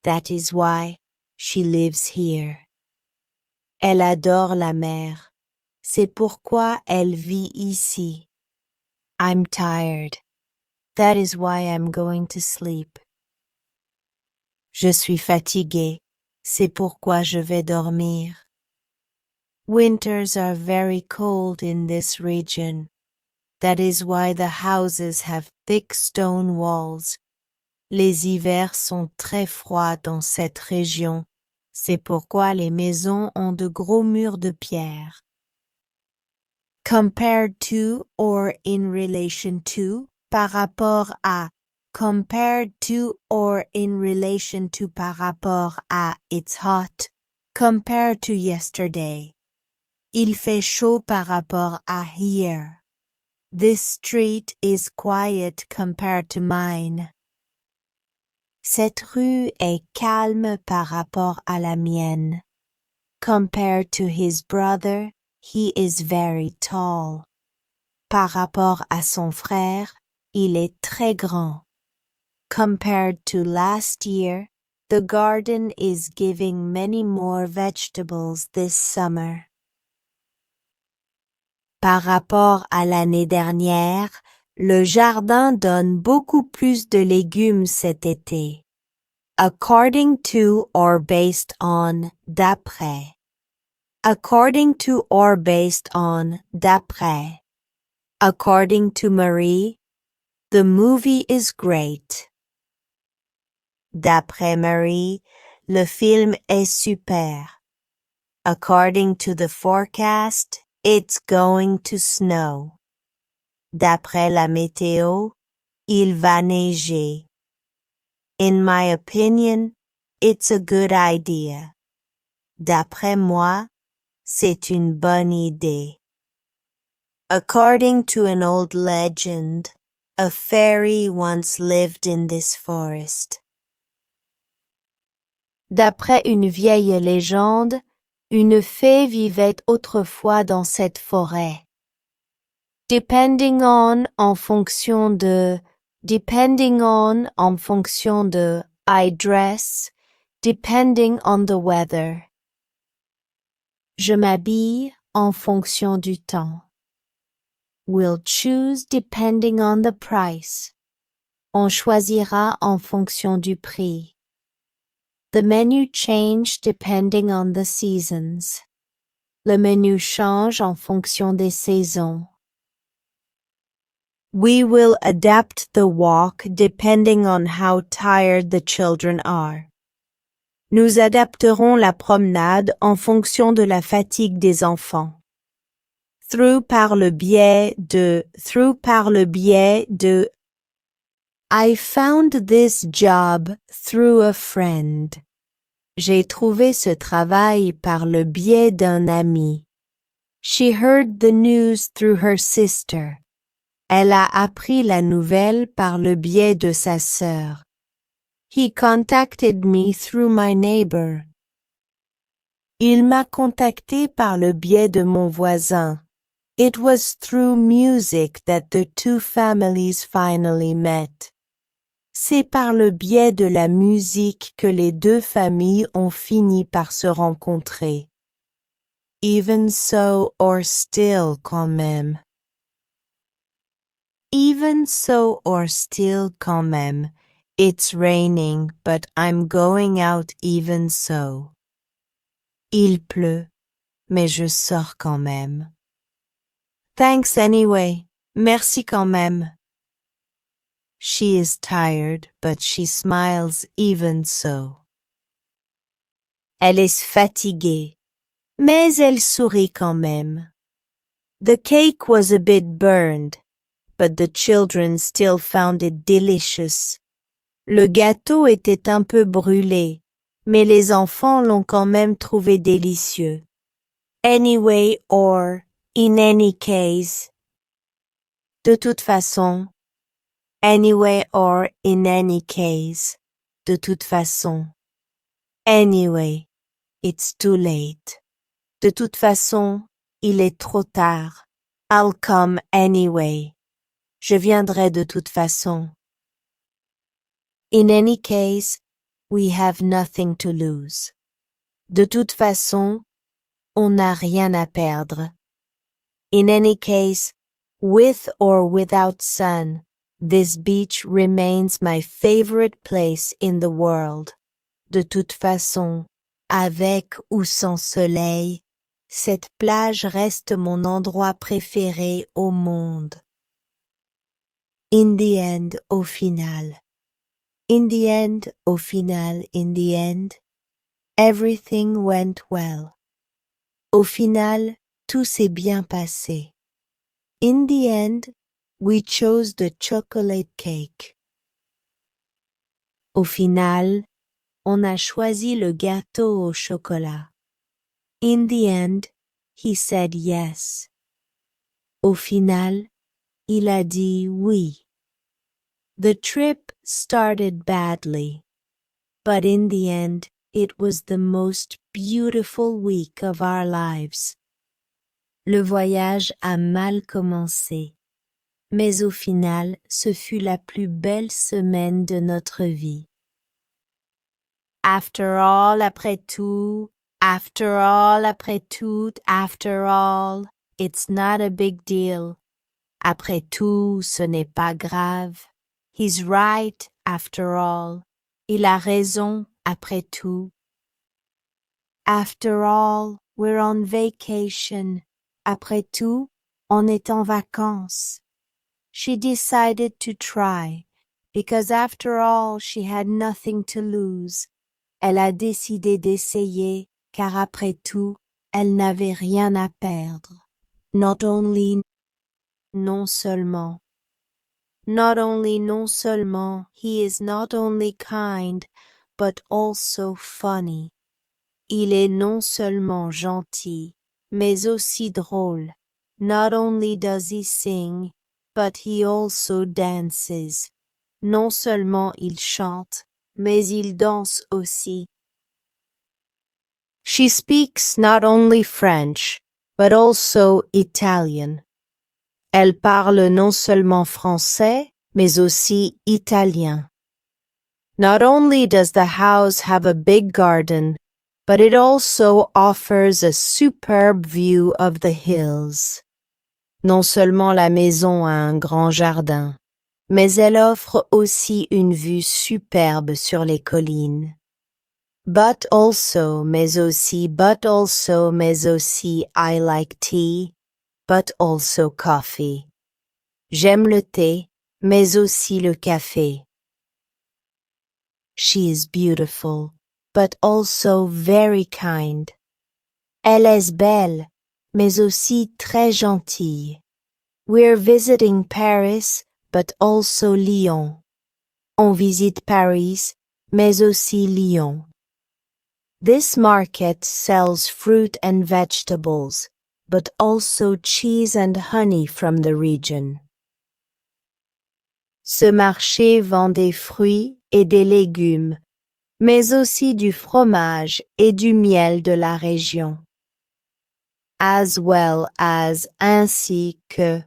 That is why she lives here. Elle adore la mer. C'est pourquoi elle vit ici. I'm tired. That is why I'm going to sleep. Je suis fatigué. C'est pourquoi je vais dormir. Winters are very cold in this region. That is why the houses have thick stone walls. Les hivers sont très froids dans cette région. C'est pourquoi les maisons ont de gros murs de pierre. Compared to or in relation to, par rapport à. Compared to or in relation to, par rapport à. It's hot. Compared to yesterday. Il fait chaud par rapport à here. This street is quiet compared to mine. Cette rue est calme par rapport à la mienne. Compared to his brother, he is very tall. Par rapport à son frère, il est très grand. Compared to last year, the garden is giving many more vegetables this summer. Par rapport à l'année dernière, le jardin donne beaucoup plus de légumes cet été. According to or based on, d'après. According to or based on, d'après. According to Marie, the movie is great. D'après Marie, le film est super. According to the forecast, it's going to snow. D'après la météo, il va neiger. In my opinion, it's a good idea. D'après moi, c'est une bonne idée. According to an old legend, a fairy once lived in this forest. D'après une vieille légende, une fée vivait autrefois dans cette forêt. Depending on, en fonction de, depending on, en fonction de, I dress, depending on the weather. Je m'habille en fonction du temps. We'll choose depending on the price. On choisira en fonction du prix. The menu change depending on the seasons. Le menu change en fonction des saisons. We will adapt the walk depending on how tired the children are. Nous adapterons la promenade en fonction de la fatigue des enfants. Through par le biais de, through par le biais de. I found this job through a friend. J'ai trouvé ce travail par le biais d'un ami. She heard the news through her sister. Elle a appris la nouvelle par le biais de sa sœur. He contacted me through my neighbor. Il m'a contacté par le biais de mon voisin. It was through music that the two families finally met. C'est par le biais de la musique que les deux familles ont fini par se rencontrer. Even so or still quand même. Even so or still quand même. It's raining, but I'm going out even so. Il pleut, mais je sors quand même. Thanks anyway. Merci quand même. She is tired, but she smiles even so. Elle est fatiguée, mais elle sourit quand même. The cake was a bit burned, but the children still found it delicious. Le gâteau était un peu brûlé, mais les enfants l'ont quand même trouvé délicieux. Anyway or in any case. De toute façon. Anyway or in any case. De toute façon. Anyway, it's too late. De toute façon, il est trop tard. I'll come anyway. Je viendrai de toute façon. In any case, we have nothing to lose. De toute façon, on n'a rien à perdre. In any case, with or without sun, this beach remains my favorite place in the world. De toute façon, avec ou sans soleil, cette plage reste mon endroit préféré au monde. In the end, au final. In the end, au final, in the end, everything went well. Au final, tout s'est bien passé. In the end, we chose the chocolate cake. Au final, on a choisi le gâteau au chocolat. In the end, he said yes. Au final, il a dit oui. The trip started badly, but in the end, it was the most beautiful week of our lives. Le voyage a mal commencé, mais au final, ce fut la plus belle semaine de notre vie. After all, après tout, after all, après tout, after all, it's not a big deal. Après tout, ce n'est pas grave. He's right, after all. Il a raison, après tout. After all, we're on vacation. Après tout, on est en vacances. She decided to try, because after all, she had nothing to lose. Elle a décidé d'essayer, car après tout, elle n'avait rien à perdre. Not only, non seulement. Not only, non seulement, he is not only kind, but also funny. Il est non seulement gentil, mais aussi drôle. Not only does he sing, but he also dances. Non seulement il chante, mais il danse aussi. She speaks not only French, but also Italian. Elle parle non seulement français, mais aussi italien. Not only does the house have a big garden, but it also offers a superb view of the hills. Non seulement la maison a un grand jardin, mais elle offre aussi une vue superbe sur les collines. But also, mais aussi, I like tea, but also coffee. J'aime le thé, mais aussi le café. She is beautiful, but also very kind. Elle est belle, mais aussi très gentille. We're visiting Paris, but also Lyon. On visite Paris, mais aussi Lyon. This market sells fruit and vegetables, but also cheese and honey from the region. Ce marché vend des fruits et des légumes, mais aussi du fromage et du miel de la région. As well as, ainsi que,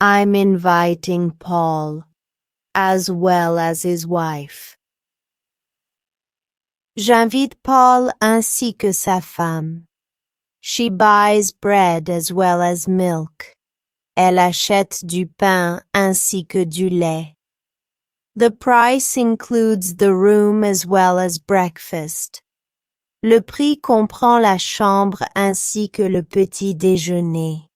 I'm inviting Paul, as well as his wife. J'invite Paul ainsi que sa femme. She buys bread as well as milk. Elle achète du pain ainsi que du lait. The price includes the room as well as breakfast. Le prix comprend la chambre ainsi que le petit déjeuner.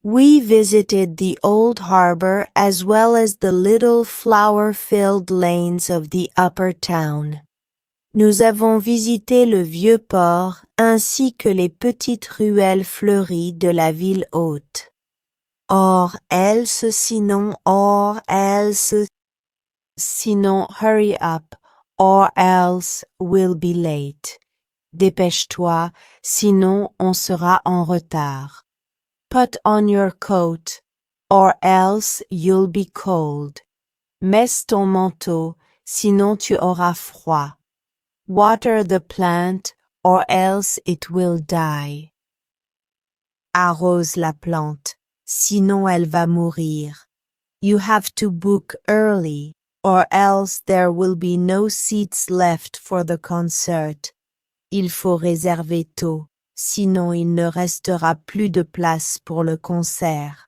We visited the old harbor as well as the little flower-filled lanes of the upper town. Nous avons visité le vieux port ainsi que les petites ruelles fleuries de la ville haute. Or else, sinon, or else, sinon, hurry up, or else we'll be late. Dépêche-toi, sinon on sera en retard. Put on your coat, or else you'll be cold. Mets ton manteau, sinon tu auras froid. Water the plant, or else it will die. Arrose la plante, sinon elle va mourir. You have to book early, or else there will be no seats left for the concert. Il faut réserver tôt, sinon il ne restera plus de place pour le concert.